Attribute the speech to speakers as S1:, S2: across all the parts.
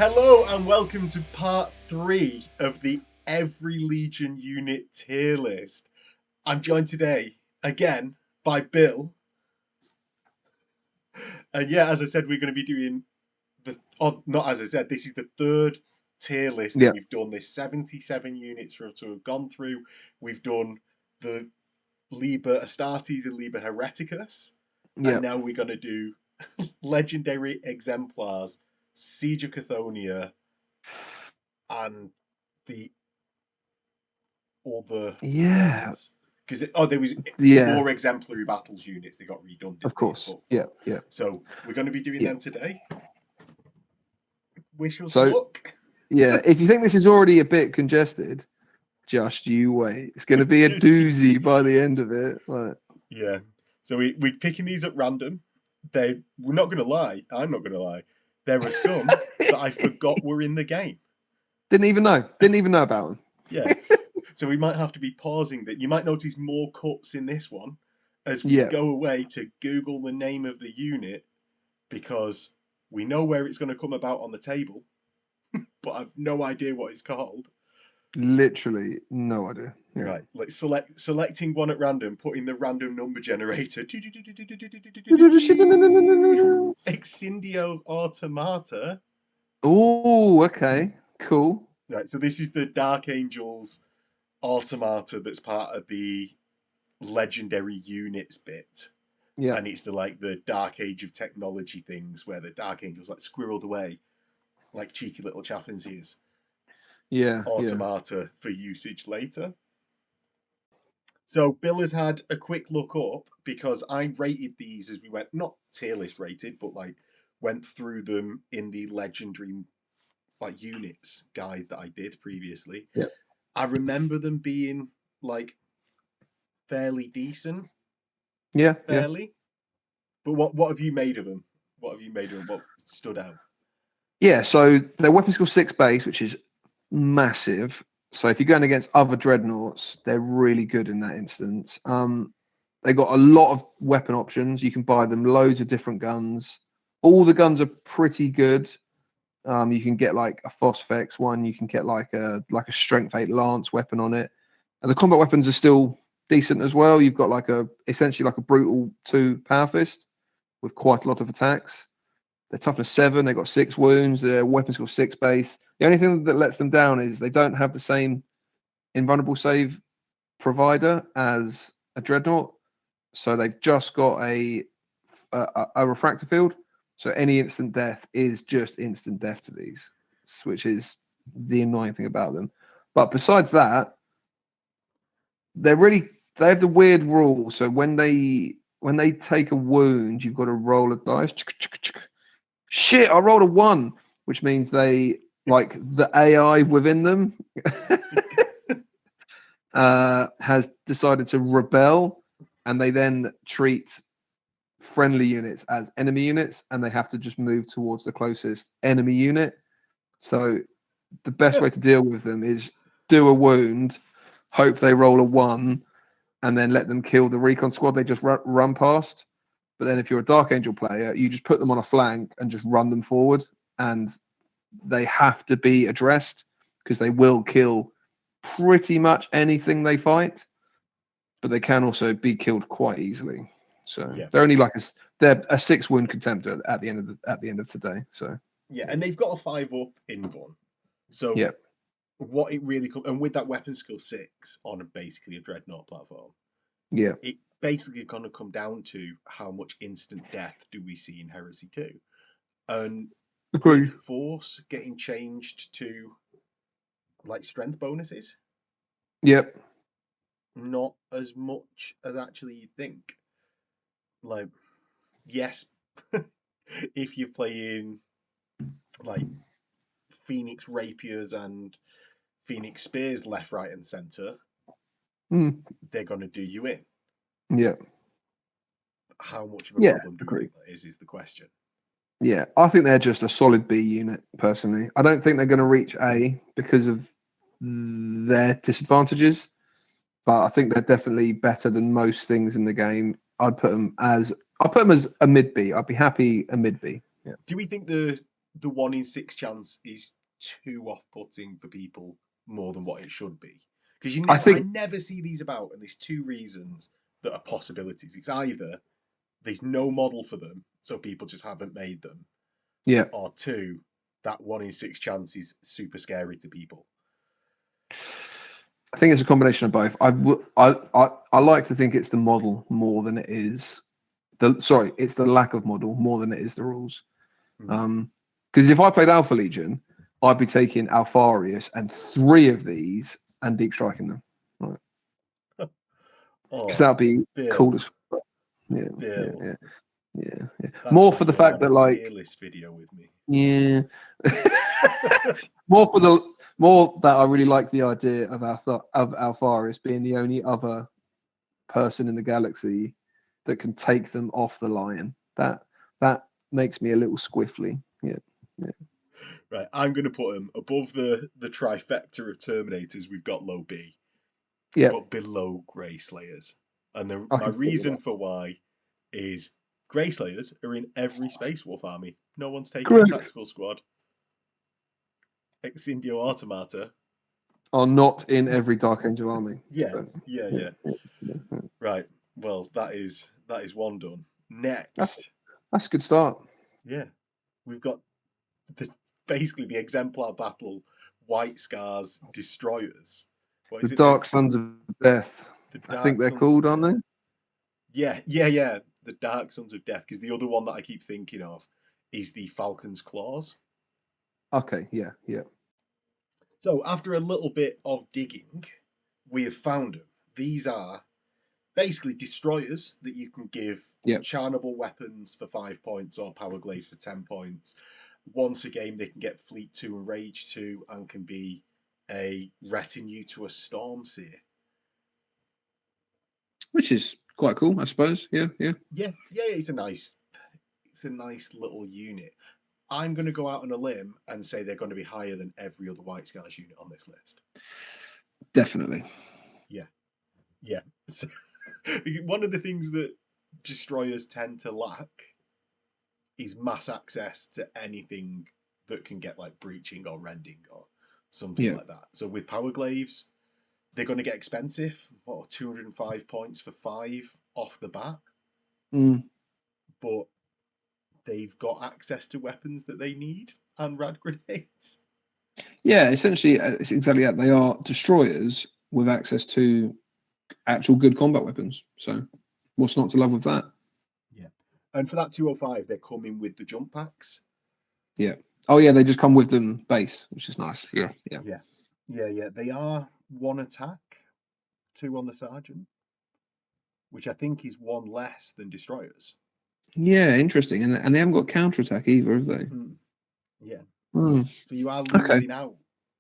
S1: Hello and welcome to part 3 of the Every Legion Unit tier list. I'm joined today, again, by Bill. And yeah, as I said, we're going to be doing not as I said, this is the third tier list that we've done. There's 77 units for us to have gone through. We've done the Liber Astartes and Liber Hereticus. And now we're going to do Legendary Exemplars, Siege of Cathonia, and the other ones. Because there was more exemplary battles units that got redone.
S2: Of course, yeah.
S1: So we're going to be doing them today. Wish us luck.
S2: Yeah, if you think this is already a bit congested, just you wait. It's going to be a doozy by the end of it.
S1: Yeah. So we're picking these at random. We're not going to lie. I'm not going to lie. There are some that I forgot were in the game.
S2: Didn't even know about them.
S1: Yeah. So we might have to be pausing that. You might notice more cuts in this one as we go away to Google the name of the unit, because we know where it's going to come about on the table, but I've no idea what it's called.
S2: Literally no idea.
S1: Yeah. Right. Like selecting one at random, putting the random number generator. Exindio Automata.
S2: Oh, okay. Cool.
S1: Right. So this is the Dark Angels Automata that's part of the legendary units bit.
S2: Yeah.
S1: And it's the Dark Age of technology things where the Dark Angels squirreled away like cheeky little chaffins ears.
S2: Yeah.
S1: Automata for usage later. So Bill has had a quick look up because I rated these as we went, not tier list rated, but went through them in the legendary units guide that I did previously.
S2: Yeah.
S1: I remember them being fairly decent.
S2: Yeah.
S1: Fairly. Yeah. But what have you made of them? What stood out?
S2: Yeah, so their weapon skill 6 base, which is massive. So if you're going against other dreadnoughts, they're really good in that instance. They got a lot of weapon options. You can buy them loads of different guns. All the guns are pretty good. You can get a Phosphex one. You can get a Strength 8 Lance weapon on it. And the combat weapons are still decent as well. You've got essentially a Brutal 2 Power Fist with quite a lot of attacks. They're toughness 7. They've got 6 wounds. Their weapon skill 6 base. The only thing that lets them down is they don't have the same invulnerable save provider as a dreadnought. So they've just got a refractor field. So any instant death is just instant death to these, which is the annoying thing about them. But besides that, they have the weird rule. So when they take a wound, you've got to roll a dice. Shit, I rolled a 1, which means they the AI within them has decided to rebel, and they then treat friendly units as enemy units, and they have to just move towards the closest enemy unit. So the best way to deal with them is do a wound, hope they roll a 1, and then let them kill the recon squad they just run past. But then if you're a Dark Angel player, you just put them on a flank and just run them forward, and they have to be addressed because they will kill pretty much anything they fight, but they can also be killed quite easily. So they're only they're a 6 wound contempt at the end of today. So
S1: yeah, and they've got a 5-up invuln. So what it really and with that weapon skill 6 on basically a dreadnought platform, it basically going to come down to how much instant death do we see in Heresy 2, and with Force getting changed to strength bonuses. Not as much as actually you'd think. Yes, if you're playing Phoenix Rapiers and Phoenix Spears left, right, and center, they're going to do you in.
S2: Yeah.
S1: How much of a problem do you think that is the question?
S2: Yeah, I think they're just a solid B unit, personally. I don't think they're going to reach A because of their disadvantages, but I think they're definitely better than most things in the game. I'd put them as a mid B. I'd be happy a mid B. Yeah.
S1: Do we think the the 1 in 6 chance is too off-putting for people more than what it should be. Because I never see these about, and there's two reasons that are possibilities. It's either there's no model for them, so people just haven't made them.
S2: Yeah.
S1: Or two, that 1 in 6 chance is super scary to people.
S2: I think it's a combination of both. I like to think it's the model more than it is it's the lack of model more than it is the rules. Because if I played Alpha Legion, I'd be taking Alfarius and 3 of these and deep striking them. Right. Because that'd be cool as fuck. Yeah. More for the fact that like
S1: tier list video with me.
S2: Yeah. more that I really like the idea of Alfarius being the only other person in the galaxy that can take them off the lion. That makes me a little squiffly. Yeah.
S1: Right, I'm going to put him above the trifecta of Terminators. We've got low B, but below Grey Slayers. And my reason for why is Grey Slayers are in every Space Wolf army. No one's taking a tactical squad. Ex Indio Automata
S2: are not in every Dark Angel army.
S1: Yeah. Right. Well, that is one done. Next,
S2: that's a good start.
S1: Yeah, we've got basically the exemplar battle, White Scars Destroyers.
S2: The Dark Sons of Death. I think they're called, aren't they?
S1: Yeah. The Dark Sons of Death, because the other one that I keep thinking of is the Falcon's Claws.
S2: Okay, yeah.
S1: So after a little bit of digging, we have found them. These are basically destroyers that you can give charnable weapons for 5 points or power glaives for 10 points. Once a game, they can get Fleet 2 and Rage 2 and can be a retinue to a Stormseer.
S2: Which is quite cool, I suppose. Yeah.
S1: It's a nice little unit. I'm going to go out on a limb and say they're going to be higher than every other White Scars unit on this list.
S2: Definitely.
S1: Yeah. So, one of the things that destroyers tend to lack is mass access to anything that can get like breaching or rending or something like that. So with power glaives, they're going to get expensive. 205 points for 5 off the bat. But they've got access to weapons that they need and rad grenades.
S2: Yeah, essentially, it's exactly that. They are destroyers with access to actual good combat weapons. So what's not to love with that?
S1: Yeah. And for that 205, they're coming with the jump packs.
S2: Yeah. Oh, yeah, they just come with them base, which is nice. Yeah.
S1: They are 1 attack, 2 on the Sergeant, which I think is 1 less than destroyers.
S2: Yeah, interesting. And they haven't got counterattack either, have they?
S1: Yeah. So you are losing out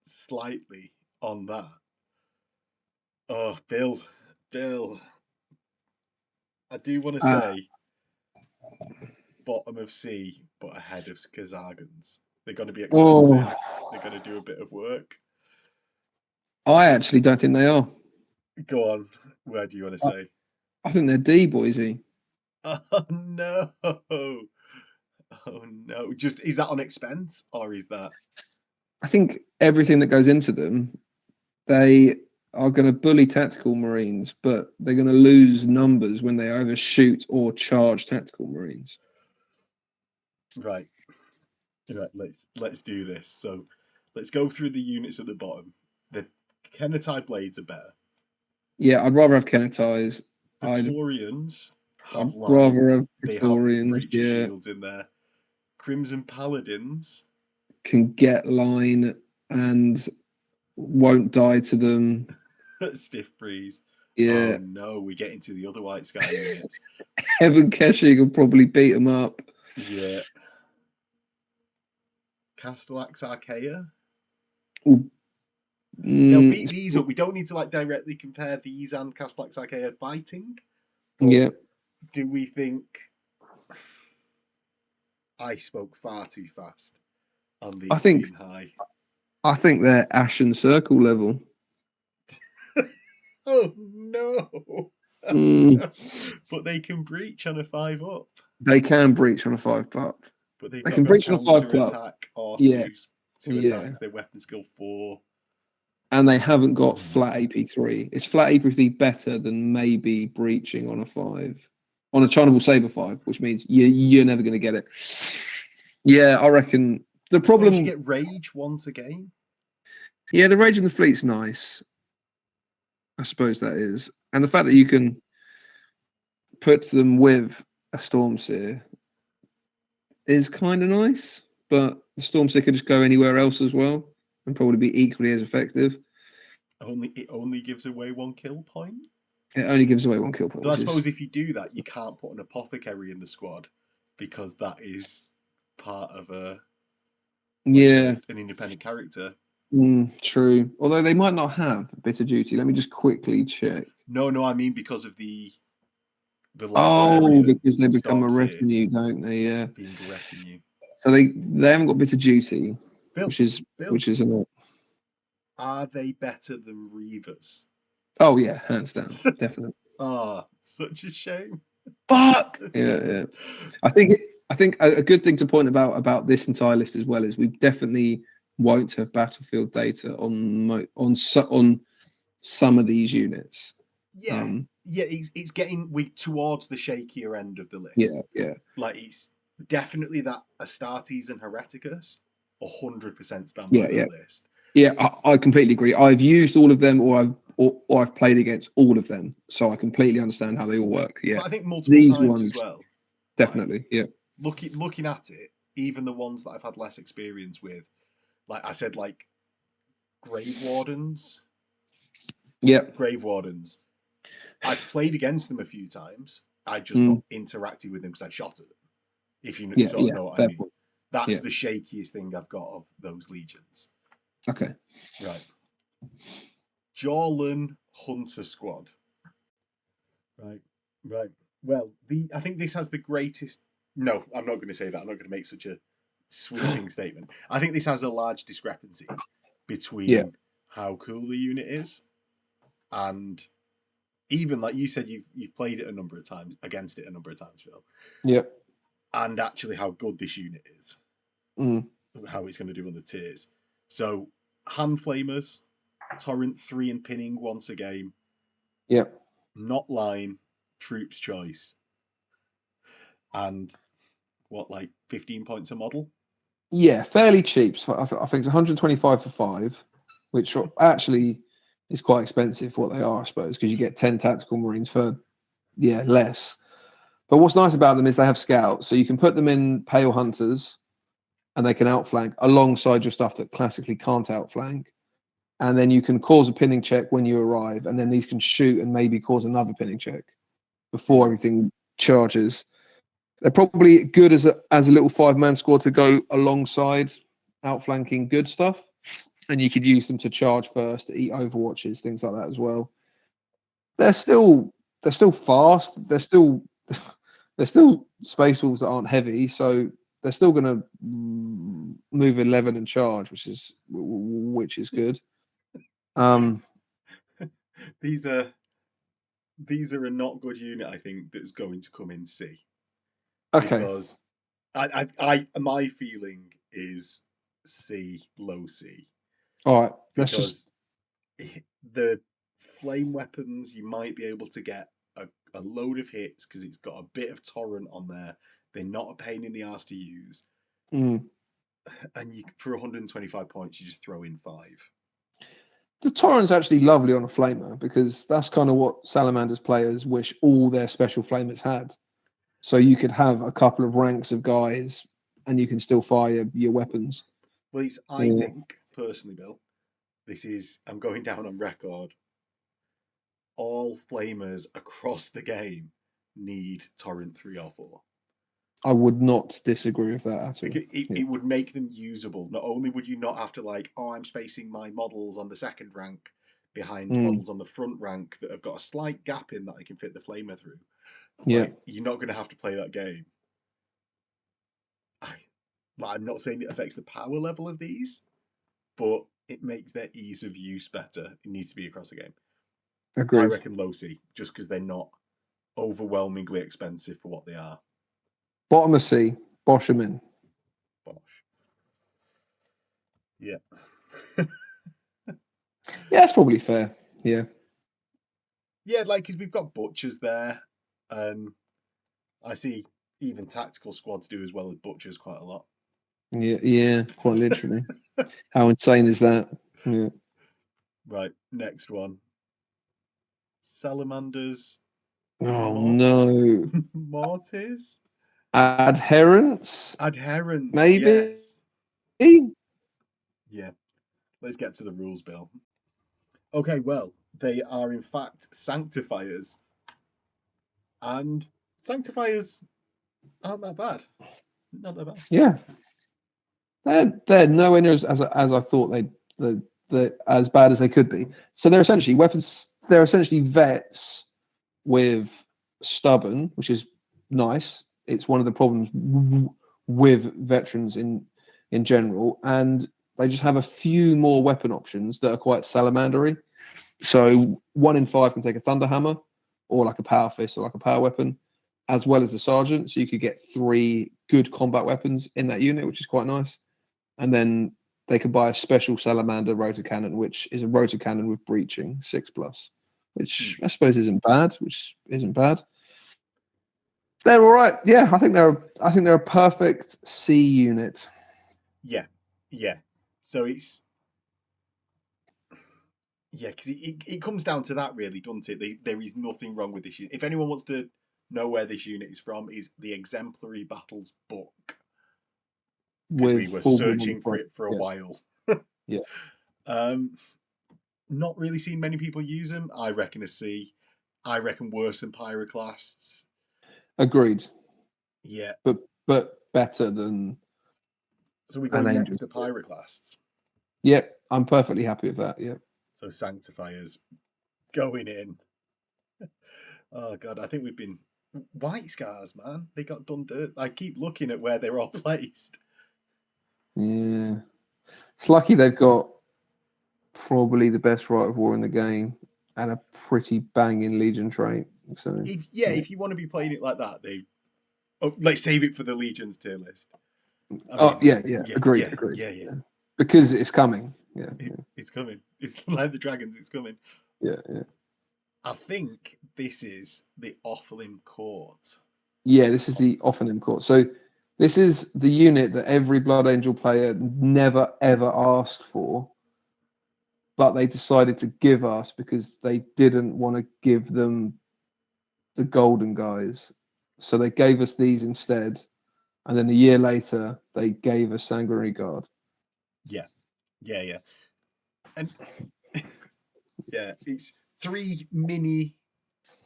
S1: slightly on that. Oh, Bill. I do want to say bottom of C, but ahead of Kazagans. They're going to be expensive. They're going to do a bit of work.
S2: I actually don't think they are.
S1: Go on. Where do you want to say?
S2: I think they're D, Boise.
S1: Oh, no. Just, is that on expense or is that?
S2: I think everything that goes into them, they are going to bully tactical Marines, but they're going to lose numbers when they either shoot or charge tactical Marines.
S1: Right. Let's do this. So let's go through the units at the bottom. The Kenetai blades are better.
S2: Yeah, I'd rather have Kenetais.
S1: Praetorians
S2: I'd rather have Praetorians.
S1: Breach shields in there. Crimson Paladins
S2: can get line and won't die to them.
S1: Stiff freeze.
S2: Yeah.
S1: Oh no, we get into the other White Sky units.
S2: Heaven Keshig will probably beat them up.
S1: Yeah. Castellax Archaea. They'll beat these up. We don't need to directly compare these and Castellax Archaea fighting.
S2: Yeah.
S1: Do we think I spoke far too fast on the extreme high?
S2: I think they're Ashen Circle level.
S1: Oh no! But they can breach on a 5-up.
S2: They can breach on a 5-up.
S1: But they've
S2: They
S1: not
S2: can
S1: got
S2: breach on a 5
S1: counter
S2: plus.
S1: attack or
S2: Yeah,
S1: two attacks. They're weapon skill 4.
S2: And they haven't got flat AP3. Is flat AP3 better than maybe breaching on a 5? On a Charnable Saber 5, which means you're never going to get it. Yeah, I reckon the problem.
S1: You get rage once a game.
S2: Yeah, the rage in the fleet's nice. I suppose that is, and the fact that you can put them with a Stormseer is kind of nice. But the Stormseer could just go anywhere else as well and probably be equally as effective.
S1: It only gives away 1 kill point.
S2: It only gives away 1 kill point.
S1: So I suppose if you do that, you can't put an apothecary in the squad because that is part of an independent character.
S2: True. Although they might not have bitter duty. Let me just quickly check.
S1: No, I mean because of the
S2: because they become a retinue, don't they? Yeah,
S1: being a retinue.
S2: So they haven't got bitter duty,
S1: Bill,
S2: which is a lot.
S1: Are they better than Reavers?
S2: Oh yeah, hands down, definitely.
S1: Such a shame.
S2: Fuck. Yeah. I think a good thing to point about this entire list as well is we definitely won't have battlefield data on some of these units.
S1: Yeah, it's getting towards the shakier end of the list.
S2: Yeah.
S1: Like it's definitely that Astartes and Hereticus 100% stand
S2: by
S1: that list.
S2: Yeah, I completely agree. I've used all of them, or I've played against all of them, so I completely understand how they all work. Yeah,
S1: but I think multiple times as well.
S2: Definitely, yeah.
S1: Looking at it, even the ones that I've had less experience with, like I said, like Grave Wardens.
S2: Yeah,
S1: Grave Wardens. I've played against them a few times. I just not interacted with them because I shot at them. If you know what I mean. That's the shakiest thing I've got of those legions.
S2: Okay.
S1: Right. Jorlan Hunter Squad. Right. Well, I think this has the greatest. No, I'm not going to say that. I'm not going to make such a sweeping statement. I think this has a large discrepancy between how cool the unit is and even like you said, you've played it a number of times against it a number of times, Phil.
S2: Yep.
S1: And actually, how good this unit is, how it's going to do on the tiers. So, hand flamers, torrent 3 and pinning once a game.
S2: Yep.
S1: Not line, troops choice, and what 15 points a model.
S2: Yeah, fairly cheap. So I think it's 125 for 5, which actually is quite expensive for what they are, I suppose, because you get 10 tactical marines for less. But what's nice about them is they have scouts, so you can put them in pale hunters, and they can outflank alongside your stuff that classically can't outflank. And then you can cause a pinning check when you arrive, and then these can shoot and maybe cause another pinning check before everything charges. They're probably good as a little 5-man squad to go alongside outflanking good stuff, and you could use them to charge first, to eat overwatches, things like that as well. They're still fast. They're still space wolves that aren't heavy, so they're still going to move 11 and charge, which is good.
S1: These are a not good unit, I think, that's going to come in C.
S2: Okay.
S1: Because my feeling is C, low C.
S2: All right.
S1: Because the flame weapons, you might be able to get a load of hits because it's got a bit of torrent on there. They're not a pain in the ass to use. And for 125 points, you just throw in 5.
S2: The torrent's actually lovely on a flamer because that's kind of what Salamander's players wish all their special flamers had. So you could have a couple of ranks of guys and you can still fire your weapons.
S1: Well, I think, personally, Bill, I'm going down on record. All flamers across the game need torrent 3 or 4.
S2: I would not disagree with that at all.
S1: It would make them usable. Not only would you not have to I'm spacing my models on the second rank behind models on the front rank that have got a slight gap in that I can fit the flamer through.
S2: Yeah.
S1: You're not going to have to play that game. I'm not saying it affects the power level of these, but it makes their ease of use better. It needs to be across the game.
S2: Agreed.
S1: I reckon low C, just because they're not overwhelmingly expensive for what they are.
S2: Bottom of C, Bosch them in.
S1: Bosh. Yeah.
S2: Yeah, that's probably fair. Yeah.
S1: Yeah, like, because we've got butchers there, and I see even tactical squads do as well as butchers quite a lot.
S2: Yeah, quite literally. How insane is that? Yeah.
S1: Right, next one. Salamanders.
S2: Oh no.
S1: Mortis?
S2: Adherence?
S1: Adherents,
S2: Maybe?
S1: yes. Yeah, let's get to the rules, Bill. Okay, well, they are in fact sanctifiers. And sanctifiers aren't that bad. Not that bad.
S2: Yeah. They're nowhere near as I thought they as bad as they could be. So they're essentially weapons. They're essentially vets with stubborn, which is nice. It's one of the problems with veterans in general, and they just have a few more weapon options that are quite salamandery. So 1 in 5 can take a thunder hammer, or like a power fist, or like a power weapon, as well as the sergeant. So you could get 3 good combat weapons in that unit, which is quite nice. And then they could buy a special salamander rotor cannon, which is a rotor cannon with breaching 6+, which I suppose isn't bad. They're all right. Yeah, I think they're a perfect C unit.
S1: Yeah, yeah. So it's because it comes down to that, really, doesn't it? There is nothing wrong with this unit. If anyone wants to know where this unit is from, is the Exemplary Battles book, because we
S2: With
S1: were
S2: full bloom on the
S1: searching for
S2: front.
S1: it for a while.
S2: Yeah.
S1: Not really seen many people use them. I reckon a C. I reckon worse than Pyroclasts.
S2: Agreed.
S1: Yeah.
S2: But better than
S1: So we're
S2: an
S1: going
S2: angel.
S1: next to Pyroclasts.
S2: Yep, I'm perfectly happy with that. Yep.
S1: So Sanctifiers going in. Oh god, I think we've been White Scars, man. They got done dirt. I keep looking at where they're all placed.
S2: Yeah. It's lucky they've got probably the best rite of war in the game and a pretty banging Legion trait. So
S1: If you want to be playing it like that, let's save it for the Legions tier list.
S2: yeah, agreed.
S1: Yeah.
S2: Because it's coming. Yeah,
S1: It's coming. It's like the dragons. It's coming.
S2: yeah.
S1: I think this is the Offlim Court.
S2: Yeah, this is the Offenham Court. So this is the unit that every Blood Angel player never ever asked for, but they decided to give us because they didn't want to give them the golden guys. So they gave us these instead. And then a year later, they gave us Sanguinary Guard.
S1: Yeah. And yeah, it's 3 mini.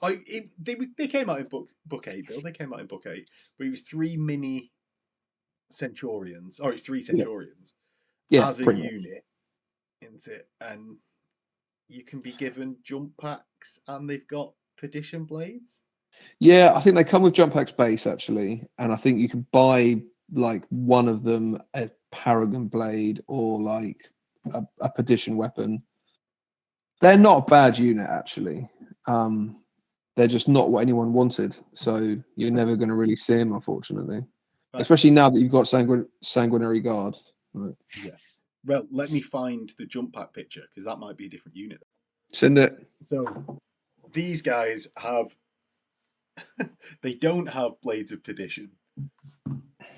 S1: They came out in book 8, Bill. They came out in book 8, but it was 3 mini Centurions, or it's 3 Centurions as a unit, isn't it? And you can be given jump packs, and they've got Perdition Blades.
S2: Yeah, I think they come with jump packs base actually, and I think you can buy like one of them a Paragon Blade or like a Perdition weapon. They're not a bad unit actually. They're just not what anyone wanted, so you're never going to really see them, unfortunately. Right. Especially now that you've got Sanguinary Guard. Right.
S1: Yeah. Well, let me find the jump pack picture because that might be a different unit.
S2: Send it.
S1: So these guys have. They don't have Blades of Perdition.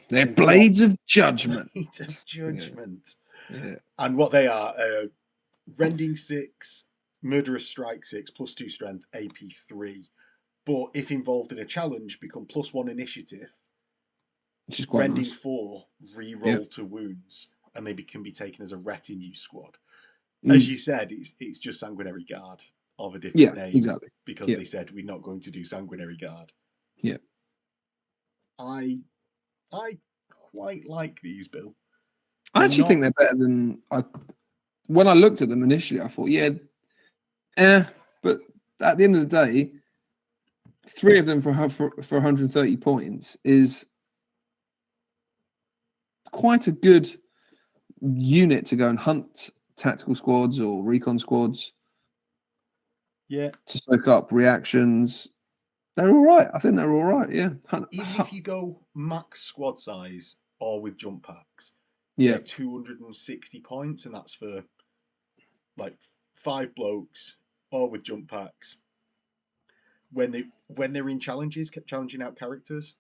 S2: They're Blades of Judgment.
S1: Blades of Judgment.
S2: Yeah.
S1: And what they are, Rending 6, Murderous Strike 6, +2 Strength, AP 3. But if involved in a challenge, become +1 Initiative.
S2: Which is quite
S1: Rending
S2: nice.
S1: 4, re-roll to wounds, and they can be taken as a retinue squad. As you said, it's just Sanguinary Guard of a different name.
S2: Exactly.
S1: Because they said we're not going to do Sanguinary Guard.
S2: Yeah.
S1: I quite like these, Bill.
S2: I actually think they're better than when I looked at them initially. I thought, but at the end of the day, 3 of them for 130 points is quite a good unit to go and hunt tactical squads or recon squads.
S1: Yeah.
S2: To soak up reactions. They're all right. I think they're all right. Yeah.
S1: Even if you go max squad size or with jump packs.
S2: Yeah.
S1: They're 260 points, and that's for like 5 blokes, or with jump packs. When they're in challenges, challenging out characters,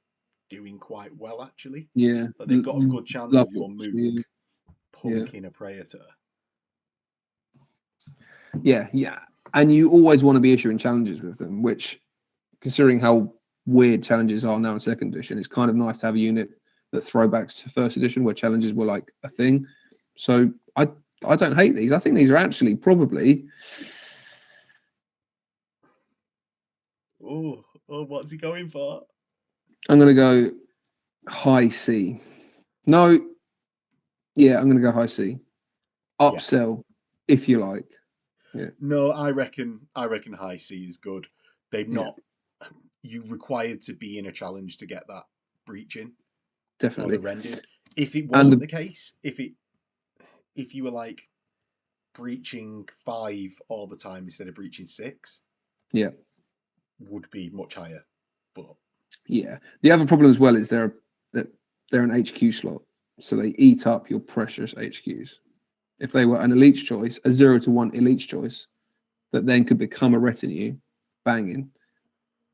S1: doing quite well actually.
S2: Yeah.
S1: But they've got a good chance
S2: Love
S1: of your
S2: it.
S1: mook
S2: Yeah.
S1: punking a Praetor.
S2: Yeah, yeah. And you always want to be issuing challenges with them, which, considering how weird challenges are now in second edition, it's kind of nice to have a unit that throwbacks to first edition where challenges were like a thing. So I don't hate these. I think these are actually probably.
S1: Oh, what's he going for?
S2: I'm going to go high C. No. Yeah, I'm going to go high C. Upsell, if you like. Yeah.
S1: No, I reckon high C is good. They're not. You required to be in a challenge to get that breaching.
S2: Definitely.
S1: Or the rending. If it wasn't the case, if you were like breaching 5 all the time instead of breaching 6,
S2: yeah,
S1: would be much higher. But
S2: yeah, the other problem as well is they're an HQ slot, so they eat up your precious HQs. If they were an elite choice, a 0 to 1 elite choice, that then could become a retinue, banging.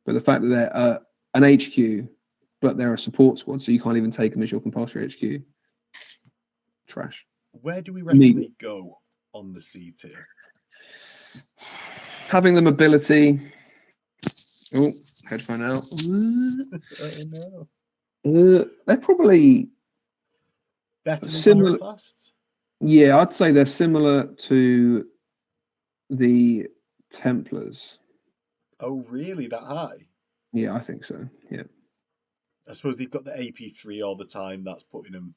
S2: But the fact that they're an HQ, but they're a support squad, so you can't even take them as your compulsory HQ. Trash.
S1: Where do we reckon they go on the C tier?
S2: Having the mobility. Oh, headphone out.
S1: Oh no.
S2: They're probably
S1: better than
S2: similar.
S1: Pyroplasts?
S2: Yeah, I'd say they're similar to the Templars.
S1: Oh, really? That high?
S2: Yeah, I think so. Yeah.
S1: I suppose they've got the AP3 all the time. That's putting them.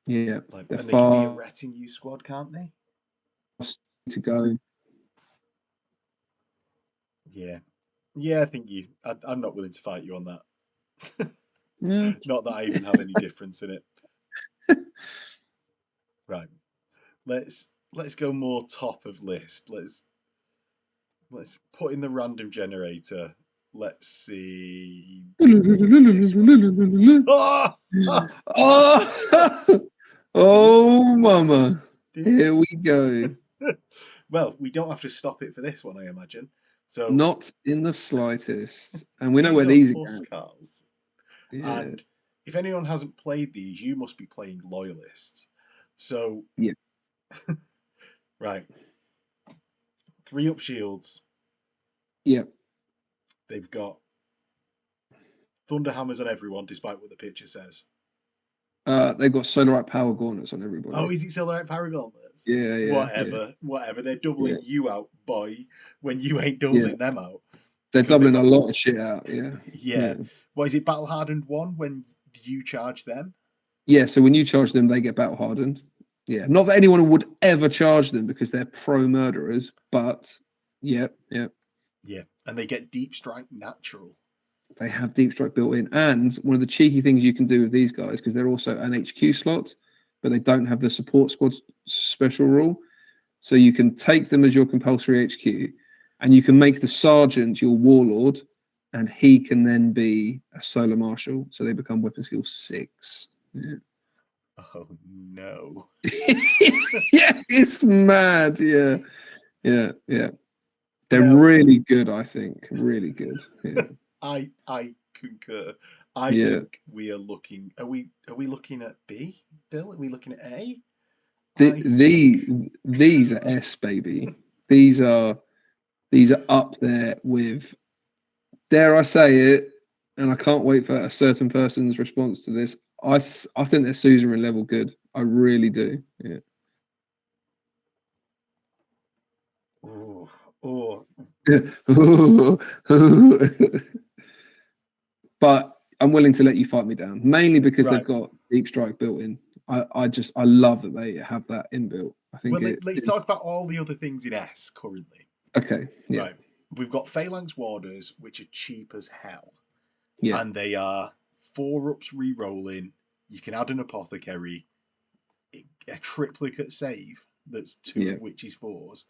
S2: Yeah.
S1: Like, and they can be a retinue squad, can't they?
S2: To go.
S1: Yeah. Yeah, I think I'm not willing to fight you on that.
S2: Yeah.
S1: Not that I even have any difference in it. Right. Let's go more top of list. Let's put in the random generator. Let's see. This one. Oh!
S2: Oh! Oh, mama. Here we go.
S1: Well, we don't have to stop it for this one, I imagine. So
S2: not in the slightest. And we know where these are going.
S1: Yeah. And if anyone hasn't played these, you must be playing Loyalists. So
S2: yeah.
S1: Right. 3 up shields.
S2: Yeah.
S1: They've got Thunderhammers on everyone, despite what the picture says.
S2: They've got Solarite Power Gauntlets on everybody.
S1: Oh, is it Solarite Power Gauntlets?
S2: Yeah, yeah.
S1: Whatever. They're doubling you out, boy, when you ain't doubling them out.
S2: They're doubling a lot of shit out, yeah.
S1: Yeah. What is it, Battle Hardened 1 when you charge them?
S2: Yeah, so when you charge them, they get Battle Hardened. Yeah, not that anyone would ever charge them because they're pro-murderers, but yeah.
S1: Yeah, and they get Deep Strike natural.
S2: They have Deep Strike built in. And one of the cheeky things you can do with these guys, because they're also an HQ slot, but they don't have the support squad special rule. So you can take them as your compulsory HQ, and you can make the sergeant your warlord, and he can then be a solar marshal. So they become weapon skill 6. Yeah.
S1: Oh no.
S2: Yeah, it's mad. Yeah. They're really good, I think. Really good. Yeah.
S1: I concur. I think we are looking. Are we looking at B, Bill? Are we looking at A?
S2: These are S, baby. These are up there with, dare I say it, and I can't wait for a certain person's response to this. I think they're Suzerain level good. I really do. Yeah.
S1: Oh.
S2: But I'm willing to let you fight me down, mainly because they've got Deep Strike built in. I love that they have that inbuilt. I think.
S1: Well, let's talk about all the other things in S currently.
S2: Okay. Yeah.
S1: Right. We've got Phalanx Warders, which are cheap as hell.
S2: Yeah.
S1: And they are 4-ups re-rolling. You can add an apothecary, a triplicate save that's 2 of which is 4s.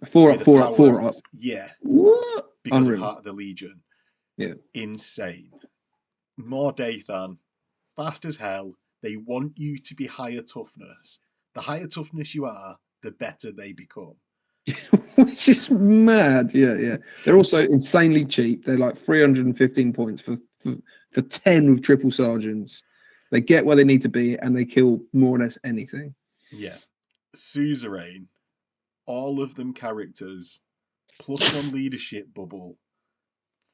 S2: 4 up.
S1: Yeah.
S2: What?
S1: Because of Heart of the Legion.
S2: Yeah.
S1: Insane. More Dathan. Fast as hell. They want you to be higher toughness. The higher toughness you are, the better they become.
S2: Which is mad. Yeah. They're also insanely cheap. They're like 315 points for 10 with triple sergeants. They get where they need to be and they kill more or less anything.
S1: Yeah. Suzerain, all of them characters, +1 leadership bubble,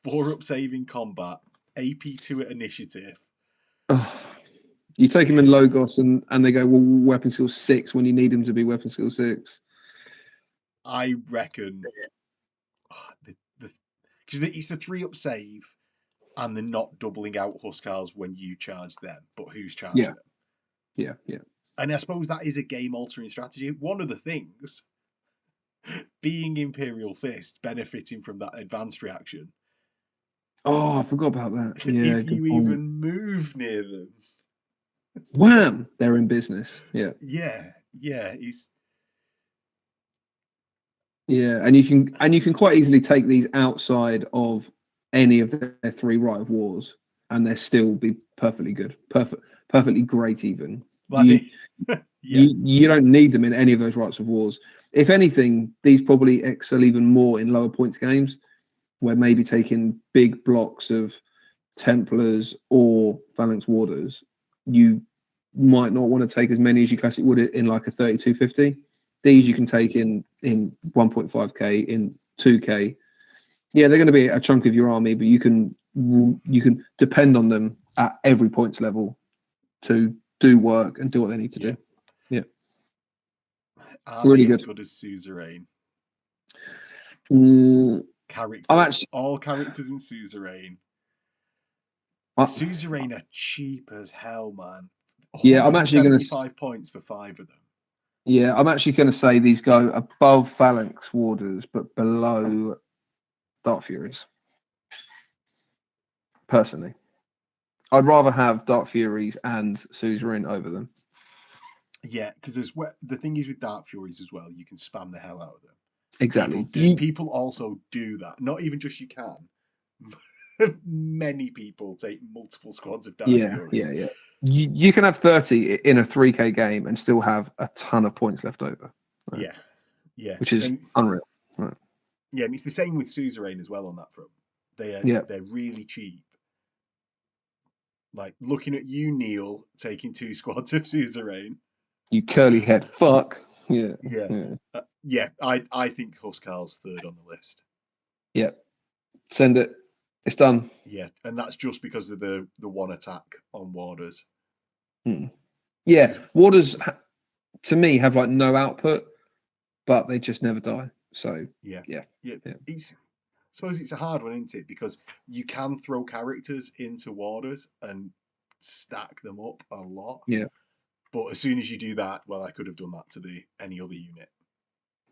S1: 4 up saving combat, AP2 at initiative.
S2: Oh, you take them in Logos and they go, well, weapon skill 6 when you need them to be weapon skill 6.
S1: I reckon because it's the 3 up save and they're not doubling out Huskars when you charge them, but who's charging them?
S2: Yeah.
S1: And I suppose that is a game altering strategy. One of the things, being Imperial Fist, benefiting from that advanced reaction.
S2: Oh, I forgot about that. Yeah,
S1: if you even move near them,
S2: wham, they're in business. Yeah.
S1: It's
S2: and you can quite easily take these outside of any of their 3 Rite of Wars, and they'll still be perfectly good, perfectly great. Even you don't need them in any of those Rites of Wars. If anything, these probably excel even more in lower points games, where maybe taking big blocks of Templars or Phalanx Warders, you might not want to take as many as you classic would in like a 3250. These you can take in 1.5k, in 2k. Yeah, they're going to be a chunk of your army, but you can depend on them at every points level to do work and do what they need to do. Yeah, really
S1: good as Suzerain. Characters, all characters in Suzerain. Suzerain are cheap as hell, man.
S2: Yeah, I'm actually going to
S1: 75 points for 5 of them.
S2: Yeah, I'm actually going to say these go above Phalanx Warders, but below Dark Furies. Personally, I'd rather have Dark Furies and Suzerain over them.
S1: Yeah, because the thing is with Dark Furies as well, you can spam the hell out of them.
S2: Exactly.
S1: People also do that. Not even just you can. Many people take multiple squads of Dark Furies.
S2: Yeah. You can have 30 in a 3K game and still have a ton of points left over.
S1: Right? Yeah.
S2: Which is unreal. Right.
S1: Yeah, and it's the same with Suzerain as well on that front. They're really cheap. Like looking at you, Neil, taking 2 squads of Suzerain.
S2: You curly head fuck. Yeah.
S1: I think Huskarl's 3rd on the list.
S2: Yeah. Send it. It's done.
S1: Yeah, and that's just because of the 1 attack on Warders.
S2: Yeah, Warders to me have like no output, but they just never die. So yeah.
S1: I suppose it's a hard one, isn't it? Because you can throw characters into Warders and stack them up a lot.
S2: Yeah.
S1: But as soon as you do that, well, I could have done that to any other unit.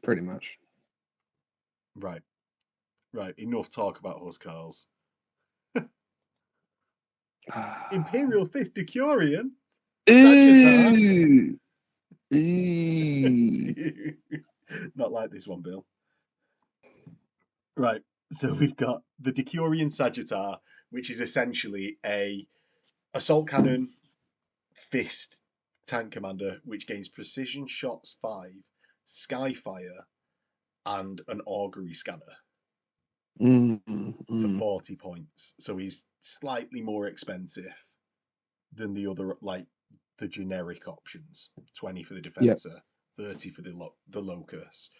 S2: Pretty much.
S1: Right. Enough talk about Huskarls. Imperial Fist Decurion. Not like this one, Bill. Right. So we've got the Decurion Sagittar, which is essentially a assault cannon fist tank commander, which gains precision shots 5, skyfire, and an augury scanner for 40 points. So he's slightly more expensive than the other, like the generic options. 20 for the defensor, 30 for the locus.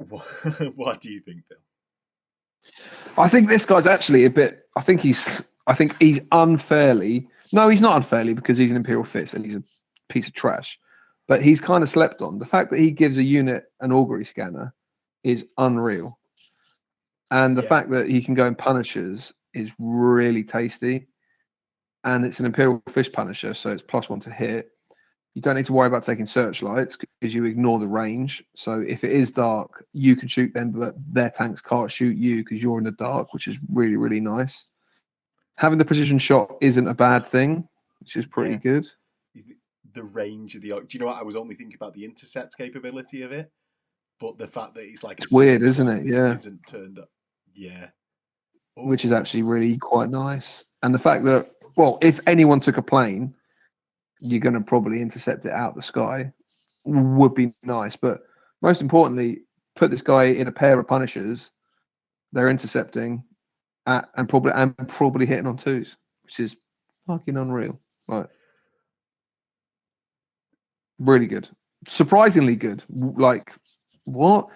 S1: What do you think, Bill?
S2: I think this guy's actually a bit. I think he's unfairly. No, he's not unfairly because he's an Imperial Fist and he's a piece of trash. But he's kind of slept on. The fact that he gives a unit an augury scanner is unreal, and the fact that he can go in Punishers is really tasty. And it's an Imperial Fist Punisher, so it's +1 to hit. You don't need to worry about taking searchlights because you ignore the range. So if it is dark, you can shoot them, but their tanks can't shoot you because you're in the dark, which is really, really nice. Having the precision shot isn't a bad thing, which is pretty good.
S1: The range of the... Do you know what? I was only thinking about the intercept capability of it, but the fact that it's like...
S2: It's weird, isn't it? Yeah.
S1: Isn't turned up. Yeah.
S2: which is
S1: Ooh.
S2: actually really quite nice. And the fact that, well, if anyone took a plane, you're going to probably intercept it out the sky, would be nice. But most importantly, put this guy in a pair of Punishers, they're intercepting and probably hitting on twos, which is fucking unreal. Like, really good, surprisingly good. Like, what?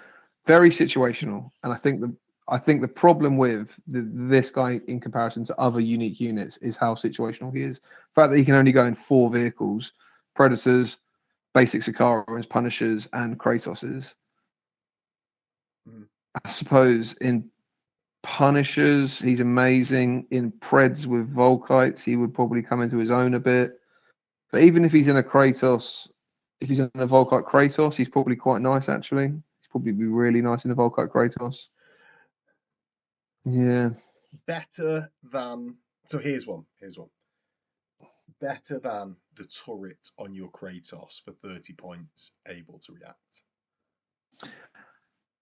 S2: Very situational. And I think the problem with this guy in comparison to other unique units is how situational he is. The fact that he can only go in 4 vehicles: Predators, basic Sicaris, Punishers, and Kratoses.
S1: Mm.
S2: I suppose in Punishers, he's amazing. In Preds with Volkites, he would probably come into his own a bit. But even if he's in a Kratos, if he's in a Volkite Kratos, he's probably quite nice, actually. He's probably be really nice in a Volkite Kratos. Yeah.
S1: Better than. So here's one. Better than the turret on your Kratos for 30 points, able to react.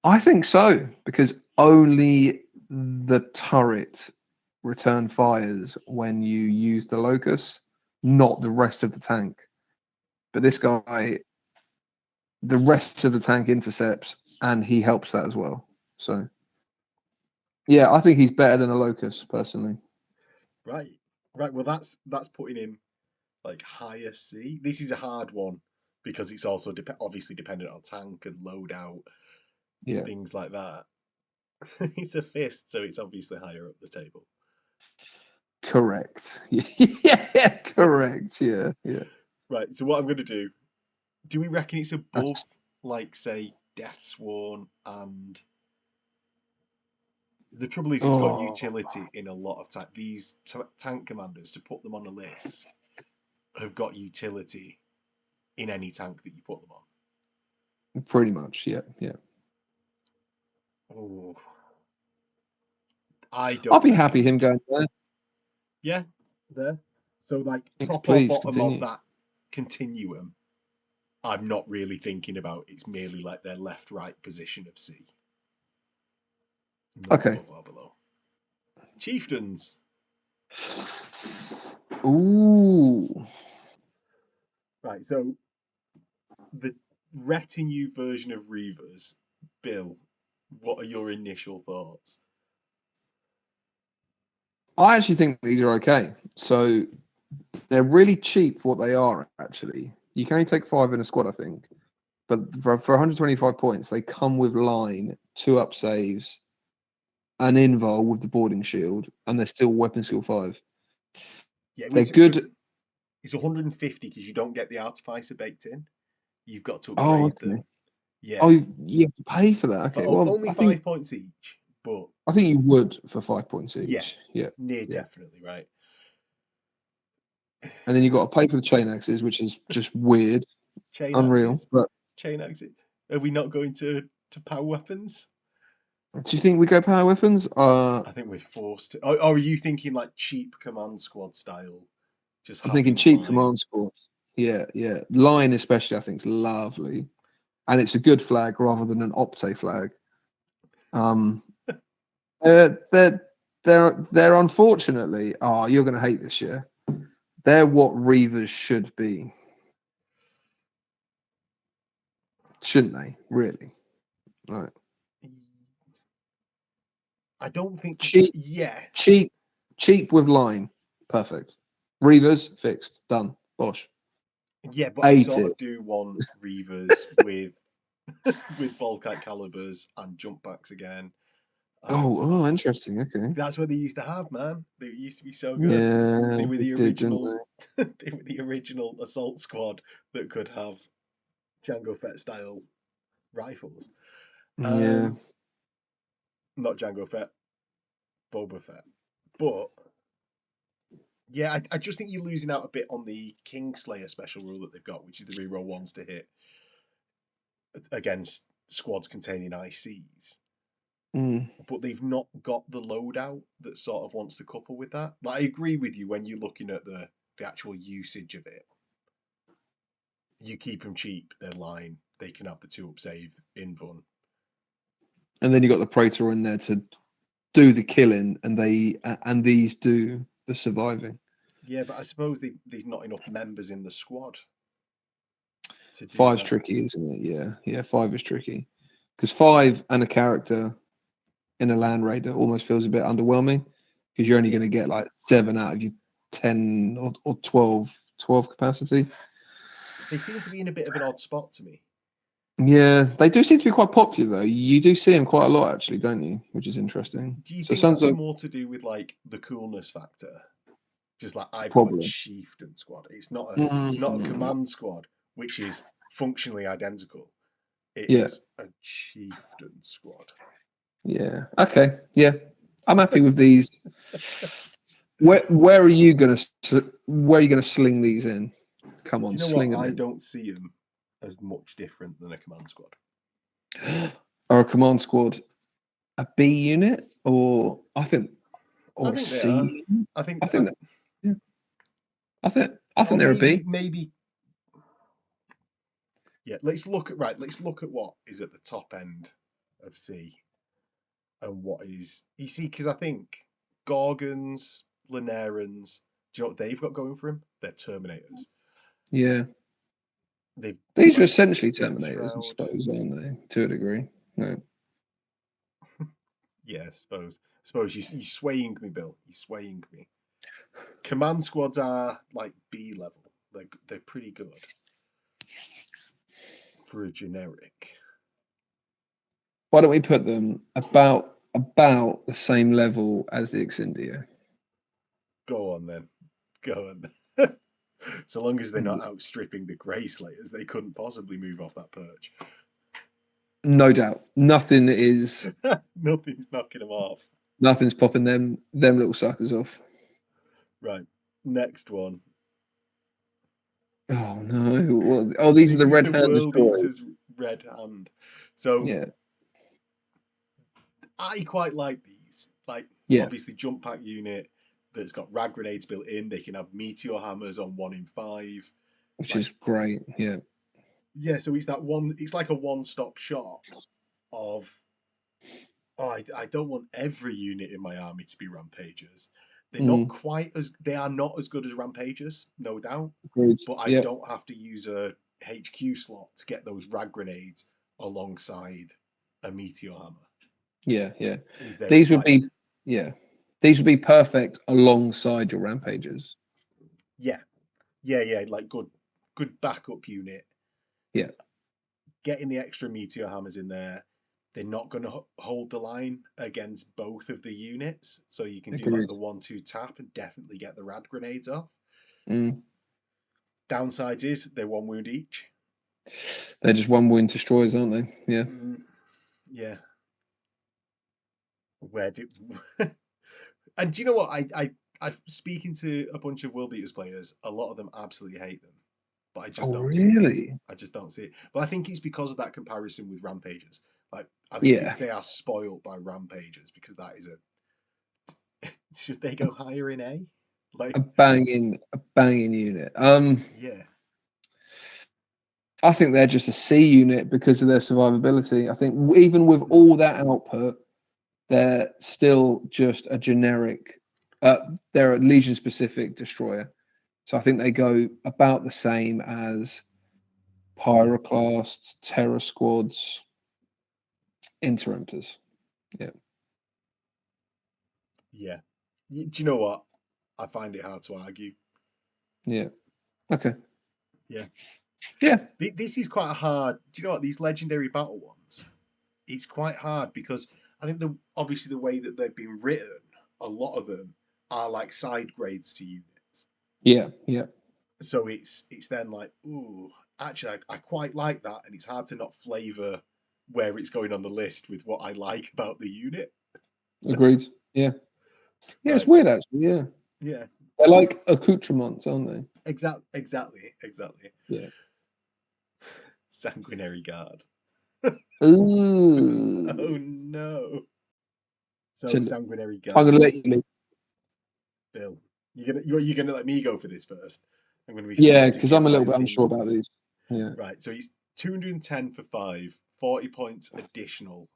S2: I think so, because only the turret return fires when you use the Locus, not the rest of the tank. But this guy, the rest of the tank intercepts, and he helps that as well. So, yeah, I think he's better than a Locus, personally.
S1: Right. Well, that's putting him like higher C. This is a hard one because it's also obviously dependent on tank and loadout,
S2: Yeah.
S1: things like that. It's a fist, so it's obviously higher up the table.
S2: Correct. Yeah, correct. Yeah.
S1: Right. So what I'm going to do? Do we reckon it's above,
S2: That's,
S1: like, say, Deathsworn and the trouble is, it's got
S2: oh,
S1: utility in a lot of these tank commanders. To put them on a list, have got utility in any tank that you put them on.
S2: pretty much. Yeah.
S1: Oh, I
S2: I'll
S1: don't
S2: be happy
S1: reckon.
S2: him going there.
S1: Yeah, there. So, like, top or
S2: Please
S1: bottom of
S2: continue.
S1: that continuum, I'm not really thinking about. It's merely like their left-right position of C, not
S2: Okay.
S1: above or below. Chieftains.
S2: Ooh.
S1: Right. So the retinue version of Reavers, Bill. What are your initial thoughts?
S2: I actually think these are okay. So they're really cheap for what they are, actually. You can only take 5 in a squad, I think. But for 125 points, they come with line, 2 up saves, an invul with the boarding shield, and they're still weapon skill 5.
S1: Yeah,
S2: They're good.
S1: it's 150 because you don't get the artificer baked in. You've got to
S2: Oh,
S1: upgrade
S2: okay.
S1: them. Yeah,
S2: Oh, you have to pay for that. Okay. Well,
S1: only 5 points each, but
S2: I think you would for 5 points
S1: yeah,
S2: each. Yeah.
S1: near
S2: Yeah.
S1: definitely right.
S2: And then you've got to pay for the chain axes, which is just weird,
S1: Chain
S2: unreal.
S1: axes,
S2: But
S1: chain axes. Are we not going to power weapons?
S2: do you think we go power weapons?
S1: I think we're forced to. Or are you thinking like cheap command squad style? Just
S2: I'm thinking
S1: having
S2: cheap
S1: line.
S2: command squads. Yeah. Line especially, I think, is lovely, and it's a good flag rather than an Opte flag. Um, they're they're unfortunately. Oh, you're going to hate this year. They're what Reavers should be, shouldn't they? Really, right?
S1: I don't think.
S2: Cheap,
S1: Yes.
S2: cheap, cheap with line. Perfect. Reavers fixed. Done. Bosh.
S1: Yeah, but I
S2: A
S1: sort
S2: tier.
S1: of do want Reavers with with Volkite calibers and jump backs again.
S2: Oh, interesting. Okay.
S1: That's what they used to have, man. They used to be so good.
S2: Yeah,
S1: They were
S2: they
S1: the
S2: did, didn't
S1: original.
S2: they?
S1: They were the original assault squad that could have Jango Fett style rifles.
S2: Yeah.
S1: Um, Not Jango Fett, Boba Fett, but yeah, I just think you're losing out a bit on the Kingslayer special rule that they've got, which is the reroll ones to hit against squads containing ICs.
S2: Mm.
S1: But they've not got the loadout that sort of wants to couple with that. Like, I agree with you when you're looking at the actual usage of it. You keep them cheap, they're line. They can have the 2 up save in fun.
S2: And then you got the Praetor in there to do the killing, and these do the surviving.
S1: Yeah, but I suppose there's not enough members in the squad to do
S2: 5's
S1: that.
S2: tricky, isn't it? Yeah, 5 is tricky because 5 and a character in a land raider almost feels a bit underwhelming because you're only going to get like 7 out of your 10 or 12 capacity.
S1: They seem to be in a bit of an odd spot to me.
S2: Yeah, they do seem to be quite popular though. You do see them quite a lot actually, don't you? Which is interesting.
S1: Do you
S2: So
S1: think
S2: it sounds
S1: that's
S2: like
S1: more to do with like the coolness factor? Just like I've got a
S2: probably.
S1: chieftain squad. It's not a
S2: Mm,
S1: command squad, which is functionally identical. It
S2: yeah,
S1: is a chieftain squad.
S2: yeah. Okay, yeah. I'm happy with these. Where are you gonna sling these in? Come on,
S1: Do you know
S2: sling
S1: what?
S2: them
S1: I
S2: in.
S1: don't see them as much different than a command squad.
S2: Or a command squad, a B unit, or
S1: I think they
S2: C.
S1: are. I think,
S2: I think that, yeah. I think
S1: or
S2: they're a B.
S1: maybe. Yeah, let's look at what is at the top end of C, and what is you see because I think Gorgons, Lunarans. Do you know what they've got going for them? They're Terminators.
S2: Yeah,
S1: They've
S2: these are
S1: like
S2: essentially
S1: Death
S2: Terminators, I
S1: Shroud.
S2: suppose, aren't they? To a degree. No.
S1: Yeah, I suppose. You're swaying me, Bill. You're swaying me. Command squads are like B level. They're pretty good for a generic.
S2: Why don't we put them about the same level as the Exindio?
S1: Go on then. Go on then. So long as they're
S2: Yeah.
S1: not outstripping the Grey Slayers, they couldn't possibly move off that perch.
S2: No doubt. Nothing is.
S1: Nothing's knocking them off.
S2: Nothing's popping them little suckers off.
S1: Right. Next one.
S2: Oh no! Oh, these are
S1: This
S2: the
S1: is
S2: red
S1: the
S2: hand
S1: World
S2: destroyers.
S1: Eater's Red Hand. So
S2: Yeah,
S1: I quite like these. Like,
S2: yeah,
S1: obviously, jump pack unit that's got rag grenades built in. They can have meteor hammers on 1 in 5.
S2: which
S1: Like,
S2: is great. Yeah,
S1: yeah, so it's that one. It's like a one-stop shop of. Oh, I don't want every unit in my army to be rampagers. They are not as good as rampagers, no doubt.
S2: agreed.
S1: But I
S2: Yeah,
S1: don't have to use a HQ slot to get those rag grenades alongside a meteor hammer.
S2: yeah.
S1: Is there
S2: These would
S1: like
S2: be these would be perfect alongside your rampagers.
S1: yeah, like good backup unit.
S2: Yeah,
S1: Getting the extra meteor hammers in there. They're not going to hold the line against both of the units, so you can do like
S2: agreed.
S1: the 1-2 tap and definitely get the rad grenades off.
S2: Mm.
S1: Downside is they're 1 wound each.
S2: They're just one wound destroyers, aren't they? Yeah.
S1: Yeah. Where do and do you know what I speaking to a bunch of World Eaters players, a lot of them absolutely hate them, but I just
S2: Oh,
S1: don't see it.
S2: really?
S1: I just don't see it. But I think it's because of that comparison with Rampagers. Like I think
S2: Yeah.
S1: they are spoiled by Rampagers because that is should they go higher in A? Like
S2: A banging unit.
S1: yeah.
S2: I think they're just a C unit because of their survivability. I think even with all that output, they're still just a generic. They're a Legion specific destroyer, so I think they go about the same as Pyroclasts, Terror Squads, Interrupters. Yeah,
S1: Yeah. Do you know what? I find it hard to argue.
S2: yeah. Okay.
S1: Yeah.
S2: Yeah.
S1: This is quite a hard. Do you know what? These legendary battle ones, it's quite hard because I think obviously the way that they've been written, a lot of them are like side grades to units.
S2: Yeah. Yeah.
S1: So it's then like, ooh, actually I quite like that, and it's hard to not flavour where it's going on the list with what I like about the unit.
S2: Agreed. Yeah. Yeah. It's
S1: Right.
S2: weird actually. Yeah.
S1: Yeah.
S2: They're like accoutrements, aren't they?
S1: Exactly.
S2: Yeah.
S1: Sanguinary Guard. Oh
S2: Ooh.
S1: no. So
S2: So
S1: Sanguinary
S2: I'm gonna
S1: Guard.
S2: let you leave.
S1: Bill, you're gonna let me go for this first. I'm gonna be
S2: Yeah,
S1: forced to
S2: because
S1: give
S2: I'm a
S1: my
S2: little bit unsure about
S1: opinions.
S2: these. Yeah.
S1: Right, so he's 210 for 5, 40 points additional,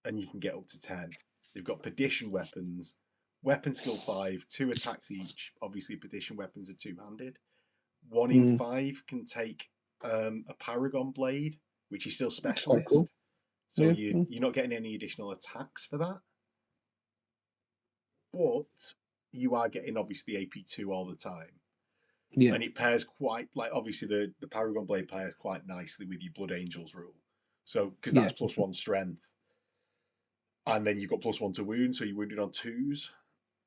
S1: and you can get up to 10. They've got Perdition weapons, weapon skill 5, 2 attacks each. Obviously, Perdition weapons are two-handed. 1 in 5 can take a Paragon Blade, which is still specialist. Cool. So you're not getting any additional attacks for that. But you are getting, obviously, AP2 all the time.
S2: Yeah.
S1: And it pairs quite, like, obviously, the Paragon Blade pairs quite nicely with your Blood Angels rule. So, because that's +1 strength. And then you've got +1 to wound, so you're wounded on 2s.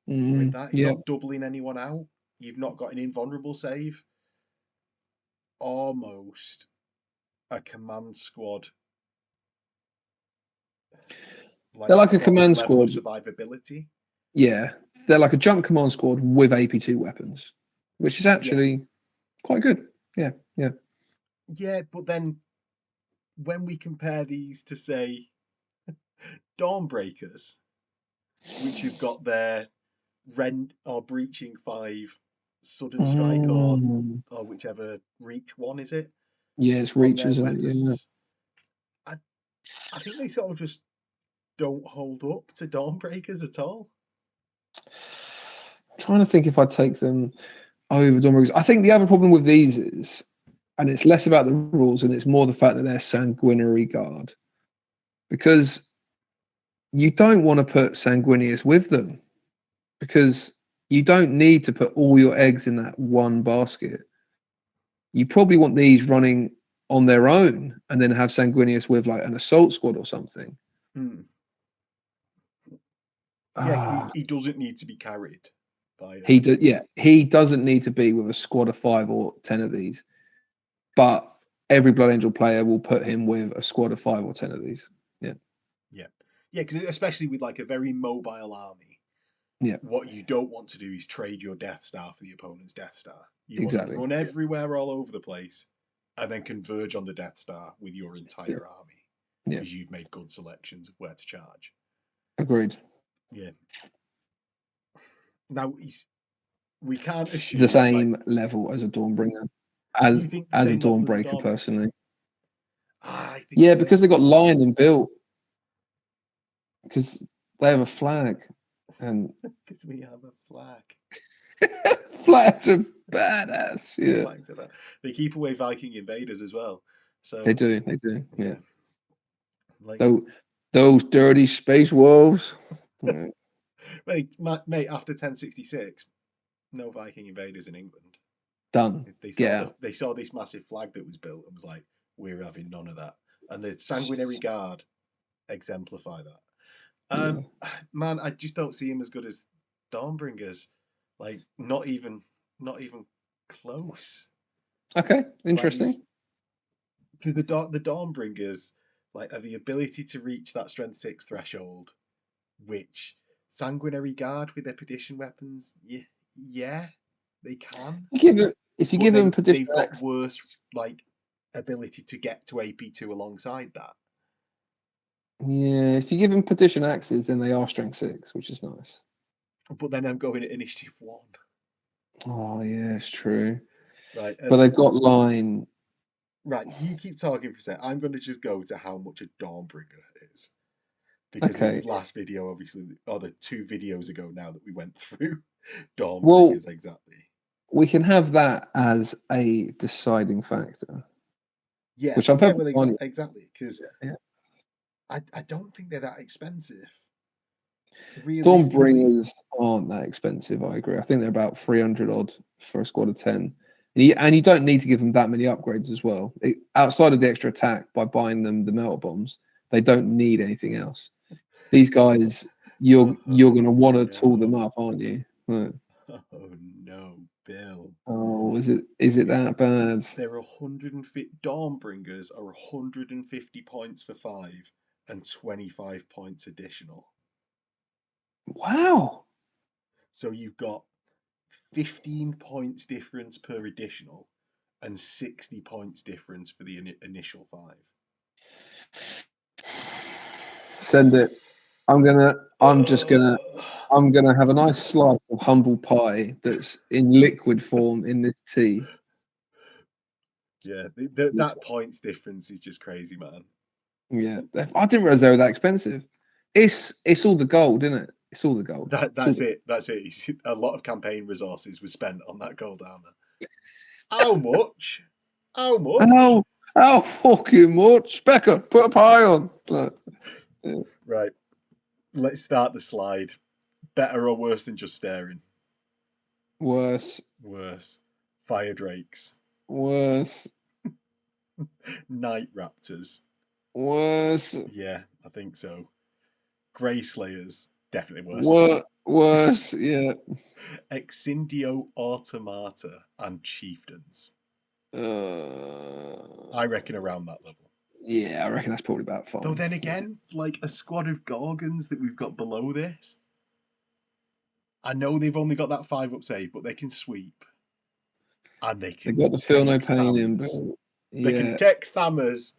S1: With that, it's not doubling anyone out. You've not got an invulnerable save. Almost a command squad.
S2: They're like a command squad.
S1: Survivability.
S2: Yeah. They're like a jump command squad with AP2 weapons, which is actually quite good. Yeah.
S1: Yeah, but then when we compare these to, say, Dawnbreakers, which have got their rend or breaching 5 sudden strike or whichever reach one is it?
S2: Yeah, it's reach, isn't it? Yeah.
S1: I think they sort of just don't hold up to Dawnbreakers at all.
S2: I'm trying to think if I'd take them over Dawnbreakers. I think the other problem with these is, and it's less about the rules and it's more the fact that they're Sanguinary Guard. Because you don't want to put Sanguinius with them. Because you don't need to put all your eggs in that one basket. You probably want these running on their own and then have Sanguinius with like an assault squad or something.
S1: Yeah, he doesn't need to be carried by
S2: he doesn't need to be with a squad of 5 or 10 of these. But every Blood Angel player will put him with a squad of 5 or 10 of these.
S1: Yeah, because especially with like a very mobile army.
S2: Yeah.
S1: What you don't want to do is trade your Death Star for the opponent's Death Star. You want to run everywhere all over the place and then converge on the Death Star with your entire army. Because you've made good selections of where to charge.
S2: Agreed.
S1: Yeah. Now, we can't assume...
S2: The same level as a Dawnbringer. As a Dawnbreaker, personally. Because they got lined and built. Because they have a flag. And
S1: because we have a flag.
S2: Flags are badass. Yeah.
S1: They keep away Viking invaders as well. So
S2: they do. Yeah. Like, those dirty space wolves.
S1: Mate, after 1066, no Viking invaders in England.
S2: Done.
S1: They saw this massive flag that was built and was like, we're having none of that. And the Sanguinary Guard exemplify that. Man, I just don't see him as good as Dawnbringers. Like, not even close.
S2: Okay, interesting.
S1: Because the Dawnbringers have the ability to reach that Strength 6 threshold, which Sanguinary Guard with their Perdition weapons, yeah, they can.
S2: If you give them Perdition,
S1: they've got worse ability to get to AP2 alongside that.
S2: Yeah, if you give them Perdition axes, then they are Strength 6, which is nice.
S1: But then I'm going at Initiative 1.
S2: Oh, yeah, it's true.
S1: Right.
S2: But they've got line.
S1: Right, you keep talking for a sec. I'm going to just go to how much a Dawnbringer is. Because it was last video, obviously, or the 2 videos ago now that we went through Dawnbringers exactly.
S2: We can have that as a deciding factor.
S1: Yeah,
S2: which I'm
S1: exactly. Because I don't think they're that expensive.
S2: Dawnbringers aren't that expensive, I agree. I think they're about 300 odd for a squad of 10. And you don't need to give them that many upgrades as well. Outside of the extra attack, by buying them the melt bombs, they don't need anything else. These guys, you're going to want to tool them up, aren't you? Right.
S1: Oh no, Bill.
S2: Oh, is it that bad?
S1: They're 150. Dawnbringers are 150 points for 5 and 25 points additional.
S2: Wow.
S1: So you've got 15 points difference per additional and 60 points difference for the initial 5.
S2: Send it. I'm just gonna have a nice slice of humble pie that's in liquid form in this tea.
S1: Yeah, that points difference is just crazy, man.
S2: Yeah, I didn't realize they were that expensive. It's all the gold, isn't it? It's all the gold.
S1: That's it. A lot of campaign resources was spent on that gold armor. How much? How much?
S2: How fucking much? Becca, put a pie on.
S1: Right. Let's start the slide. Better or worse than just staring?
S2: Worse.
S1: Worse. Fire drakes.
S2: Worse.
S1: Night raptors.
S2: Worse.
S1: Yeah, I think so. Grey slayers. Definitely worse.
S2: Worse. Yeah.
S1: Exindio automata and chieftains. I reckon around that level.
S2: Yeah, I reckon that's probably about fine.
S1: Though then again, like a squad of Gorgons that we've got below this, I know they've only got that 5-up save, but they can sweep. And they can
S2: got the feel no pain in, but
S1: yeah. They can take Thammers.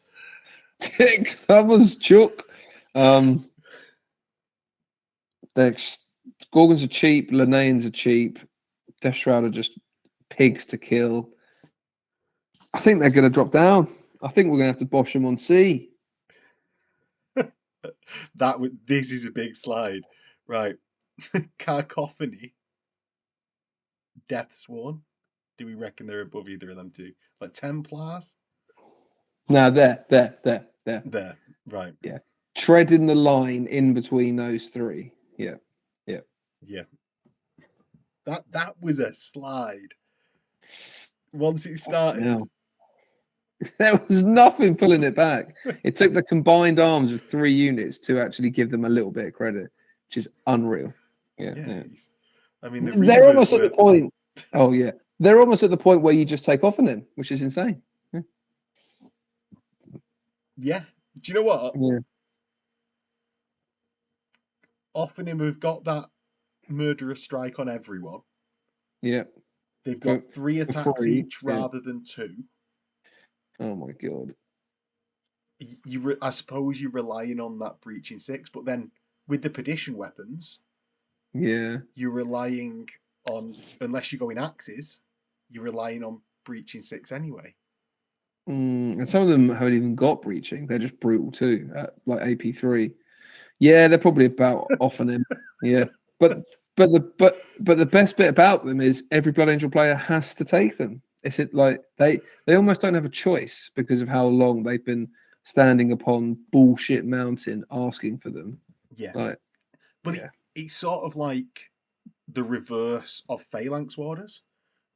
S2: Take Thammers, Chuck. Gorgons are cheap, Linnaeans are cheap, Death Shroud are just pigs to kill. I think they're going to drop down. I think we're going to have to bosh them on C.
S1: This is a big slide. Right. Cacophony. Deathsworn. Do we reckon they're above either of them two? Like Templars?
S2: No, there.
S1: There. Right.
S2: Yeah. Treading the line in between those three. Yeah.
S1: That was a slide. Once it started.
S2: No. There was nothing pulling it back. It took the combined arms of 3 units to actually give them a little bit of credit, which is unreal. Yeah.
S1: I mean,
S2: they're almost at the point. Oh yeah, they're almost at the point where you just take off on them, which is insane.
S1: Yeah. Do you know what?
S2: Yeah.
S1: Often have got that murderous strike on everyone.
S2: Yeah.
S1: They've got 3 attacks each rather than 2.
S2: Oh my god.
S1: I suppose you're relying on that breaching 6, but then with the perdition weapons,
S2: yeah,
S1: you're relying on, unless you're going axes, you're relying on breaching 6 anyway.
S2: And some of them haven't even got breaching; they're just brutal too, like AP3. Yeah, they're probably about off on him. Yeah, but the best bit about them is every Blood Angel player has to take them. It's like they almost don't have a choice because of how long they've been standing upon bullshit mountain asking for them.
S1: Yeah. It's sort of like the reverse of Phalanx Warders,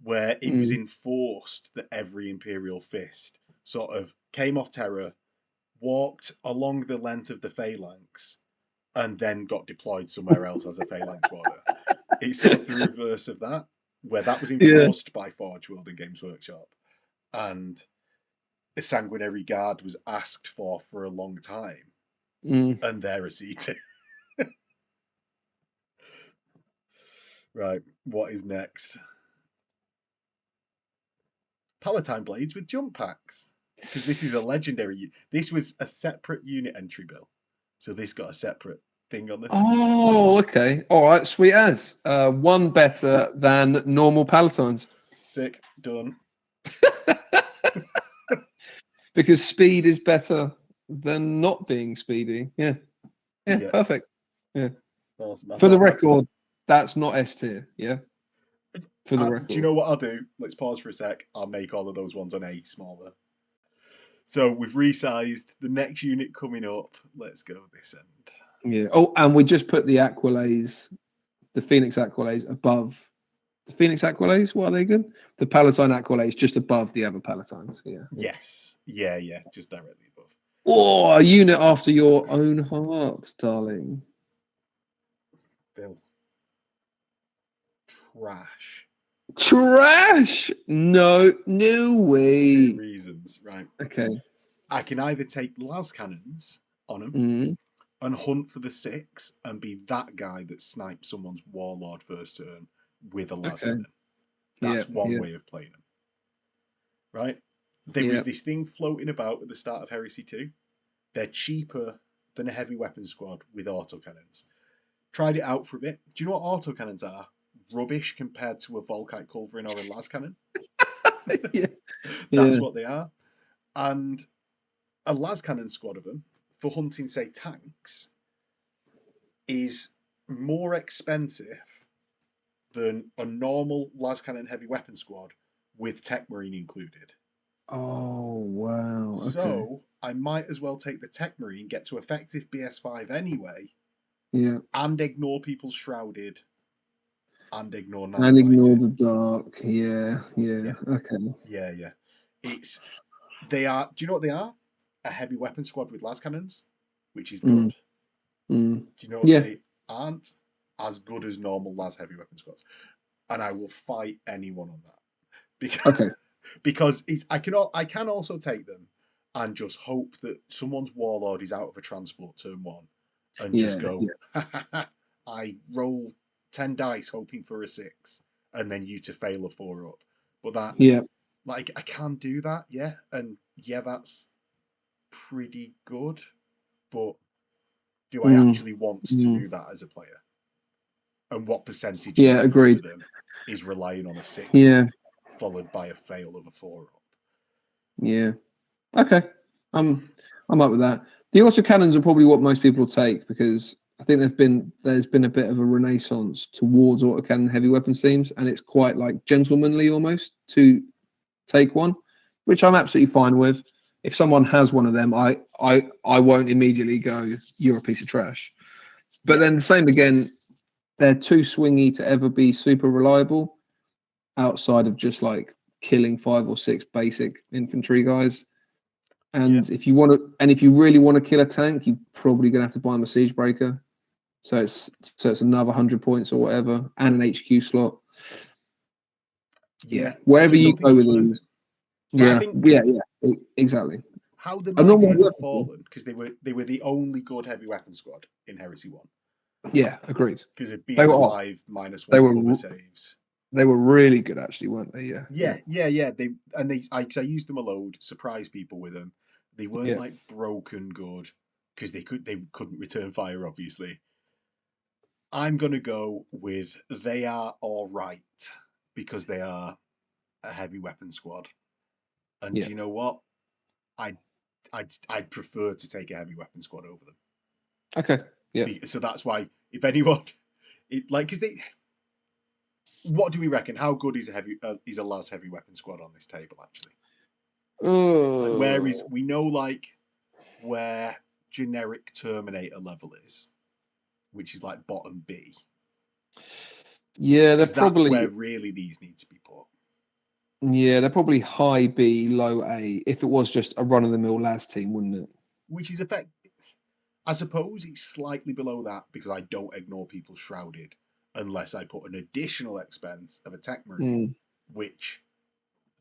S1: where it was enforced that every Imperial Fist sort of came off Terror, walked along the length of the Phalanx, and then got deployed somewhere else as a Phalanx Warder. It's sort of the reverse of that, where that was enforced by Forge World and Games Workshop, and a Sanguinary Guard was asked for a long time, and they're a C2. Right, what is next? Palatine Blades with jump packs. Because this is a legendary. This was a separate unit entry bill. So this got a separate thing on the thing.
S2: Oh, okay. All right, sweet as. One better than normal Palatines.
S1: Sick. Done.
S2: Because speed is better than not being speedy. Yeah. Perfect. Yeah.
S1: Awesome.
S2: For the record, that's not S tier. Yeah. For the record.
S1: Do you know what I'll do? Let's pause for a sec. I'll make all of those ones on A smaller. So we've resized the next unit coming up. Let's go this end.
S2: Yeah. Oh, and we just put the Aqualays, the Phoenix Aqualays above the Phoenix Aqualays. What are they good? The Palatine Aqualays just above the other Palatines. Yeah.
S1: Yes. Yeah. Just directly above.
S2: Oh, a unit after your own heart, darling.
S1: Bill.
S2: Trash. No way.
S1: 2 reasons, right?
S2: Okay.
S1: I can either take las cannons on them and hunt for the 6 and be that guy that snipes someone's warlord first turn with a las cannon. That's one way of playing them. Right? There was this thing floating about at the start of Heresy 2. They're cheaper than a heavy weapon squad with autocannons. Tried it out for a bit. Do you know what autocannons are? Rubbish compared to a Volkite Culverin or a las cannon. That's what they are. And a las cannon squad of them for hunting, say, tanks, is more expensive than a normal las cannon heavy weapon squad with Tech Marine included.
S2: Oh wow! Okay.
S1: So I might as well take the Tech Marine, get to effective BS5 anyway,
S2: Yeah.
S1: and ignore people's shrouded, and ignore
S2: And ignore
S1: nanobiting.
S2: the dark. Yeah.
S1: Yeah,
S2: Okay.
S1: yeah. They are. Do you know what they are? A heavy weapon squad with las cannons, which is good.
S2: Mm.
S1: Do you know what
S2: Yeah.
S1: they aren't? As good as normal las heavy weapon squads, and I will fight anyone on that because
S2: Okay.
S1: because I can also take them and just hope that someone's warlord is out of a transport turn one and just
S2: Yeah.
S1: go.
S2: Yeah.
S1: I roll 10 dice hoping for a 6 and then you to fail a 4 up. But that,
S2: Yeah.
S1: like, I can do that, yeah. And yeah, that's pretty good. But do I actually want to do that as a player? And what percentage of
S2: Yeah.
S1: loss to
S2: Agreed.
S1: them is relying on a 6
S2: Yeah.
S1: up followed by a fail of a 4 up?
S2: Yeah. Okay. I'm up with that. The autocannons are probably what most people will take because I think there's been a bit of a renaissance towards autocannon heavy weapons teams, and it's quite like gentlemanly almost to take one, which I'm absolutely fine with. If someone has one of them, I won't immediately go, you're a piece of trash. But
S1: Yeah.
S2: then the same again, they're too swingy to ever be super reliable outside of just like killing 5 or 6 basic infantry guys. And if you really want to kill a tank, you're probably gonna have to buy them a siege breaker. So it's another 100 points or whatever, and an HQ slot.
S1: Yeah. I
S2: Wherever
S1: just
S2: you
S1: don't think
S2: go
S1: it's
S2: with
S1: worth
S2: these.
S1: it. But I
S2: Yeah,
S1: think
S2: exactly.
S1: how the
S2: A normal
S1: mighty have
S2: weapon.
S1: fallen because they were the only good heavy weapon squad in Heresy 1.
S2: Yeah, agreed.
S1: Because of
S2: They were
S1: BS5 minus
S2: they
S1: 1
S2: were
S1: cover saves.
S2: they were really good actually, weren't they?
S1: Yeah. I used them a load, surprised people with them. They weren't
S2: Yeah.
S1: like broken good because they couldn't return fire, obviously. I'm gonna go with they are all right because they are a heavy weapon squad. And
S2: Yeah.
S1: do you know what? I'd I'd prefer to take a heavy weapon squad over them.
S2: Okay. Yeah.
S1: So that's why if anyone, because they, what do we reckon? How good is a las heavy weapon squad on this table actually? Like
S2: Oh.
S1: we know like where generic Terminator level is, which is like bottom B,
S2: Yeah,
S1: because that's where really these need to be put.
S2: they're probably high B, low A. If it was just a run of the mill las team, wouldn't it?
S1: Which is effect. I suppose it's slightly below that because I don't ignore people shrouded unless I put an additional expense of a tech marine, which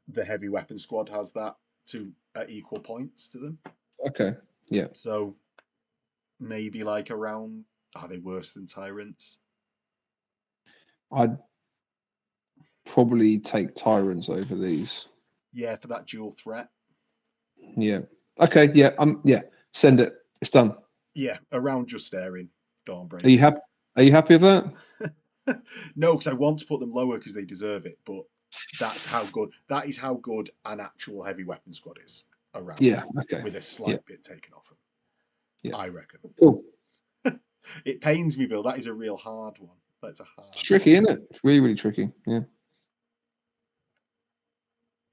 S1: the heavy weapon squad has that to at equal points to them.
S2: Okay. Yeah.
S1: So maybe like around, are they worse than tyrants?
S2: I'd probably take tyrants over these.
S1: Yeah, for that dual threat.
S2: Yeah. Okay. Yeah. Yeah. Send it. It's done.
S1: Yeah, around just staring. Dawnbreakers.
S2: Are you happy? Are you happy with that?
S1: No, because I want to put them lower because they deserve it. But that is how good an actual heavy weapon squad is around.
S2: Yeah. Okay.
S1: With a slight bit taken off them.
S2: Yeah.
S1: I reckon.
S2: Cool.
S1: It pains me, Bill. That is a real hard one. That's a hard.
S2: It's tricky, isn't it? It's really, really tricky. Yeah.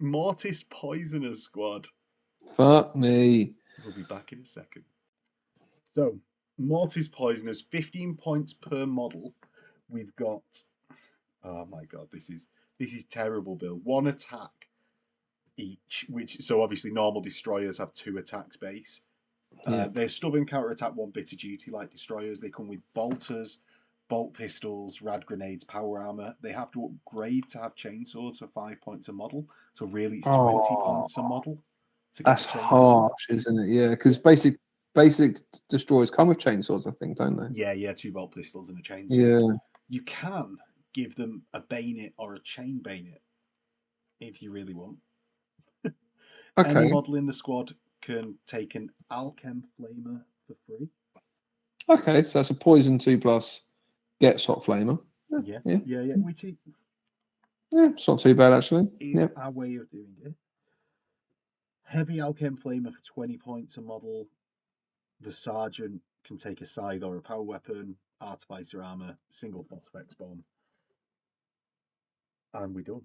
S1: Mortis Poisoner Squad.
S2: Fuck me.
S1: We'll be back in a second. So, Mortis Poisoners, 15 points per model. We've got. Oh my god, this is terrible, Bill. 1 attack each, so obviously normal destroyers have 2 attacks base. They're stubborn counter attack, 1 bitter duty like destroyers. They come with bolters, bolt pistols, rad grenades, power armor. They have to upgrade to have chainswords for 5 points a model. So really, it's 20 points a model.
S2: That's harsh, isn't it? Yeah, because basic destroyers come with chainsaws, I think, don't they?
S1: Yeah, 2 bolt pistols and a chainsword.
S2: Yeah.
S1: You can give them a bayonet or a chain bayonet if you really want.
S2: Okay.
S1: Any model in the squad can take an Alchem Flamer for free.
S2: Okay, so that's a poison 2+, gets hot flamer.
S1: Yeah. Which
S2: it's not too bad actually.
S1: Is our way of doing it. Heavy Alchem Flamer for 20 points a model. The Sergeant can take a scythe or a power weapon, artificer armor, single phosphex bomb, and we're done.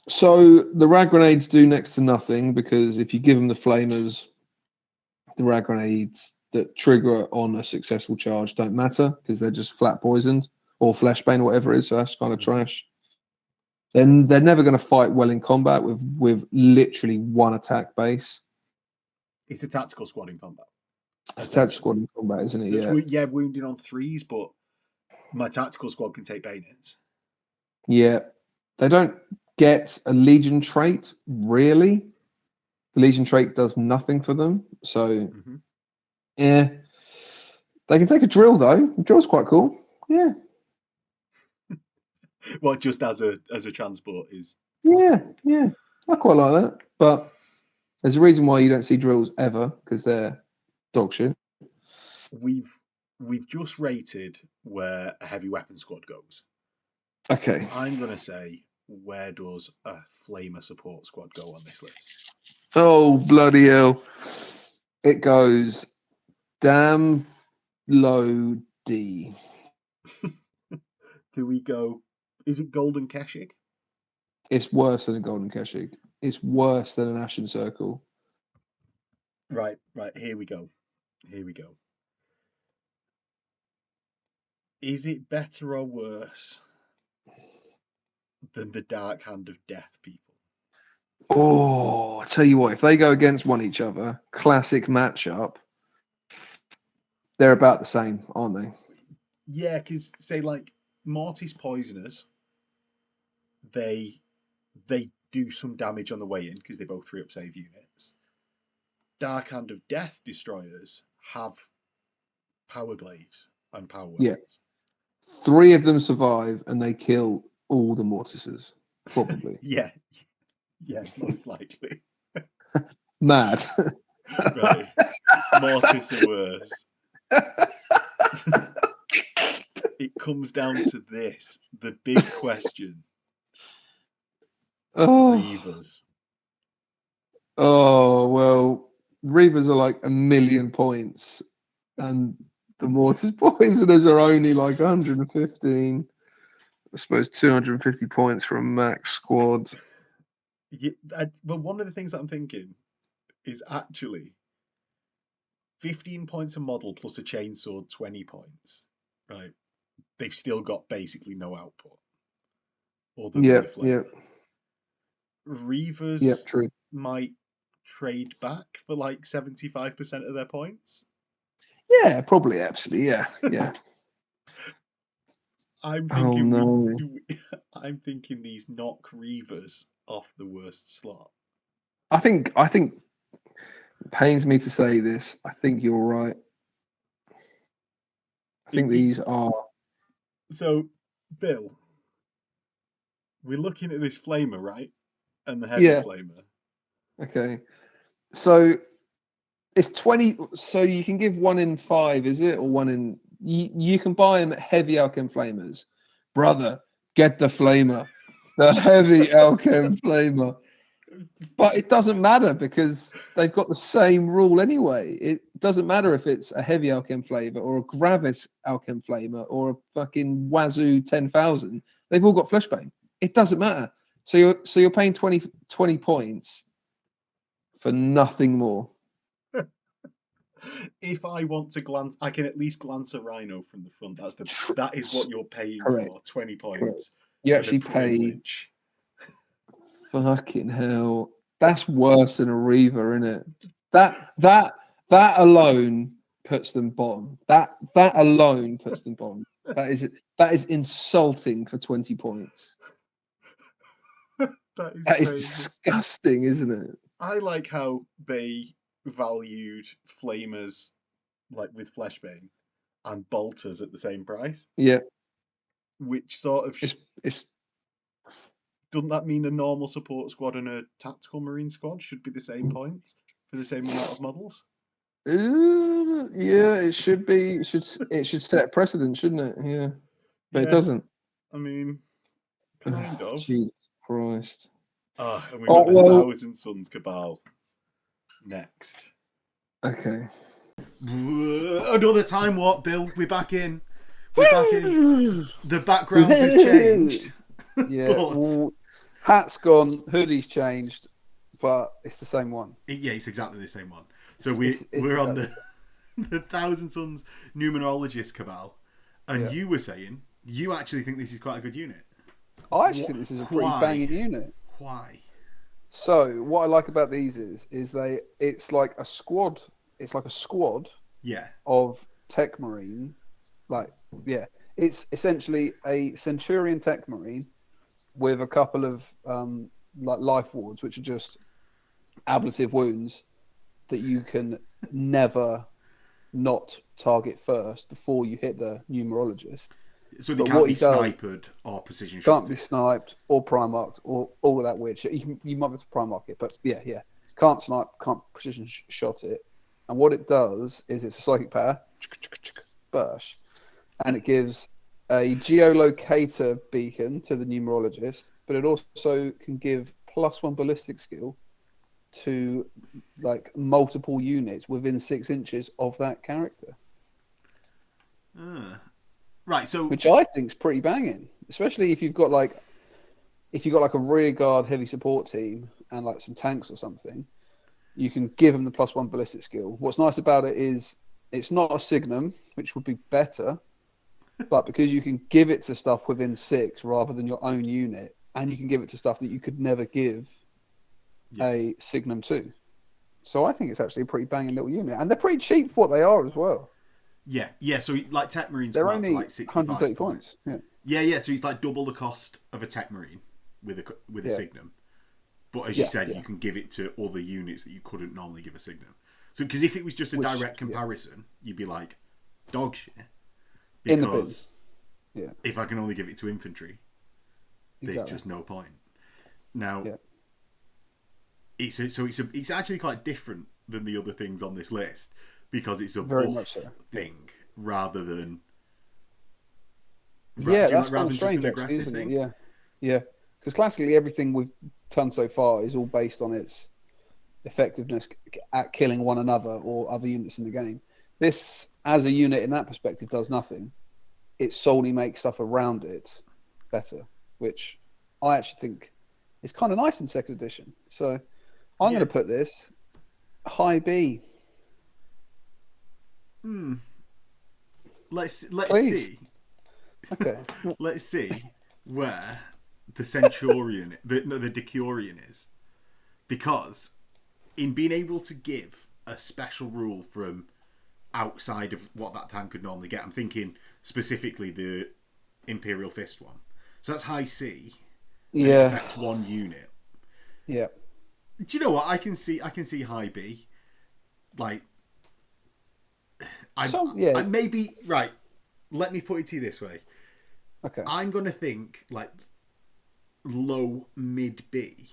S2: So the rag grenades do next to nothing, because if you give them the flamers, the rag grenades that trigger on a successful charge don't matter, because they're just flat poisoned or flashbane or whatever it is. So that's kind of trash. Then they're never going to fight well in combat with literally one attack base.
S1: It's a tactical squad in combat.
S2: It's a tactical squad in combat, isn't it?
S1: Yeah, wounding on 3s, but my tactical squad can take bayonets.
S2: Yeah, they don't get a Legion trait, really. The Legion trait does nothing for them. So, yeah. They can take a drill, though. The drill's quite cool. Yeah.
S1: Well, just as a transport is...
S2: Yeah. I quite like that. But there's a reason why you don't see drills ever, because they're dog shit.
S1: We've just rated where a heavy weapon squad goes.
S2: Okay.
S1: I'm going to say, where does a flamer support squad go on this list?
S2: Oh, bloody hell. It goes damn low D.
S1: Do we go... Is it Golden Keshig?
S2: It's worse than a Golden Keshig. It's worse than an Ashen Circle.
S1: Right. Here we go. Is it better or worse than the Dark Hand of Death people?
S2: Oh, I tell you what, if they go against each other, classic matchup, they're about the same, aren't they?
S1: Yeah, because say like Mortis Poisoners, they do some damage on the way in because they both 3-up save units. Dark Hand of Death Destroyers have power glaives and power weapons.
S2: Yeah. 3 of them survive and they kill all the Mortises, probably.
S1: Yeah, most likely.
S2: Mad.
S1: Right. Mortis are worse. It comes down to this, the big question. Reavers.
S2: Oh, well, Reavers are like 1,000,000 points, and the Mortis Poisoners are only like 115. I suppose 250 points for a max squad.
S1: Yeah, but one of the things that I'm thinking is actually 15 points a model plus a chainsword, 20 points. Right. They've still got basically no output. Other than the flame. Reavers
S2: true.
S1: might trade back for like 75% of their points.
S2: Yeah, probably actually. Yeah.
S1: I'm thinking I'm thinking these knock Reavers off the worst slot.
S2: I think it pains me to say this. I think you're right. I think these are...
S1: So, Bill, we're looking at this flamer, right? And the heavy flamer.
S2: Okay. So it's 20. So you can give 1 in 5, is it? Or 1 in... You can buy them at heavy Alchem flamers. Brother, get the flamer. The heavy Alchem flamer. But it doesn't matter because they've got the same rule anyway. It doesn't matter if it's a heavy Alchem flavor or a Gravis Alchem flamer or a fucking Wazoo 10,000. They've all got flashbane. It doesn't matter. So you're paying 20 points for nothing more.
S1: If I want to glance, I can at least glance a rhino from the front. That is what you're paying for. 20 points.
S2: Correct. You actually pay. Fucking hell, that's worse than a Reaver, isn't it? That alone puts them bottom. That alone puts them bottom. That is insulting for 20 points. That is disgusting, isn't it?
S1: I like how they valued flamers like with flashbane and bolters at the same price.
S2: Yeah.
S1: Which sort of
S2: it's
S1: doesn't that mean a normal support squad and a tactical marine squad should be the same points for the same amount of models?
S2: Yeah, it should be. It should set precedent, shouldn't it? Yeah. But it doesn't.
S1: I mean, kind of.
S2: Jesus Christ.
S1: And we've got the Thousand Suns Cabal next.
S2: Okay.
S1: Another time warp, Bill. We're back in. We're back in. The background has changed.
S3: Yeah.
S1: But...
S3: hat's gone, hoodie's changed, but it's the same one.
S1: Yeah, it's exactly the same one. So we're on the Thousand Suns Numerologist Cabal. And you were saying you actually think this is quite a good unit.
S3: I actually think this is a pretty banging unit.
S1: Why?
S3: So what I like about these is it's like a squad. It's like a squad.
S1: Yeah.
S3: Of Tech Marine, it's essentially a Centurion Tech Marine with a couple of life wards, which are just ablative wounds that you can never not target first before you hit the numerologist.
S1: So they can't be sniped or precision shot.
S3: Can't be sniped or primarked or all of that weird shit. You might be able to primark it, but yeah. Can't snipe, can't precision shot it. And what it does is it's a psychic power, burst, and it gives a geolocator beacon to the numerologist, but it also can give +1 ballistic skill to like multiple units within 6 inches of that character.
S1: Right, so
S3: which I think is pretty banging, especially if you've got like a rear guard heavy support team and like some tanks or something. You can give them the +1 ballistic skill. What's nice about it is it's not a Signum, which would be better, but because you can give it to stuff within 6 rather than your own unit, and you can give it to stuff that you could never give a Signum to. So I think it's actually a pretty banging little unit, and they're pretty cheap for what they are as well.
S1: Yeah. So like Tech Marines,
S3: they're only
S1: like
S3: 130 points.
S1: Yeah. So it's like double the cost of a Tech Marine with a Signum. But as you said, you can give it to other units that you couldn't normally give a Signum. So, because if it was just a direct comparison, you'd be like, dog shit. Because if I can only give it to infantry, there's just no point. Now, it's actually quite different than the other things on this list because it's a buff thing rather than
S3: that's kind of strange, actually, isn't it? Yeah. Because classically, everything we've done so far is all based on its effectiveness at killing one another or other units in the game. This, as a unit in that perspective, does nothing. It solely makes stuff around it better, which I actually think is kind of nice in second edition. So I'm going to put this high B.
S1: Let's see.
S3: Okay.
S1: Let's see where the Centurion, the Decurion is, because in being able to give a special rule from outside of what that tank could normally get, I'm thinking specifically the Imperial Fist one. So that's high C. And it affects one unit.
S3: Yeah.
S1: Do you know what? I can see high B. Like, I maybe right. Let me put it to you this way.
S3: Okay.
S1: I'm gonna think like low mid B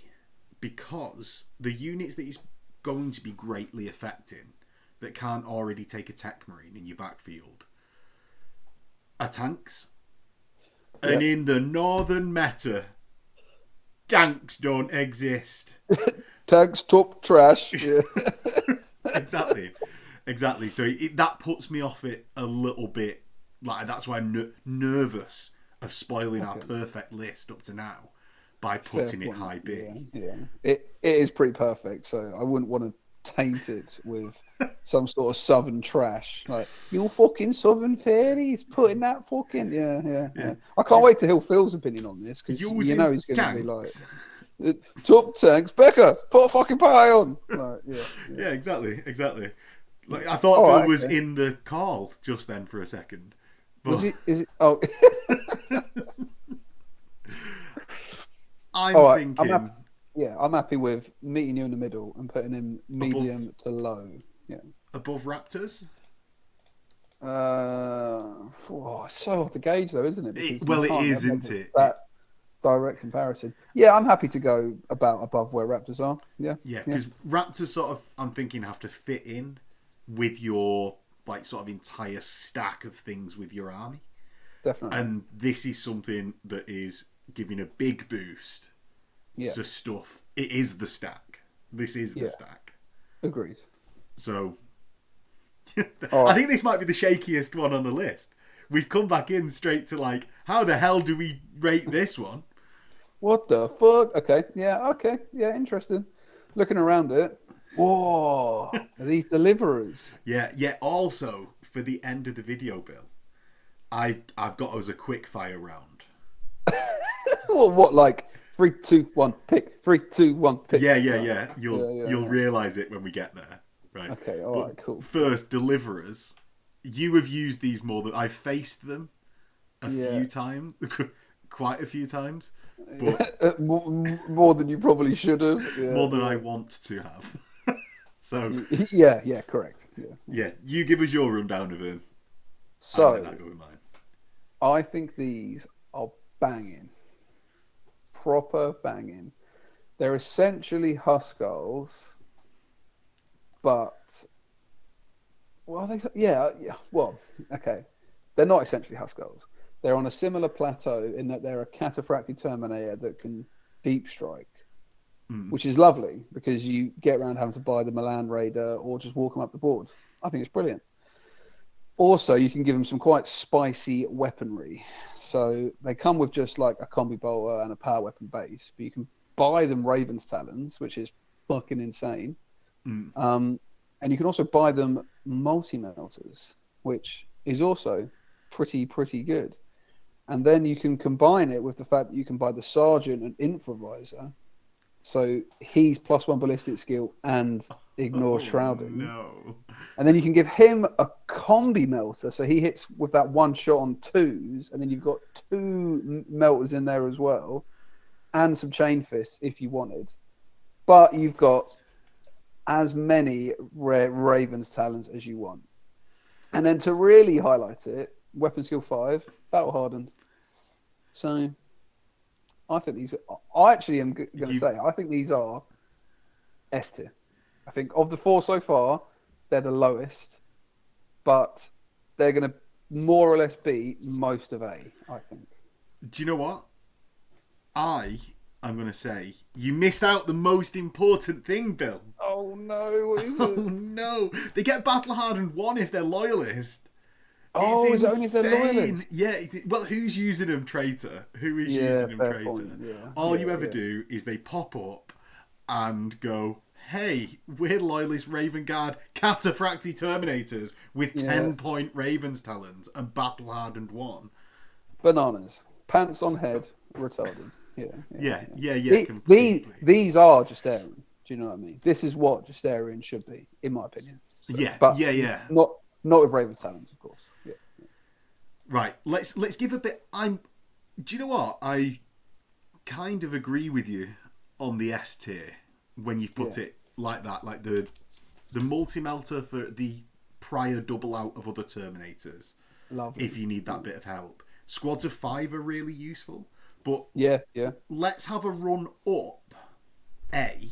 S1: because the units that he's going to be greatly affecting that can't already take a Tech Marine in your backfield are tanks. Yep. And in the northern meta, tanks don't exist.
S3: Tanks top trash. Yeah.
S1: Exactly. So that puts me off it a little bit. Like that's why I'm nervous of spoiling our perfect list up to now by putting it high B.
S3: Yeah. It is pretty perfect. So I wouldn't want to taint it with some sort of southern trash. Like, you fucking southern fairies putting that fucking... Yeah. I can't wait to hear Phil's opinion on this, because you know he's going to be like... Top tanks, Becca, put a fucking pie on. Like,
S1: yeah, exactly. Like, I thought Phil was in the call just then for a second. But...
S3: Was he? Is it? Oh.
S1: I'm thinking...
S3: I'm happy with meeting you in the middle and putting him medium to low. Yeah.
S1: Above Raptors?
S3: It's so hard to gauge though, isn't it?
S1: It is, isn't it?
S3: That direct comparison. Yeah, I'm happy to go about above where Raptors are. Yeah.
S1: Yeah, because Raptors sort of, I'm thinking, have to fit in with your like sort of entire stack of things with your army.
S3: Definitely.
S1: And this is something that is giving a big boost to stuff. It is the stack. This is the stack.
S3: Agreed.
S1: So I think this might be the shakiest one on the list. We've come back in straight to like, how the hell do we rate this one?
S3: What the fuck? Okay, yeah, interesting. Looking around it, whoa, are these deliverers?
S1: Yeah. Also, for the end of the video, Bill, I've got us a quick fire round.
S3: Well, what, like 3, 2, 1, pick? 3, 2, 1, pick.
S1: Yeah. You'll realise it when we get there, right?
S3: Okay, all right, cool.
S1: First, deliverers. You have used these more than I've faced them a few times, quite a few times. But
S3: more than you probably should have. Yeah,
S1: more than I want to have. So
S3: yeah, correct.
S1: Yeah, you give us your rundown of him.
S3: So
S1: and then I go with mine.
S3: I think these are banging, proper banging. They're essentially Huskars, but well, Well, okay, they're not essentially Huskars. They're on a similar plateau in that they're a cataphractii Terminator that can deep strike, which is lovely because you get around having to buy the Milan Raider or just walk them up the board. I think it's brilliant. Also, you can give them some quite spicy weaponry. So they come with just like a combi bolter and a power weapon base, but you can buy them Raven's Talons, which is fucking insane. And you can also buy them multi-melters, which is also pretty good. And then you can combine it with the fact that you can buy the Sergeant and Infravisor. So he's +1 ballistic skill and ignore shrouding.
S1: No.
S3: And then you can give him a combi melter. So he hits with that one shot on 2s. And then you've got 2 melters in there as well. And some chain fists if you wanted. But you've got as many Raven's Talons as you want. And then to really highlight it, weapon skill 5, battle hardened. So I think these I actually am going to say, I think these are S tier. I think of the 4 so far, they're the lowest, but they're going to more or less be most of A, I think.
S1: Do you know what? I'm going to say, you missed out the most important thing, Bill.
S3: Oh no, what is it?
S1: Oh no. They get battle hardened 1 if they're loyalist.
S3: Oh, is it only if they're loyalist?
S1: Yeah. Well, who's using them, traitor? Who is using them, traitor?
S3: Point,
S1: All you ever do is they pop up and go, hey, we're loyalist Raven Guard cataphractii Terminators with 10-point Raven's Talons and battle hardened 1.
S3: Bananas. Pants on head, retarded. Yeah. These are Justarian. Do you know what I mean? This is what Justarian should be, in my opinion. So, but not with Raven's Talons, of course. Yeah.
S1: Right. Let's give a bit. Do you know what? I kind of agree with you on the S tier when you put it like that, like the multi-melter for the prior double out of other Terminators.
S3: Lovely.
S1: If you need that bit of help. Squads of 5 are really useful. But let's have a run up A.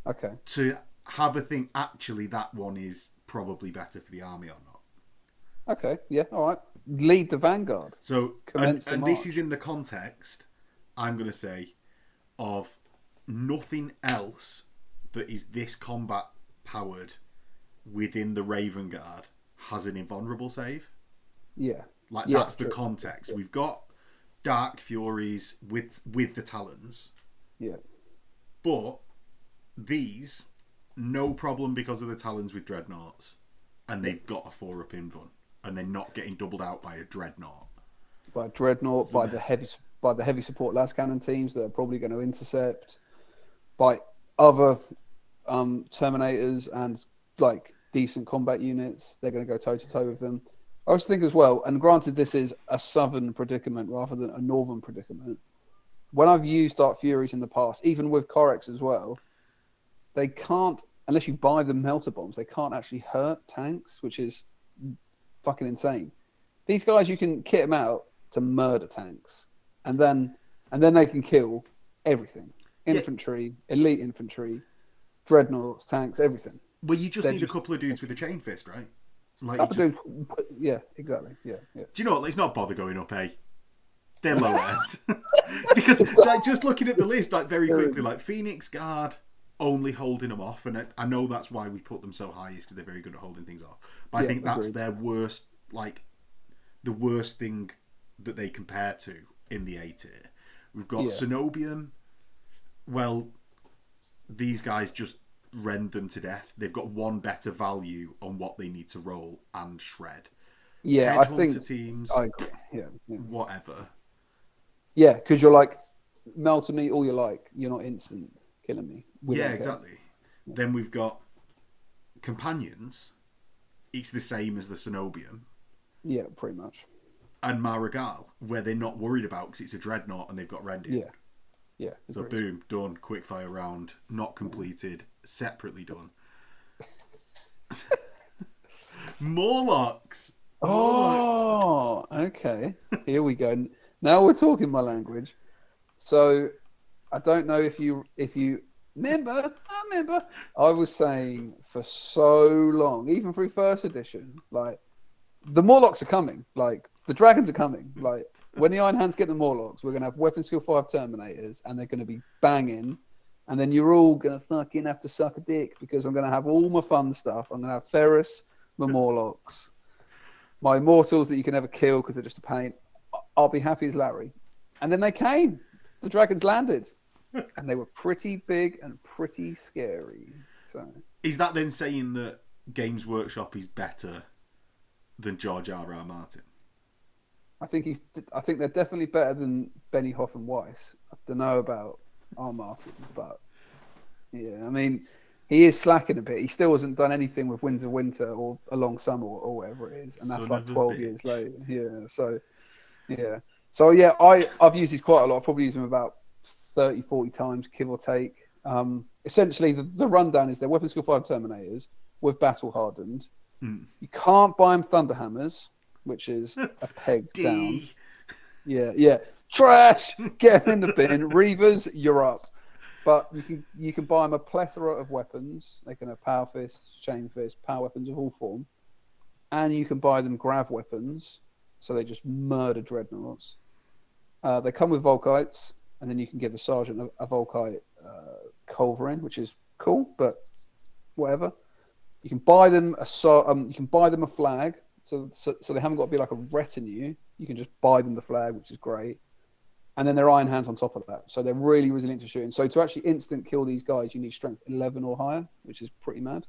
S3: Okay.
S1: To have a think, actually, that one is probably better for the army or not.
S3: Okay, yeah, all right. Lead the vanguard.
S1: So, and this is in the context, I'm going to say, of nothing else that is this combat powered within the Raven Guard has an invulnerable save.
S3: Yeah.
S1: That's the context. Yeah. We've got Dark Furies with the Talons.
S3: Yeah.
S1: But these, no problem because of the Talons with Dreadnoughts. And they've got a 4-up invuln. And they're not getting doubled out by a Dreadnought.
S3: By a Dreadnought, by the heavy support las cannon teams that are probably going to intercept. By other Terminators and like decent combat units. They're going to go toe-to-toe with them. I also think as well, and granted this is a southern predicament rather than a northern predicament, when I've used Dark Furies in the past, even with Corex as well, they can't, unless you buy the melter bombs, they can't actually hurt tanks, which is fucking insane. These guys, you can kit them out to murder tanks, and then they can kill everything. Infantry, elite infantry, dreadnoughts, tanks, everything.
S1: Well, you just need a couple of dudes with a chain fist, right?
S3: Yeah, exactly. Yeah.
S1: Do you know what? Let's not bother going up A. They're low S. Because just looking at the list, very quickly, Phoenix Guard, only holding them off, and I know that's why we put them so high, is because they're very good at holding things off. But I think that's their worst, like, the worst thing that they compare to in the A tier. We've got Cenobium. Well, these guys just rend them to death. They've got one better value on what they need to roll and shred.
S3: Yeah, I think
S1: teams.
S3: I agree. Yeah.
S1: Whatever.
S3: Yeah, because you're like, melt to me all you like. You're not instant killing me.
S1: Yeah, exactly. Yeah. Then we've got companions. It's the same as the Cenobium.
S3: Yeah, pretty much.
S1: And Marigal, where they're not worried about because it's a dreadnought and they've got rending.
S3: Yeah. Yeah.
S1: So boom, done. Quickfire round, not completed, separately done. Morlocks.
S3: Oh, okay. Here we go. Now we're talking my language. So I don't know if you remember. I was saying for so long, even through first edition, like the Morlocks are coming. Like the dragons are coming. Like when the Iron Hands get the Morlocks, we're gonna have Weapon Skill 5 Terminators, and they're gonna be banging. And then you're all gonna fucking have to suck a dick because I'm gonna have all my fun stuff. I'm gonna have Ferris, my Morlocks, my Immortals that you can never kill because they're just a pain. I'll be happy as Larry. And then they came. The dragons landed. And they were pretty big and pretty scary. So
S1: is that then saying that Games Workshop is better than George R.R. Martin?
S3: I think they're definitely better than Benioff and Weiss. I don't know about R. Martin, but yeah, I mean, he is slacking a bit. He still hasn't done anything with Winds of Winter or A Long Summer or whatever it is, and that's like 12 years later. Yeah, so yeah, I've used these quite a lot. I've probably used them about 30, 40 times, give or take. Essentially, the rundown is they're Weapon Skill 5 Terminators with Battle Hardened. You can't buy them Thunderhammers, which is a peg down. Yeah. Trash! Get them in the bin. Reavers, you're up. But you can buy them a plethora of weapons. They can have Power Fists, Chain Fists, Power Weapons of all form. And you can buy them Grav Weapons, so they just murder Dreadnoughts. They come with Volkites, and then you can give the Sergeant a Volkite Culverin, which is cool, but whatever. You can buy them a flag, so they haven't got to be like a retinue. You can just buy them the flag, which is great. And then they're Iron Hands on top of that, so they're really resilient to shooting. So to actually instant kill these guys, you need strength 11 or higher, which is pretty mad.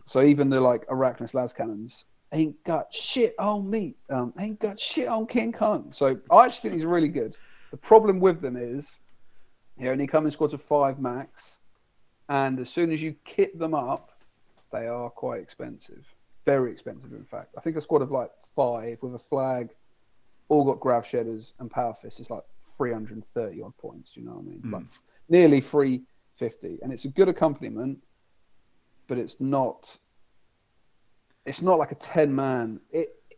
S3: So even the like Arachnus las cannons ain't got shit on me. Ain't got shit on King Kong. So I actually think these are really good. The problem with them is they only come in squads of 5 max, and as soon as you kit them up, they are quite expensive. Very expensive, in fact. I think a squad of like 5 with a flag, all got Grav Shedders and Power Fists is like 330 odd points. Do you know what I mean? Like nearly 350, and it's a good accompaniment, but it's not like a 10-man.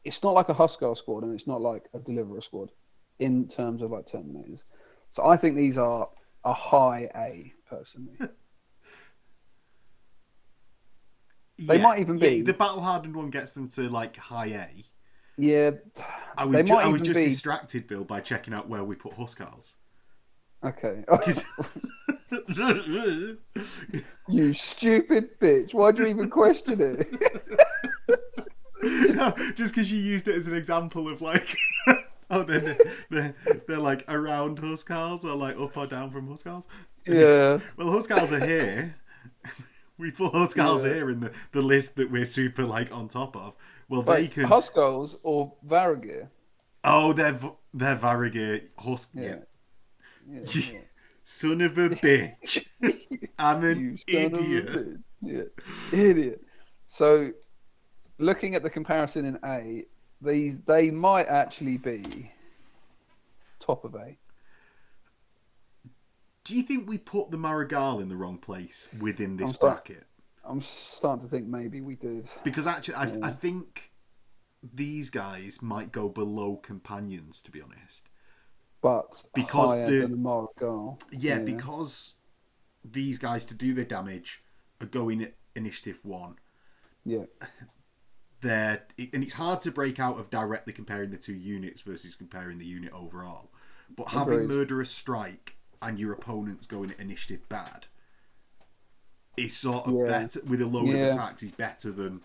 S3: It's not like a Huskar squad, and it's not like a Deliverer squad in terms of like Terminators. So I think these are a high A, personally. They might even be.
S1: The Battle Hardened one gets them to like high A.
S3: Yeah.
S1: I was just distracted, Bill, by checking out where we put Huskars.
S3: Okay. You stupid bitch. Why'd you even question it?
S1: No, just because you used it as an example of like, they're like around Huskars or like up or down from Huskars.
S3: Yeah.
S1: Well, Huskars are here. We put Huskars here in the list that we're super like on top of. Well, they can
S3: Huskars or Varagir.
S1: Oh, they're Varagir
S3: Yeah.
S1: Son of a bitch. I'm an idiot.
S3: Yeah. Idiot. So, looking at the comparison in A, they might actually be top of A.
S1: Do you think we put the Marigal in the wrong place within this bracket?
S3: I'm starting to think maybe we did.
S1: Because actually, I think these guys might go below Companions, to be honest.
S3: But
S1: because
S3: higher than the Marigal.
S1: Yeah, because these guys, to do their damage, are going at Initiative 1.
S3: Yeah.
S1: And it's hard to break out of directly comparing the two units versus comparing the unit overall. But having Murderous Strike and your opponent's going initiative bad is sort of better with a load of attacks is better than,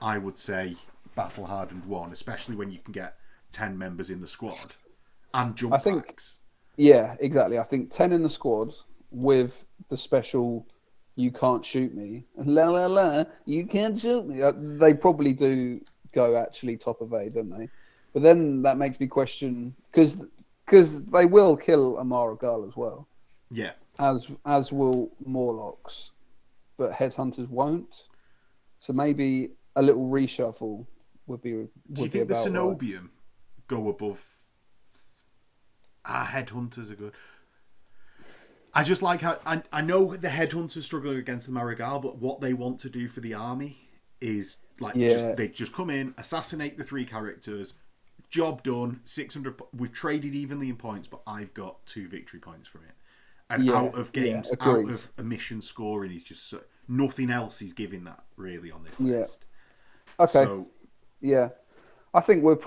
S1: I would say, battle hardened 1, especially when you can get 10 members in the squad and jump packs.
S3: Yeah, exactly. I think 10 in the squad with the special "you can't shoot me," la la la, you can't shoot me. They probably do go actually top of A, don't they? But then that makes me question, because they will kill Amara Ghal as well.
S1: Yeah.
S3: As will Morlocks, but Headhunters won't. So maybe a little reshuffle would be.
S1: Do you think the Cenobium go above? Headhunters are good. I just like how I know the Headhunters struggle against the Marigal, but what they want to do for the army is they just come in, assassinate the 3 characters, job done. 600. We've traded evenly in points, but I've got 2 victory points from it. And out of games, out of a mission scoring, is just nothing else is giving that really on this list.
S3: Okay. So, I think I'm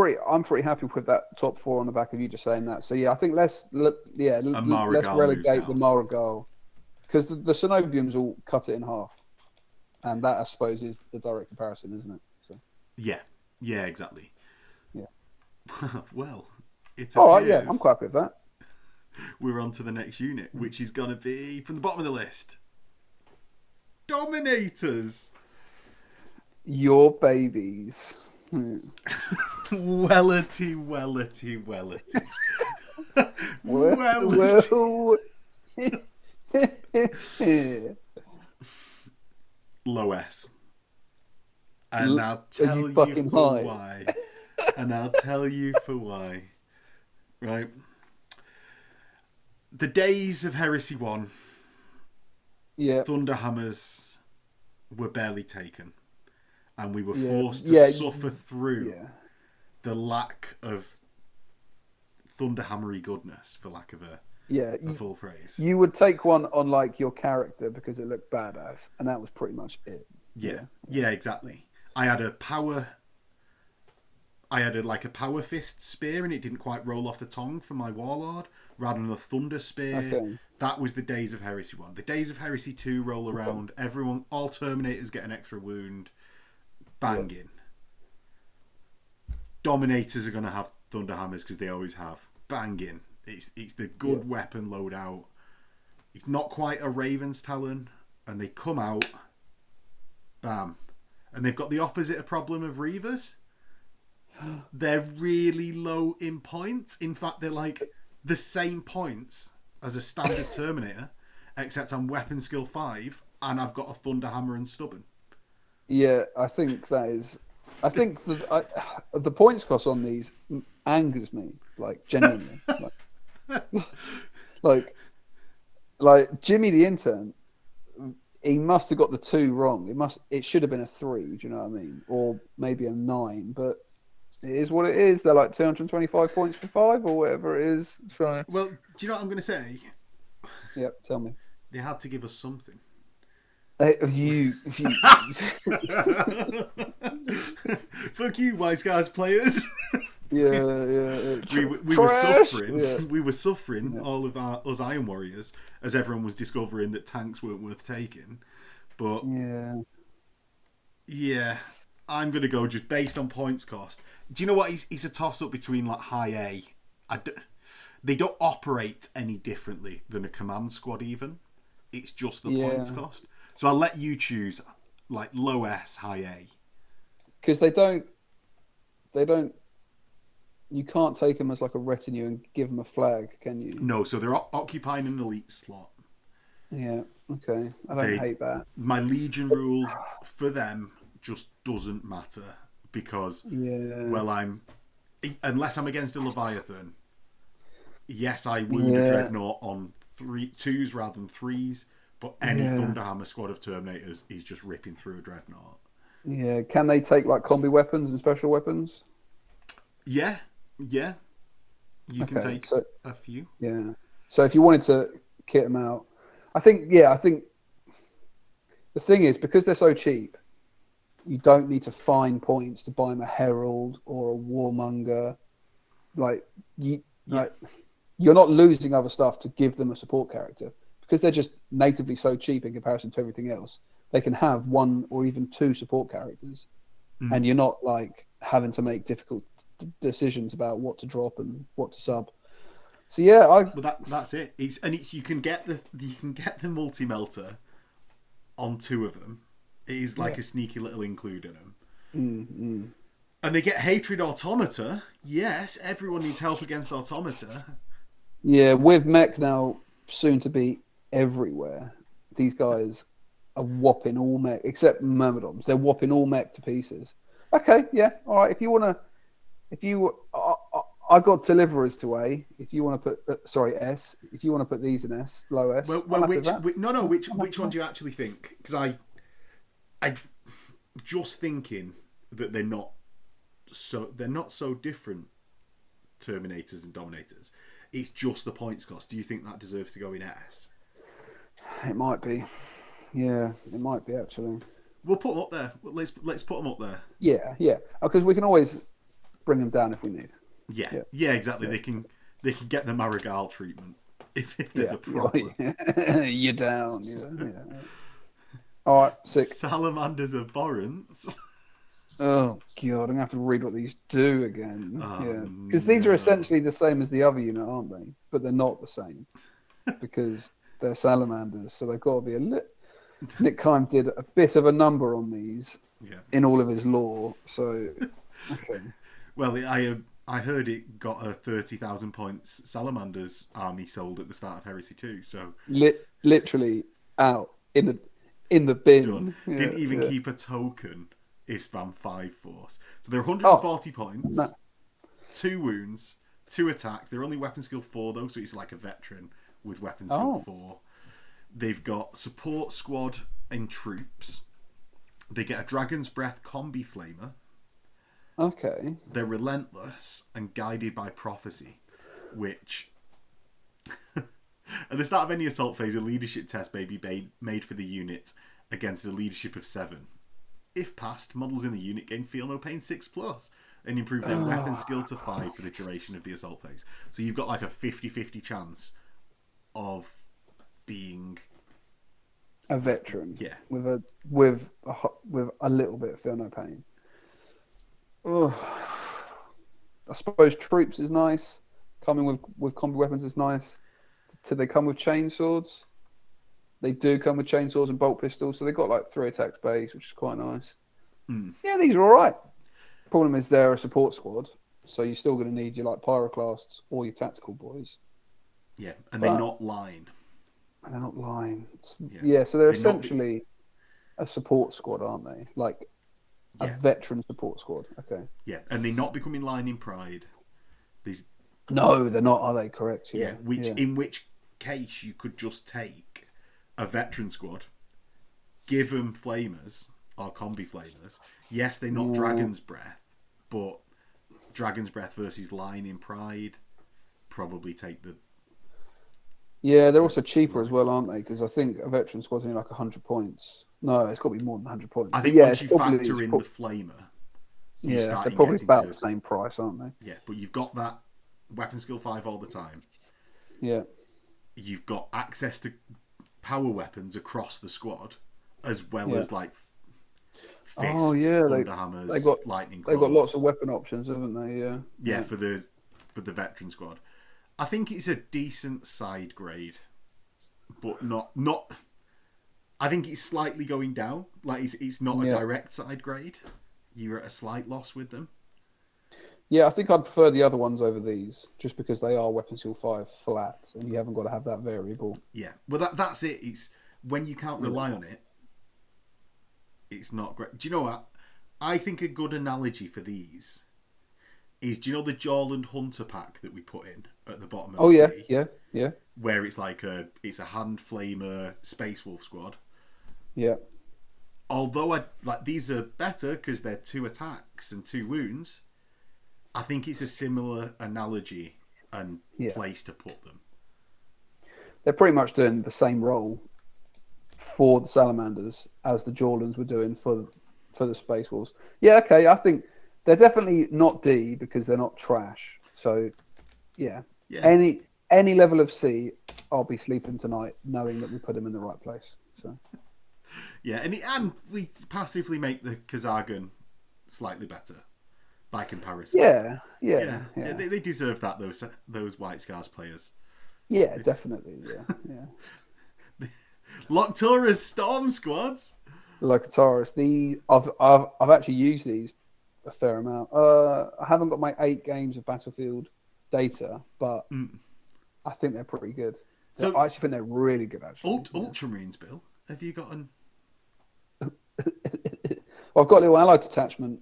S3: pretty happy with that top 4 on the back of you just saying that. So I think let's relegate the Marigal, because the Cenobiums will cut it in half, and that I suppose is the direct comparison, isn't it? So.
S1: Yeah, exactly.
S3: Yeah.
S1: Well, it's
S3: all right. Yeah, I'm quite happy with that.
S1: We're on to the next unit, which is going to be from the bottom of the list. Dominators.
S3: Your babies.
S1: Wellity. Low S. And I'll tell you for why. Right. The days of Heresy 1, Thunderhammers were barely taken. And we were forced to suffer through the lack of Thunderhammery goodness, for lack of a full phrase.
S3: You would take one on like your character because it looked badass, and that was pretty much it.
S1: Yeah, exactly. I had a power fist spear, and it didn't quite roll off the tongue for my warlord, rather than a thunder spear. Okay. That was the days of Heresy 1. The days of Heresy 2 roll around. All Terminators get an extra wound. Banging. Dominators are going to have Thunderhammers because they always have. Banging. It's the good weapon loadout. It's not quite a Raven's Talon, and they come out. Bam. And they've got the opposite problem of Reavers. They're really low in points. In fact, they're like the same points as a standard Terminator, except I'm weapon skill 5 and I've got a Thunderhammer and Stubborn. Yeah,
S3: I think that is. I think the points cost on these angers me, like genuinely. like Jimmy the intern, he must have got the 2 wrong. It should have been a 3. Do you know what I mean? Or maybe a 9. But it is what it is. They're like 225 points for 5 or whatever it is. So.
S1: Well, do you know what I'm going to say?
S3: Yep, tell me.
S1: They had to give us something.
S3: You.
S1: Fuck you, Wise Guys players.
S3: Yeah.
S1: We were suffering. Yeah. We were suffering, all of us Iron Warriors, as everyone was discovering that tanks weren't worth taking. But yeah, I'm gonna go just based on points cost. Do you know what? He's a toss up between like high A. They don't operate any differently than a command squad. Even it's just the points cost. So I'll let you choose, like low S, high A.
S3: Because they don't. You can't take them as like a retinue and give them a flag, can you?
S1: No, so they're occupying an elite slot.
S3: Yeah, okay. I don't hate that.
S1: My Legion rule for them just doesn't matter because, unless I'm against a Leviathan, yes, I wound a Dreadnought on 2s rather than 3s. But any Thunderhammer squad of Terminators is just ripping through a Dreadnought.
S3: Yeah, can they take like combi weapons and special weapons?
S1: Yeah. You can take a few.
S3: Yeah. So if you wanted to kit them out, I think the thing is, because they're so cheap, you don't need to find points to buy them a Herald or a Warmonger. you're not losing other stuff to give them a support character because they're just natively so cheap in comparison to everything else. They can have 1 or even 2 support characters, and you're not like having to make difficult decisions about what to drop and what to sub. So yeah,
S1: Well, that's it. You can get the multi melter on 2 of them. It is like a sneaky little include in them. And they get hatred automata. Yes, everyone needs help against automata.
S3: Yeah, with mech now soon to be everywhere, these guys are whopping all mech except Myrmidons. They're whopping all mech to pieces. Okay, yeah, all right. I got deliverers to A. If you want to put S. If you want to put these in S, low S.
S1: Well, which one do you actually think? Because I just thinking that they're not so different. Terminators and Dominators. It's just the points cost. Do you think that deserves to go in S?
S3: It might be. Yeah, it might be actually.
S1: We'll put them up there. Let's put them up there.
S3: Yeah. Because we can always bring them down if we need.
S1: Yeah, exactly. Yeah. They can get the Marigal treatment if there's a problem.
S3: You're down. Yeah. All right, 6.
S1: Salamander's abhorrence.
S3: Oh god, I'm gonna have to read what these do again. Because these are essentially the same as the other unit, aren't they? But they're not the same because they're salamanders. So they've got to be a little. Nick Kime did a bit of a number on these in all of his lore. So okay.
S1: Well, I heard it got a 30,000 points Salamanders army sold at the start of Heresy 2. So
S3: literally out in the bin.
S1: Didn't even keep a token. Ispan 5 force. So they're 140 points, 2 wounds, 2 attacks. They're only weapon skill 4 though, so it's like a veteran with weapon skill 4. They've got support squad and troops. They get a Dragon's Breath combi flamer.
S3: Okay.
S1: They're relentless and guided by prophecy, which at the start of any assault phase, a leadership test may be made for the unit against a leadership of 7. If passed, models in the unit gain Feel No Pain 6+, and improve their weapon skill to 5 for the duration of the assault phase. So you've got like a 50-50 chance of being
S3: a veteran.
S1: Yeah.
S3: With a little bit of Feel No Pain. Oh, I suppose troops is nice. Coming with combi weapons is nice. Do they come with chainswords? They do come with chainsaws and bolt pistols, so they've got like 3 attacks base, which is quite nice. Yeah, these are all right. Problem is they're a support squad, so you're still going to need your like pyroclasts or your tactical boys.
S1: Yeah, and they're not line.
S3: And they're not line. Yeah, so they're essentially a support squad, aren't they? Like a veteran support squad. Okay.
S1: Yeah, and they're not becoming line in Pride.
S3: No, they're not. Are they correct?
S1: Yeah. In which case you could just take a veteran squad, give them flamers or combi flamers. Yes, they're not Dragon's Breath, but Dragon's Breath versus line in Pride, probably take the.
S3: Yeah, they're also cheaper as well, aren't they? Because I think a veteran squad's only like 100 points. No, it's got to be more than 100 points.
S1: I think once you factor in the flamer,
S3: they're probably about the same price, aren't they?
S1: Yeah, but you've got that weapon skill 5 all the time.
S3: Yeah.
S1: You've got access to power weapons across the squad, as well as like fists, thunderhammers, lightning claws.
S3: They've got lots of weapon options, haven't they?
S1: Yeah, for the veteran squad. I think it's a decent side grade, but not. I think it's slightly going down. Like it's not a direct side grade. You're at a slight loss with them.
S3: Yeah, I think I'd prefer the other ones over these, just because they are weapon skill 5 flat, and you haven't got to have that variable.
S1: Yeah, well that's it. It's when you can't rely on it. It's not great. Do you know what? I think a good analogy for these is, do you know the Jorland Hunter pack that we put in at the bottom of C?
S3: Yeah.
S1: Where it's like it's a hand flamer Space Wolf squad.
S3: Yeah.
S1: Although these are better because they're 2 attacks and 2 wounds, I think it's a similar analogy and place to put them.
S3: They're pretty much doing the same role for the Salamanders as the Jorlands were doing for the Space Wolves. Yeah, okay. I think they're definitely not D because they're not trash. So, yeah. any level of C, I'll be sleeping tonight knowing that we put him in the right place. So
S1: yeah, and we passively make the Kazagan slightly better by comparison.
S3: Yeah.
S1: They deserve that, those White Scars players.
S3: Yeah, definitely. Yeah.
S1: Loctora's Storm Squads.
S3: Like Taurus, I've actually used these a fair amount. I haven't got my 8 games of Battlefield data, but I think they're pretty good. So I actually think they're really good. Actually,
S1: Ultramarines, Bill. Have you gotten?
S3: Well, I've got a little allied detachment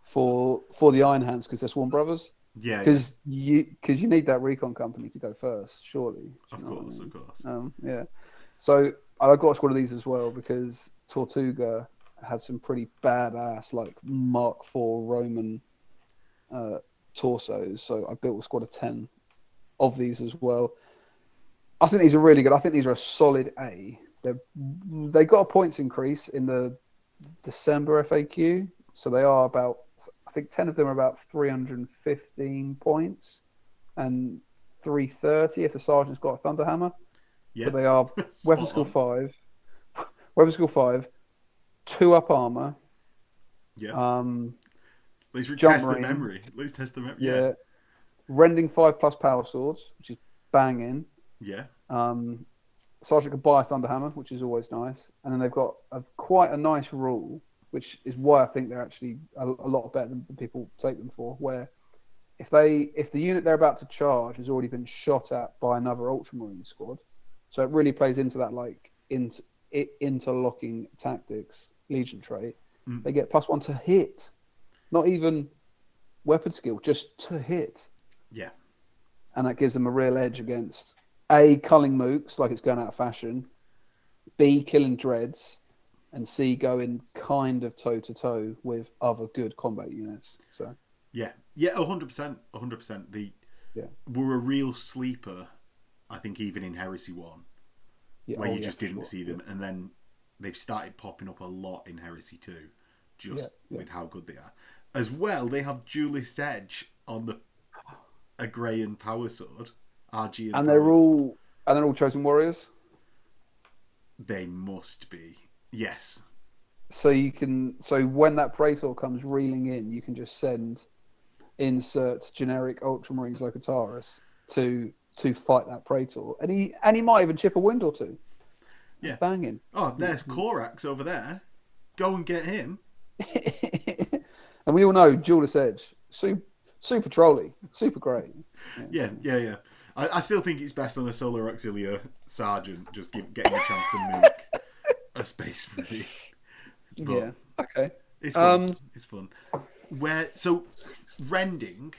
S3: for the Iron Hands because they're Sworn Brothers.
S1: Yeah,
S3: because you need that recon company to go first, surely.
S1: Of course.
S3: Yeah. So I got a squad of these as well because Tortuga had some pretty badass like Mark IV Roman torsos. So I built a squad of 10 of these as well. I think these are really good. I think these are a solid A. They got a points increase in the December FAQ, so they are about, I think 10 of them are about 315 points and 330 if the sergeant's got a Thunderhammer.
S1: Yeah,
S3: but they are weapon skill 5, 2 up armor.
S1: Yeah. At least test the memory.
S3: Yeah. Rending 5+ power swords, which is banging.
S1: Yeah.
S3: Sergeant can buy a Thunderhammer, which is always nice. And then they've got quite a nice rule, which is why I think they're actually a lot better than people take them for, where if the unit they're about to charge has already been shot at by another Ultramarine squad, so it really plays into that like interlocking tactics Legion trait. They get +1 to hit, not even weapon skill, just to hit.
S1: Yeah,
S3: and that gives them a real edge against A, culling mooks like it's going out of fashion, B, killing dreads, and C, going kind of toe to toe with other good combat units. So
S1: yeah, 100%. Were a real sleeper, I think, even in Heresy 1, where you just didn't see them, and then they've started popping up a lot in Heresy 2, with how good they are. As well, they have Duelist Edge on a Greyan power sword, RG,
S3: and they're all chosen warriors.
S1: They must be, yes.
S3: So when that Praetor comes reeling in, you can just insert generic Ultramarines like Ataris to fight that Praetor, and he might even chip a wind or two.
S1: Yeah,
S3: banging.
S1: Oh, there's Korax over there. Go and get him.
S3: And we all know Duelist Edge, super trolly, super great.
S1: Yeah. I still think it's best on a Solar Auxilia Sergeant, just getting a chance to nuke a Space Marine.
S3: Yeah. Okay.
S1: It's fun. It's fun. So Rending,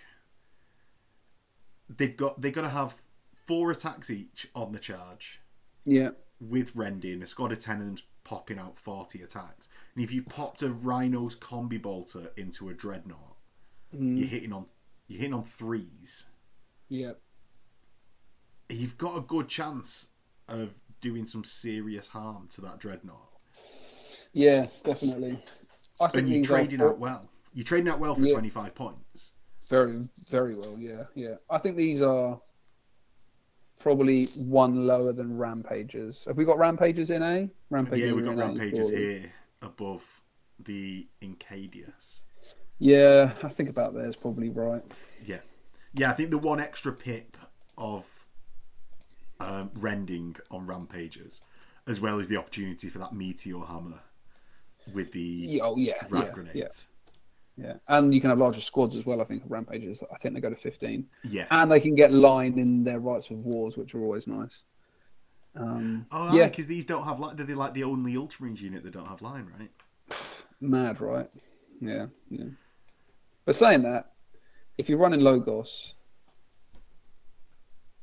S1: they're gonna have 4 attacks each on the charge.
S3: Yeah.
S1: With Rending, a squad of 10 of them's popping out 40 attacks. And if you popped a Rhino's Combi Bolter into a Dreadnought, you're hitting on 3s.
S3: Yeah.
S1: You've got a good chance of doing some serious harm to that Dreadnought.
S3: Yeah, definitely.
S1: And you're trading out well. You're trading out well for 25 points.
S3: Very, very well, yeah. I think these are probably one lower than Rampagers. Have we got Rampagers in A?
S1: Yeah, we've got Rampagers here above the Incadius.
S3: Yeah, I think about that is probably right.
S1: Yeah, I think the one extra pip of Rending on Rampagers, as well as the opportunity for that Meteor Hammer with the rat grenades.
S3: Yeah, and you can have larger squads as well. I think of Rampagers. I think they go to 15.
S1: Yeah,
S3: and they can get line in their Rites of Wars, which are always nice.
S1: Because these don't have line. They're like the only Ultramarines unit that don't have line, right?
S3: Mad, right? Yeah. But saying that, if you're running Logos,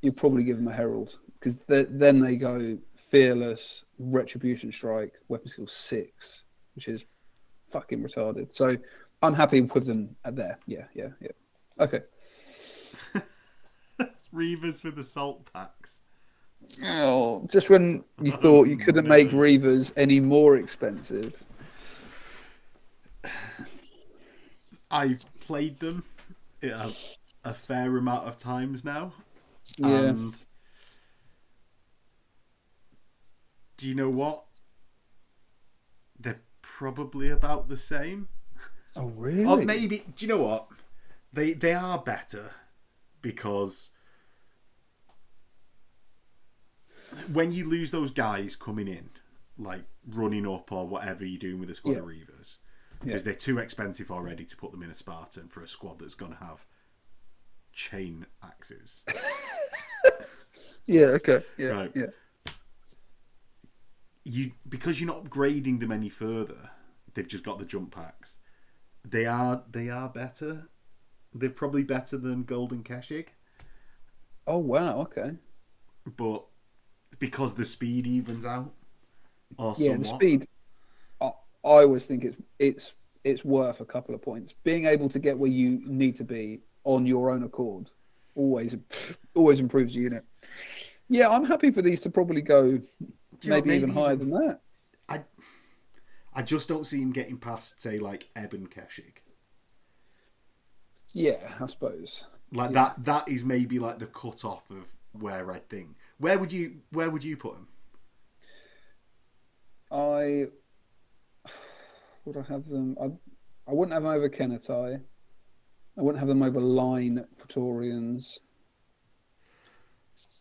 S3: you probably give them a Herald because then they go Fearless, Retribution Strike, Weapon Skill 6, which is fucking retarded. So I'm happy with them at there. Yeah. Okay.
S1: Reavers with assault packs.
S3: Oh, just when you thought you couldn't make Reavers any more expensive.
S1: I've played them a fair amount of times now.
S3: Yeah.
S1: And do you know what? They're probably about the same.
S3: Oh, really?
S1: Or maybe, do you know what? They are better because when you lose those guys coming in, like running up or whatever you're doing with a squad of Reavers, because they're too expensive already to put them in a Spartan for a squad that's going to have chain axes.
S3: Yeah, okay. Yeah,
S1: right.
S3: Yeah.
S1: Because you're not upgrading them any further, they've just got the jump packs. They are better. They're probably better than Golden Keshig.
S3: Oh, wow, okay.
S1: But because the speed evens out. Or
S3: Yeah,
S1: somewhat.
S3: the speed. I always think it's worth a couple of points. Being able to get where you need to be on your own accord always improves the unit. Yeah, I'm happy for these to probably go maybe even higher than that.
S1: I just don't see him getting past, say, like Eben Keshig.
S3: Yeah, I suppose.
S1: Like that is maybe like the cut off of where I think. Where would you put him?
S3: Would I have them? I wouldn't have them over Kenetai. I wouldn't have them over Line Praetorians.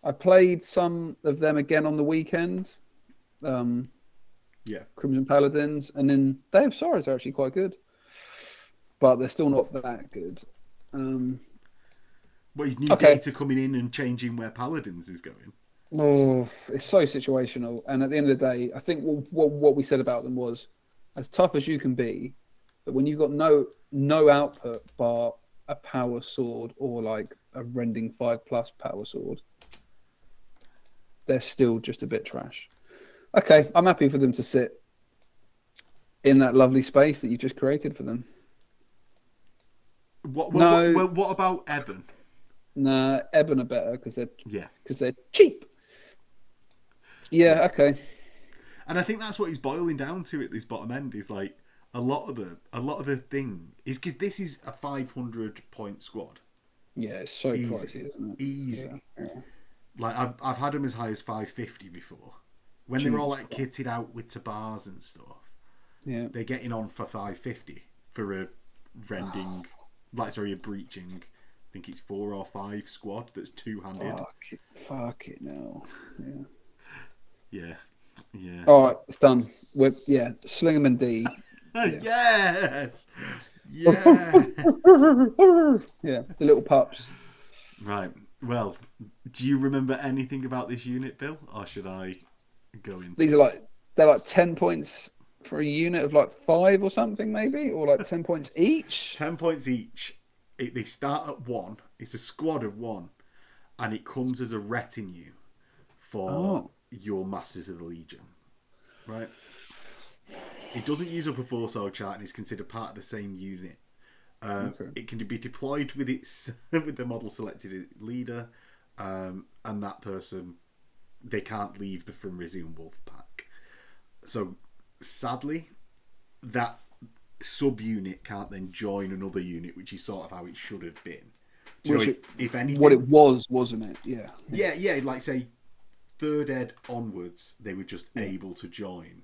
S3: I played some of them again on the weekend. Crimson Paladins, and then they have Saras are actually quite good, but they're still not that good.
S1: But his new data coming in and changing where Paladins is going.
S3: Oh, it's so situational. And at the end of the day, I think what we said about them was as tough as you can be, but when you've got no output bar a power sword or like a rending 5+ power sword, they're still just a bit trash. Okay, I'm happy for them to sit in that lovely space that you just created for them.
S1: What about Eben?
S3: Nah, Eben are better because they're cheap. Yeah, okay.
S1: And I think that's what he's boiling down to at this bottom end is like a lot of the thing is because this is a 500 point squad.
S3: Yeah, it's so pricey, isn't it?
S1: Easy.
S3: Yeah.
S1: Like I've had them as high as 550 before. When they're all like kitted out with tabars and stuff.
S3: Yeah.
S1: They're getting on for 550 for a rending, a breaching. I think it's 4 or 5 squad that's two-handed.
S3: Fuck it now. Yeah.
S1: Yeah.
S3: All right, it's done. Sling 'em in D.
S1: Yes.
S3: Yeah, the little pups.
S1: Right. Well, do you remember anything about this unit, Bill, or should I go into?
S3: These are they're like 10 points for a unit of like 5 or something, maybe, or like 10 points each.
S1: 10 points each. They start at 1. It's a squad of 1, and it comes as a retinue for your Masters of the Legion, right? It doesn't use up a 4-star chart and is considered part of the same unit. It can be deployed with with the model selected leader, and that person, they can't leave the Fenrisian Wolf pack. So sadly, that subunit can't then join another unit, which is sort of how it should have been. If anything,
S3: what it was, wasn't it?
S1: Yeah. Like say 3rd ed onwards, they were just able to join,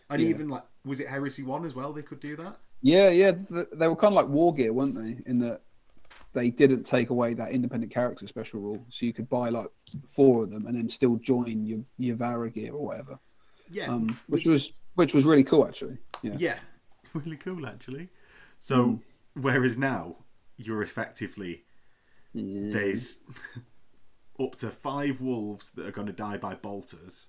S1: and even like was it Heresy 1 as well? They could do that.
S3: Yeah. They were kind of like War Gear, weren't they? In that they didn't take away that independent character special rule, so you could buy like 4 of them and then still join your Vara gear or whatever.
S1: Yeah,
S3: which was really cool actually.
S1: Yeah, really cool actually. So whereas now you're effectively there's up to 5 wolves that are going to die by bolters,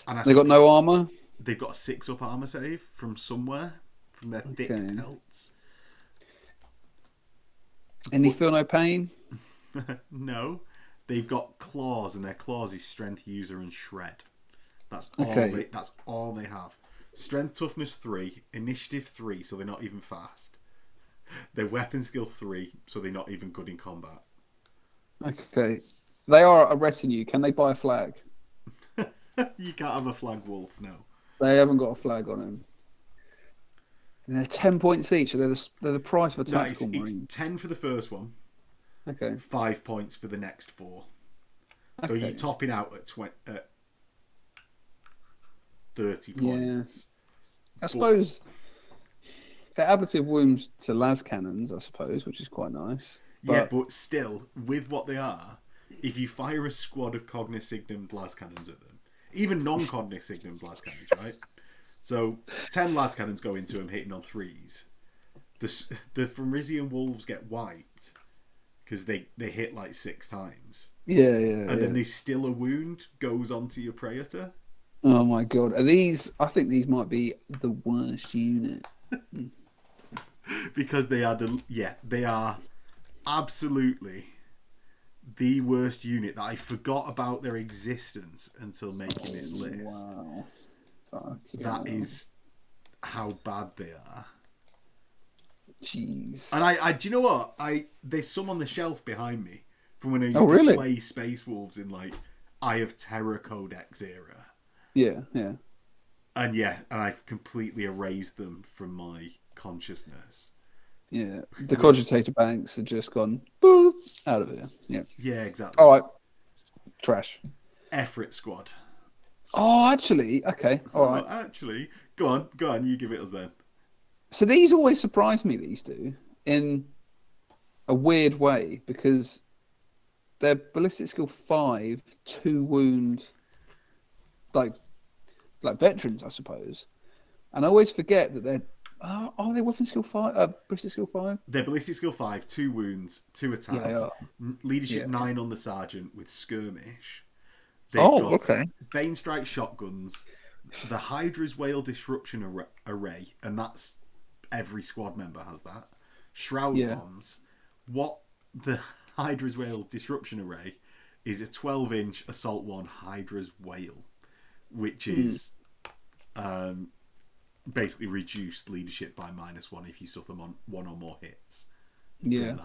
S1: and
S3: they got no armor.
S1: They've got a 6-up armor save from somewhere from their thick pelts.
S3: Any feel no pain?
S1: No, they've got claws, and their claws is strength, user, and shred. That's all they have. Strength, toughness 3, initiative 3, so they're not even fast. Their weapon skill 3, so they're not even good in combat.
S3: Okay, they are a retinue. Can they buy a flag?
S1: You can't have a flag wolf, no.
S3: They haven't got a flag on them. And they're 10 points each. So they're the price of a tactical marine.
S1: It's 10 for the first one.
S3: Okay.
S1: 5 points for the next 4. So you're topping out at 30 points.
S3: I suppose they're ablative wounds to las cannons, I suppose, which is quite nice.
S1: But still, with what they are, if you fire a squad of Cognisignumed las cannons at them, even non-Cognisignumed las cannons, right? So 10 las cannons go into them, hitting on 3s. The Fromysian wolves get wiped because they hit like 6 times. And then still a wound goes onto your Praetor.
S3: Oh my god. I think these might be the worst unit.
S1: Because they are absolutely the worst unit that I forgot about their existence until making this list.
S3: Wow.
S1: That is how bad they are.
S3: Jeez.
S1: And I do you know what? There's some on the shelf behind me from when I used to play Space Wolves in like Eye of Terror Codex era.
S3: Yeah.
S1: And I've completely erased them from my consciousness.
S3: Yeah. The Cogitator banks have just gone boop out of here. Yeah.
S1: Yeah, exactly.
S3: All right. Trash.
S1: Efrit squad.
S3: Oh, actually, okay. All right.
S1: Actually, go on, you give it us then.
S3: So these always surprise me, these do, in a weird way, because they're ballistic skill 5, 2 wound, like veterans, I suppose. And I always forget that they're are they weapon skill 5? Ballistic skill 5?
S1: They're ballistic skill 5, 2 wounds, 2 attacks. Leadership 9 on the sergeant with skirmish. They've got Bane Strike shotguns, the Hydra's Whale Disruption Array, and that's every squad member has that. Shroud bombs. What the Hydra's Whale Disruption Array is a 12-inch Assault 1 Hydra's Whale, which is basically reduced leadership by -1 if you suffer 1 or more hits.
S3: Yeah.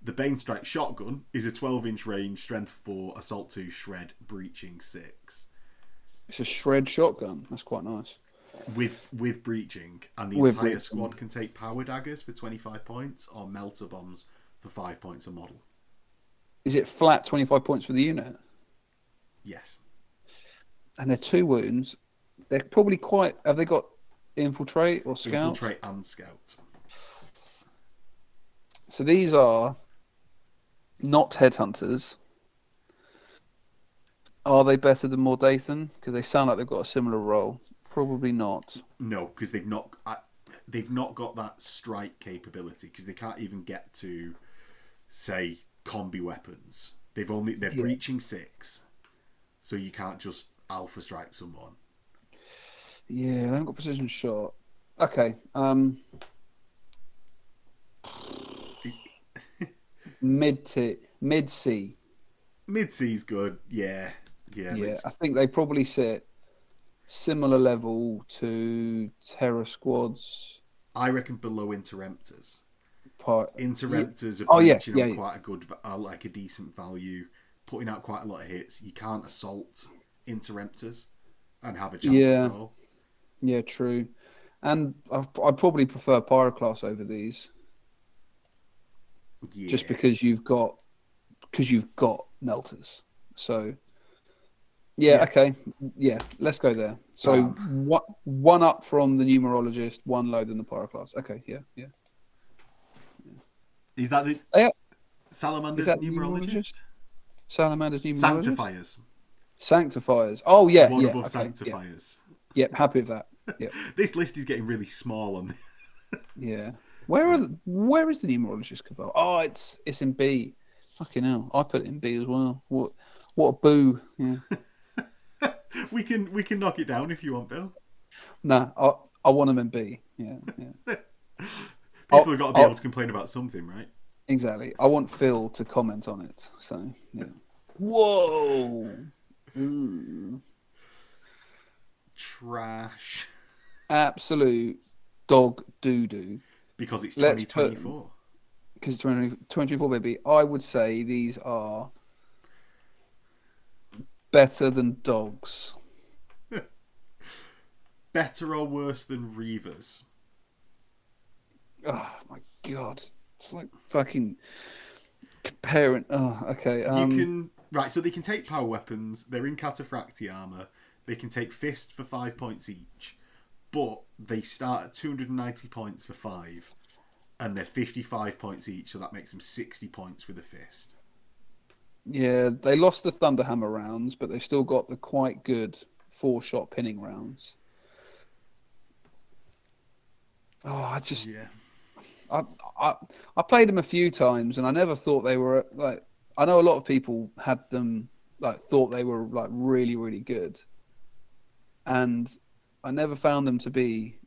S1: The Bane Strike shotgun is a 12-inch range, strength 4, assault 2, shred, breaching 6.
S3: It's a shred shotgun. That's quite nice.
S1: With breaching, and the entire squad can take power daggers for 25 points or melter bombs for 5 points a model.
S3: Is it flat 25 points for the unit?
S1: Yes.
S3: And they're 2 wounds. They're probably quite... Have they got infiltrate or scout?
S1: Infiltrate and scout.
S3: So these are not headhunters. Are they better than Mordathan? Because they sound like they've got a similar role. Probably not.
S1: No, because they've not got that strike capability, because they can't even get to, say, combi weapons. They're breaching 6, so you can't just alpha strike someone.
S3: Yeah, they haven't got precision shot. Okay. Mid-C.
S1: Mid-C's good. Yeah.
S3: I think they probably sit similar level to Terror squads.
S1: I reckon below Interrupters. Interrupters are breaching on quite a good, like a decent value, putting out quite a lot of hits. You can't assault Interrupters and have a chance at all.
S3: Yeah, true. And I probably prefer Pyroclast over these.
S1: Yeah.
S3: Just because you've got melters. So okay. Yeah, let's go there. So one up from the numerologist, 1 lower than the Pyroclast. Okay, yeah.
S1: Is that the Salamander's numerologist?
S3: Salamander's numerologist?
S1: Sanctifiers.
S3: Oh yeah,
S1: one above Sanctifiers.
S3: Yep, happy with that. Yep.
S1: This list is getting really small on this.
S3: Yeah. Where is the numerologist cabal? Oh, it's in B. Fucking hell. I put it in B as well. What a boo. Yeah.
S1: we can knock it down if you want, Bill.
S3: Nah, I want them in B. Yeah.
S1: People have got to be able to complain about something, right?
S3: Exactly. I want Phil to comment on it. So yeah. Whoa.
S1: Trash.
S3: Absolute dog doo-doo.
S1: Because it's 2024.
S3: Because it's 2024, baby. I would say these are better than dogs.
S1: Better or worse than Reavers?
S3: Oh my god. It's like fucking comparing. Oh, okay.
S1: Right, so they can take power weapons. They're in cataphracti armor. They can take fists for 5 points each, but they start at 290 points for 5, and they're 55 points each. So that makes them 60 points with a fist.
S3: Yeah, they lost the Thunderhammer rounds, but they've still got the quite good 4-shot pinning rounds. Oh,
S1: Yeah.
S3: I played them a few times, and I never thought they were like. I know a lot of people had them thought they were like really, really good, and I never found them to be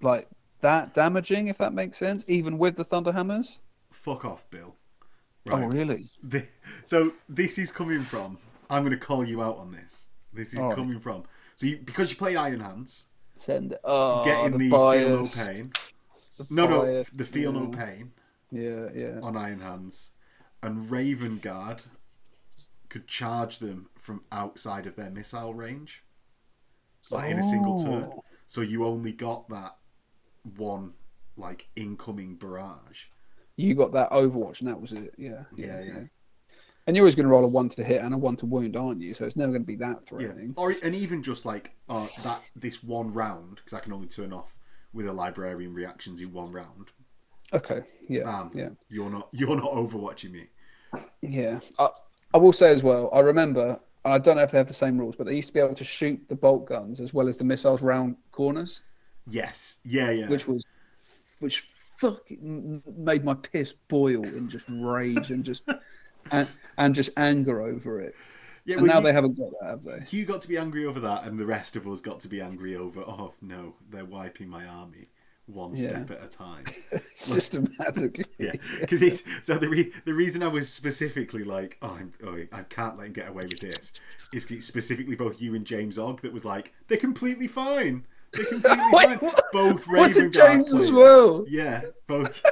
S3: like that damaging, if that makes sense, even with the Thunderhammers.
S1: Fuck off, Bill.
S3: Right. Oh, really?
S1: So this is coming from. I'm going to call you out on this. This is
S3: All
S1: coming
S3: right.
S1: from. So because you played Iron Hands,
S3: getting
S1: the
S3: bias.
S1: feel no pain.
S3: No,
S1: the feel no pain.
S3: Yeah.
S1: On Iron Hands, and Raven Guard could charge them from outside of their missile range, in a single turn. So you only got that one incoming barrage.
S3: You got that Overwatch, and that was it. Yeah. And you're always going to roll a 1 to hit and a 1 to wound, aren't you? So it's never going to be that threatening.
S1: Yeah. And even just this one round, because I can only turn off with a librarian reactions in one round.
S3: Okay. Yeah.
S1: Yeah. You're not overwatching me.
S3: Yeah. I will say as well. I remember. I don't know if they have the same rules, but they used to be able to shoot the bolt guns as well as the missiles round corners.
S1: Yes. Yeah.
S3: Which fucking made my piss boil in just rage and just and just anger over it. Yeah, and now they haven't got that, have they?
S1: You got to be angry over that, and the rest of us got to be angry over. Oh no, they're wiping my army one step at a time,
S3: systematically.
S1: Yeah, because it's so the reason I was specifically like, I can't let him get away with this, is it's specifically both you and James Ogg that was like, they're completely fine. They're completely fine. Both Raven Guard
S3: James
S1: players.
S3: As well.
S1: Yeah, both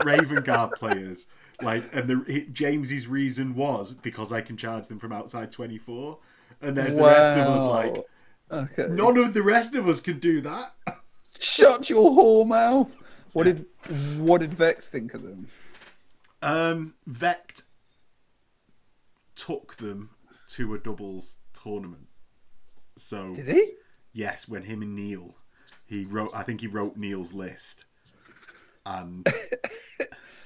S1: Raven Guard players. James's reason was because I can charge them from outside 24, and there's the rest of us
S3: okay.
S1: None of the rest of us can do that.
S3: Shut your whore mouth. What did Vect think of them?
S1: Vect took them to a doubles tournament. So
S3: did he?
S1: Yes, when him and Neil, I think he wrote Neil's list, and.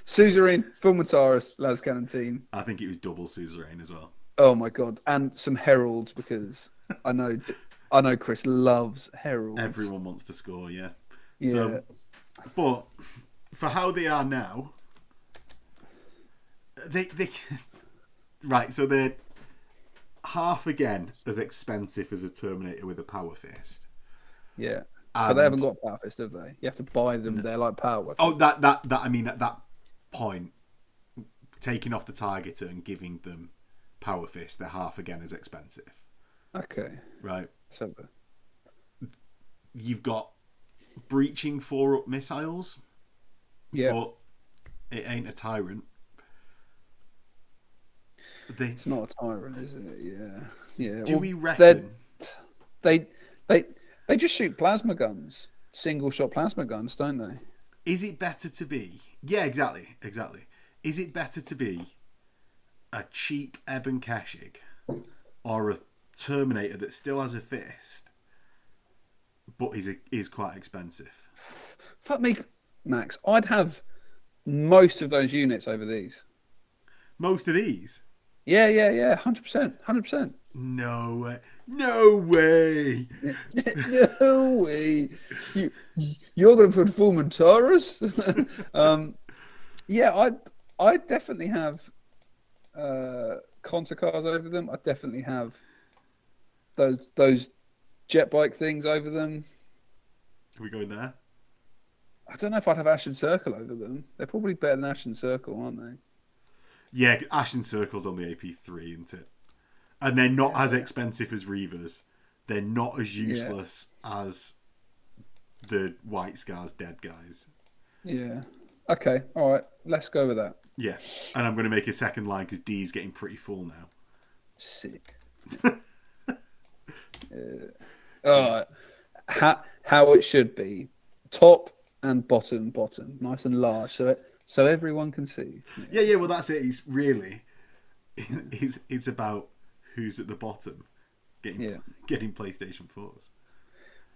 S3: Suzerain, Fulmataris, Las Cannon.
S1: I think it was double Suzerain as well.
S3: Oh my god, and some heralds, because I know Chris loves heralds.
S1: Everyone wants to score, yeah.
S3: Yeah.
S1: So, but for how they are now, they right. So they're half again as expensive as a Terminator with a power fist.
S3: Yeah, but they haven't got power fist, have they? You have to buy them. They're like power weapons.
S1: Oh, that I mean at that point, taking off the targeter and giving them power fist, they're half again as expensive.
S3: Okay.
S1: Right.
S3: So
S1: you've got breaching 4-up missiles.
S3: Yeah.
S1: But it ain't a tyrant.
S3: It's not a tyrant, is it? Yeah. Yeah.
S1: Do we reckon
S3: they just shoot plasma guns, single shot plasma guns, don't they?
S1: Is it better to be? Yeah, exactly. Is it better to be a cheap Eben Keshig or a Terminator that still has a fist, but is quite expensive?
S3: Fuck me, Max. I'd have most of those units over these.
S1: Most of these?
S3: Yeah. 100%.
S1: No way. No way.
S3: You're going to put Fulmataris? Yeah, I definitely have Conta cars over them. I definitely have those jet bike things over them.
S1: Are we going there?
S3: I don't know if I'd have Ashen Circle over them. They're probably better than Ashen Circle, aren't they?
S1: Yeah, Ashen Circle's on the AP3, isn't it? And they're not as expensive as Reavers. They're not as useless as the White Scars dead guys.
S3: Yeah. Okay, all right. Let's go with that.
S1: Yeah, and I'm going to make a second line because D's getting pretty full now.
S3: Sick. All right. How it should be. Top and bottom. Nice and large, so everyone can see.
S1: Yeah, well, that's it. It's really... it's about who's at the bottom getting PlayStation 4s.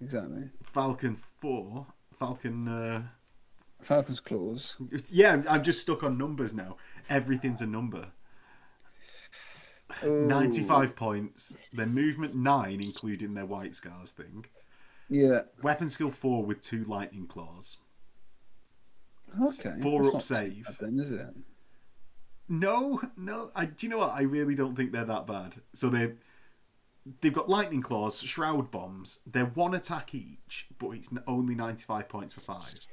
S3: Exactly.
S1: Falcon's
S3: claws.
S1: Yeah, I'm just stuck on numbers now. Everything's a number.
S3: Ooh.
S1: 95 points. Their movement 9, including their white scars thing.
S3: Yeah.
S1: Weapon skill 4 with 2 lightning claws.
S3: Okay.
S1: 4 up save.
S3: Bad then, is it?
S1: No. Do you know what? I really don't think they're that bad. So they've got lightning claws, shroud bombs. They're 1 attack each, but it's only 95 points for 5.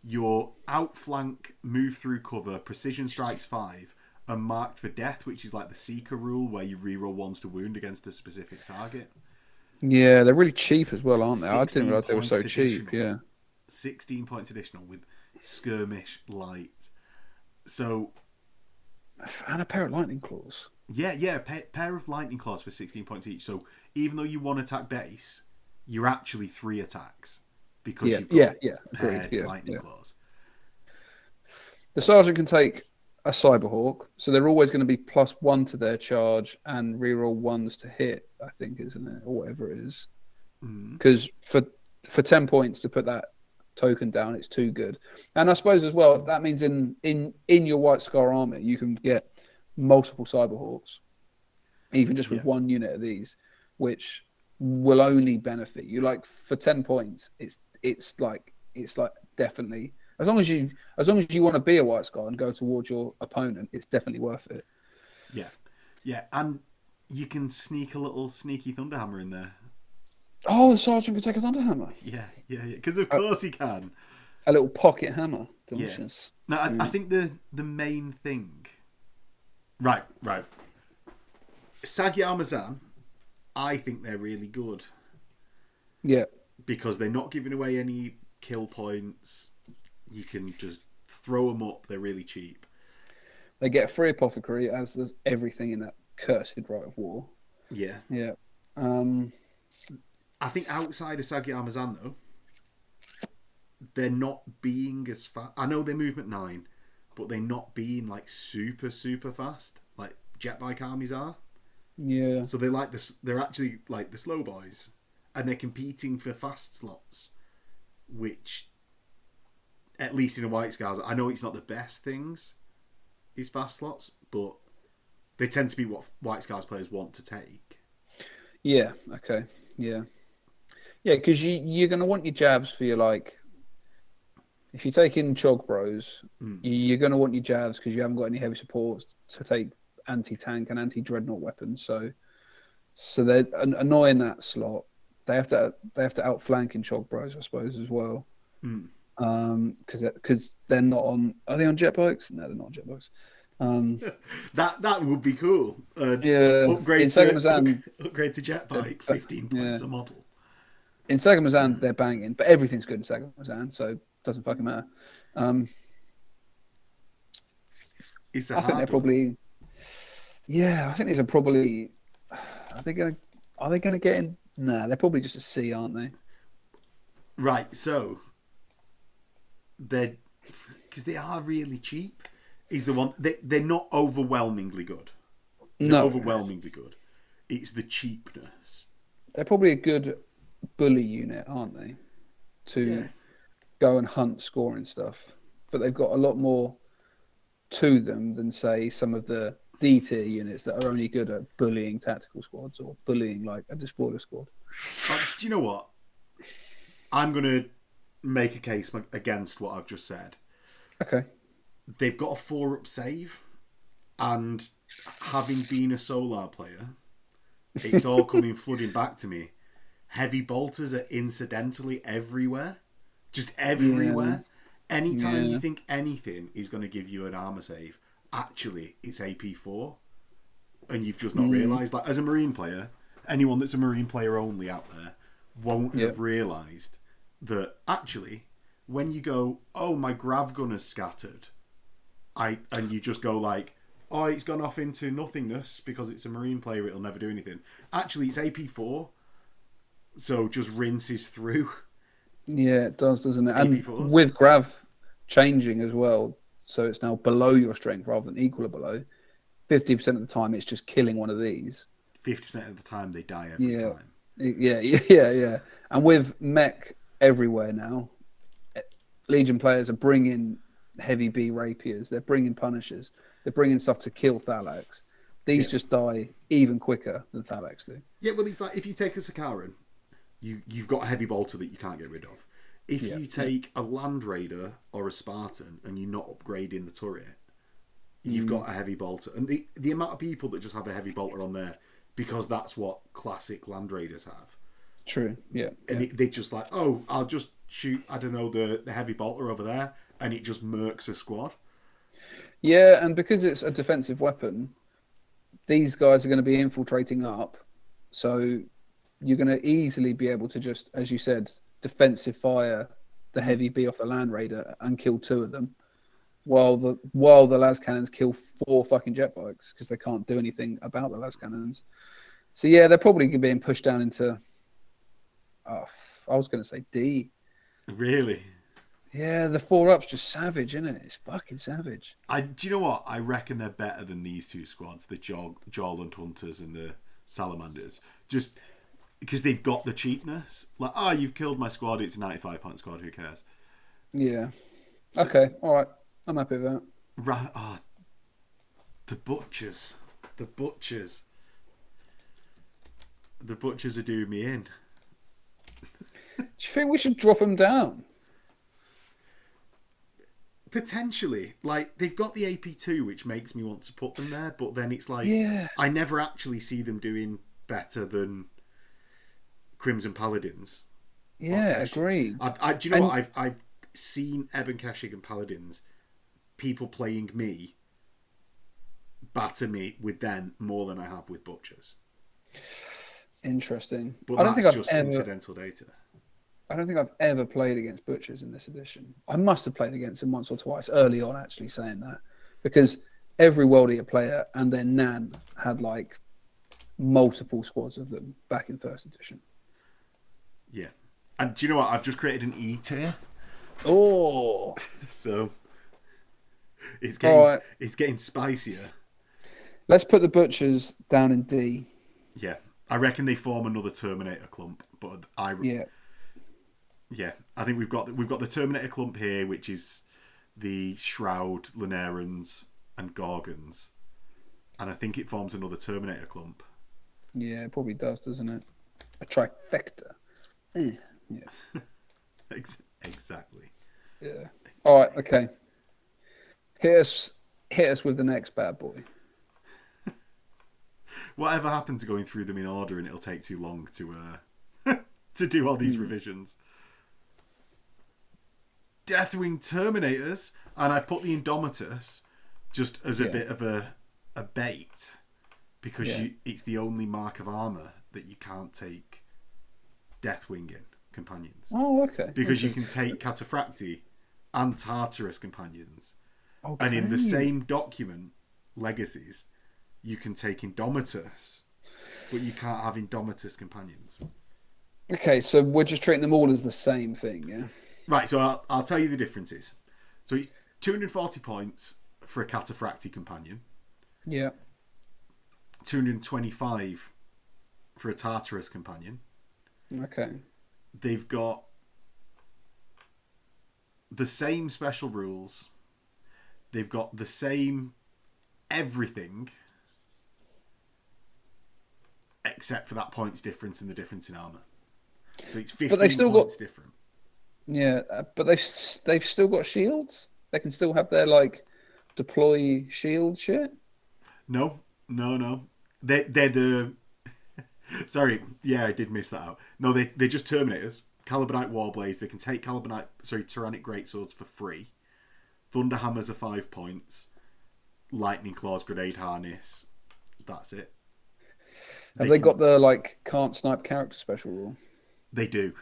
S1: Your outflank, move through cover, precision strikes 5, are marked for death, which is like the Seeker rule, where you reroll 1s to wound against a specific target.
S3: Yeah, they're really cheap as well, aren't they? I didn't realise they were so cheap. Yeah,
S1: 16 points additional with skirmish light. So,
S3: and a pair of lightning claws.
S1: Yeah, pair of lightning claws for 16 points each. So even though you 1 attack base, you're actually 3 attacks because you've got paired lightning claws.
S3: The sergeant can take a Cyberhawk, so they're always going to be +1 to their charge and reroll 1s to hit, I think, isn't it? Or whatever it is. Because for 10 points to put that token down, it's too good. And I suppose as well, that means in your White Scar army, you can get multiple Cyberhawks, even just with 1 unit of these, which will only benefit you. Like for 10 points, it's like definitely, as long as you want to be a White Scar and go towards your opponent, it's definitely worth it.
S1: Yeah, and you can sneak a little sneaky Thunderhammer in there.
S3: Oh, the sergeant can take a Thunderhammer.
S1: Yeah. Because of course he can.
S3: A little pocket hammer, delicious.
S1: Yeah. No, I think the main thing. Right. Sagyamazan, I think they're really good.
S3: Yeah.
S1: Because they're not giving away any kill points. You can just throw them up. They're really cheap.
S3: They get a free apothecary, as does everything in that cursed Rite of War.
S1: Yeah.
S3: Yeah.
S1: I think outside of Sagyamazan, though, they're not being as fast. I know they're movement 9, but they're not being like super, super fast, like jet bike armies are.
S3: Yeah.
S1: So they're actually like the slow boys, and they're competing for fast slots, which, at least in a White Scars, I know it's not the best things, these fast slots, but they tend to be what White Scars players want to take.
S3: Yeah. Okay. Yeah. Yeah, because you're going to want your jabs for your, like, if you take in Chog Bros, you're going to want your jabs because you haven't got any heavy supports to take anti-tank and anti-dreadnought weapons. So they're annoying that slot. They have to outflank in Chog Bros, I suppose, as well. Because they're not on. Are they on jet bikes? No, they're not on jet bikes.
S1: That would be cool. Upgrade to jet bike, 15 points a model.
S3: In Sagamazan, they're banging, but everything's good in Sagamazan, so it doesn't fucking matter. I think they're probably. Yeah, I think these are probably. Are they gonna get in? Nah, they're probably just a C, aren't they?
S1: Right. So because they are really cheap. Is the one they're not overwhelmingly good. Overwhelmingly good. It's the cheapness.
S3: They're probably a good bully unit, aren't they? To go and hunt scoring stuff, but they've got a lot more to them than, say, some of the D tier units that are only good at bullying tactical squads or bullying like a Despoiler squad.
S1: Do you know what? I'm going to make a case against what I've just said.
S3: Okay.
S1: They've got a 4-up save, and having been a Solar player, it's all coming flooding back to me. Heavy bolters are incidentally everywhere. Just everywhere. Yeah. Anytime you think anything is going to give you an armor save, actually it's AP4. And you've just not realised. Like, as a Marine player, anyone that's a Marine player only out there won't have realised that actually, when you go, oh, my grav gun is scattered, and you just go like, oh, it's gone off into nothingness because it's a Marine player, it'll never do anything. Actually, it's AP4. So just rinses through. Yeah,
S3: it does, doesn't it? And with grav changing as well, so it's now below your strength rather than equal or below. 50% of the time it's just killing one of these.
S1: 50% of the time they die every time.
S3: Yeah. And with mech everywhere now, Legion players are bringing heavy B rapiers. They're bringing punishers. They're bringing stuff to kill Thalax. These just die even quicker than Thalax do.
S1: Yeah, well, it's like if you take a Sakaran, you've got a heavy bolter that you can't get rid of. If you take a Land Raider or a Spartan and you're not upgrading the turret, you've got a heavy bolter. And the amount of people that just have a heavy bolter on there because that's what classic Land Raiders have.
S3: True, yeah.
S1: And they're just like, oh, I'll just shoot, I don't know, the heavy bolter over there, and it just murks a squad.
S3: Yeah, and because it's a defensive weapon, these guys are going to be infiltrating up. So you're going to easily be able to just, as you said, defensive fire the heavy B off the Land Raider and kill 2 of them, while the las cannons kill 4 fucking jet bikes because they can't do anything about the las cannons. So yeah, they're probably being pushed down into. I was going to say D.
S1: Really?
S3: Yeah, the 4-up's just savage, isn't it? It's fucking savage.
S1: Do you know what? I reckon they're better than these 2 squads, the Jorland Hunters and the Salamanders. Just because they've got the cheapness. Like, you've killed my squad, it's a 95-point squad, who cares?
S3: Yeah. Okay, all right. I'm happy with that.
S1: Right. The Butchers. The Butchers. The Butchers are doing me in.
S3: Do you think we should drop them down?
S1: Potentially. Like, they've got the AP2, which makes me want to put them there, but then it's like, I never actually see them doing better than Crimson Paladins.
S3: Yeah, agreed.
S1: Do you know what? I've seen Ebon Keshig and Paladins, people playing me, batter me with them more than I have with Butchers.
S3: Interesting.
S1: But that's just incidental data.
S3: I don't think I've ever played against Butchers in this edition. I must have played against them once or twice early on, actually, saying that. Because every World Eater player and their Nan had, like, multiple squads of them back in first edition.
S1: Yeah. And do you know what? I've just created an E tier.
S3: Oh!
S1: So, it's getting spicier.
S3: Let's put the Butchers down in D.
S1: Yeah. I reckon they form another Terminator clump, but Yeah, I think we've got the Terminator clump here, which is the Shroud, Lunarans, and Gorgons, and I think it forms another Terminator clump.
S3: Yeah, it probably does, doesn't it? A trifecta. Yeah.
S1: Exactly.
S3: Yeah. All right. Okay. Hit us with the next bad boy.
S1: Whatever happened to going through them in order, and it'll take too long to to do all these revisions. Deathwing Terminators, and I've put the Indomitus just as a bit of a bait because it's the only mark of armor that you can't take Deathwing in companions.
S3: Oh, okay.
S1: Because you can take Cataphracti and Tartarus companions, and in the same document, Legacies, you can take Indomitus, but you can't have Indomitus companions.
S3: Okay, so we're just treating them all as the same thing, yeah?
S1: Right, so I'll tell you the differences. So it's 240 points for a Cataphracti companion.
S3: Yeah.
S1: 225 for a Tartarus companion.
S3: Okay.
S1: They've got the same special rules. They've got the same everything, except for that points difference and the difference in armor. So it's 15 points different.
S3: Yeah, but they've still got shields. They can still have their like deploy shield shit.
S1: No. They're the. Sorry, yeah, I did miss that out. No, they're just Terminators. Calibanite Warblades. They can take Tyrannic Greatswords for free. Thunderhammers are 5 points. Lightning Claws, Grenade Harness. That's it.
S3: Have they got the like can't snipe character special rule?
S1: They do.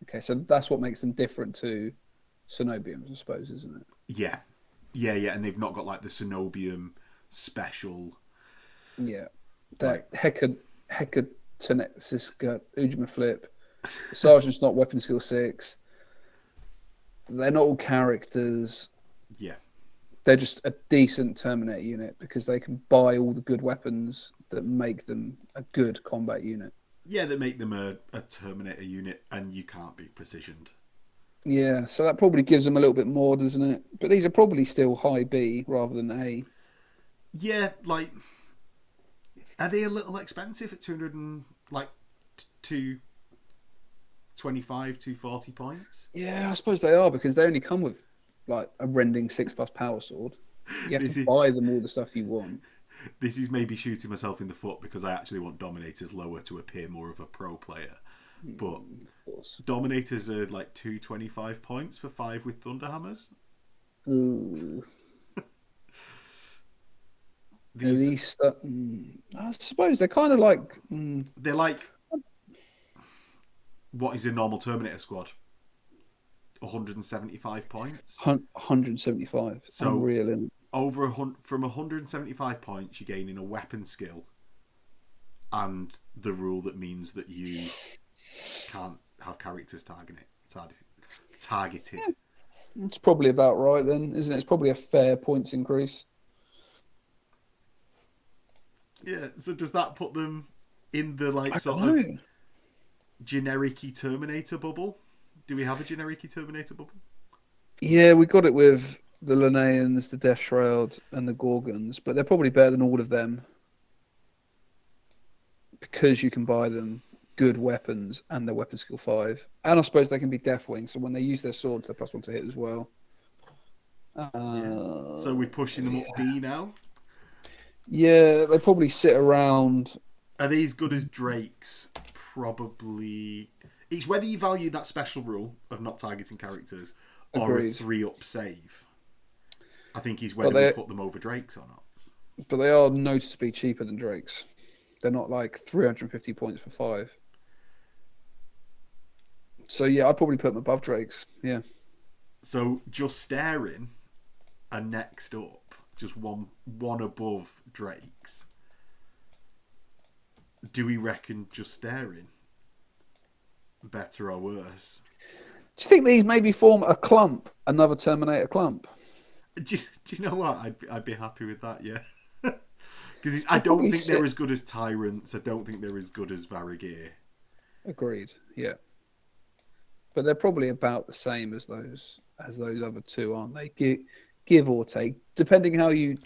S3: Okay, so that's what makes them different to Cenobiums, I suppose, isn't it?
S1: Yeah, and they've not got like the Cenobium special.
S3: Yeah, that Hekatonexis Ujima Flip. Sergeant's not weapon skill 6. They're not all characters.
S1: Yeah.
S3: they're just a decent Terminator unit because they can buy all the good weapons that make them a good combat unit.
S1: Yeah, that make them a Terminator unit, and you can't be precisioned.
S3: Yeah, so that probably gives them a little bit more, doesn't it? But these are probably still high B rather than A.
S1: Yeah, like, are they a little expensive at 225, 240 points?
S3: Yeah, I suppose they are because they only come with like a rending 6+ power sword. You have to buy them all the stuff you want.
S1: This is maybe shooting myself in the foot because I actually want Dominators lower to appear more of a pro player. But Dominators are like 225 points for 5 with Thunderhammers.
S3: Ooh. I suppose they're kind of like...
S1: They're like... What is a normal Terminator squad? 175 points?
S3: 175.
S1: So
S3: unreal, isn't it?
S1: From 175 points, you're gaining a weapon skill and the rule that means that you can't have characters targeted.
S3: Yeah. It's probably about right then, isn't it? It's probably a fair points increase.
S1: Yeah, so does that put them in the sort of generic-y Terminator bubble? Do we have a generic-y Terminator bubble?
S3: Yeah, we got it with the Linneans, the Death Shroud, and the Gorgons, but they're probably better than all of them because you can buy them good weapons and their weapon skill 5. And I suppose they can be Deathwing, so when they use their swords, they're +1 to hit as well.
S1: So we're pushing them up B now?
S3: Yeah, they probably sit around...
S1: Are they as good as Drake's? Probably. It's whether you value that special rule of not targeting characters or a 3-up save. I think is whether we put them over Drake's or not.
S3: But they are noticeably cheaper than Drake's. They're not like 350 points for 5. So yeah, I'd probably put them above Drake's. Yeah.
S1: So just staring are next up. Just one above Drake's. Do we reckon just staring better or worse?
S3: Do you think these maybe form a clump, another Terminator clump?
S1: Do you know what? I'd be happy with that, yeah. Because I don't think they're as good as Tyrants. I don't think they're as good as Varigir.
S3: Agreed, yeah. But they're probably about the same as those other two, aren't they? Give or take, depending how you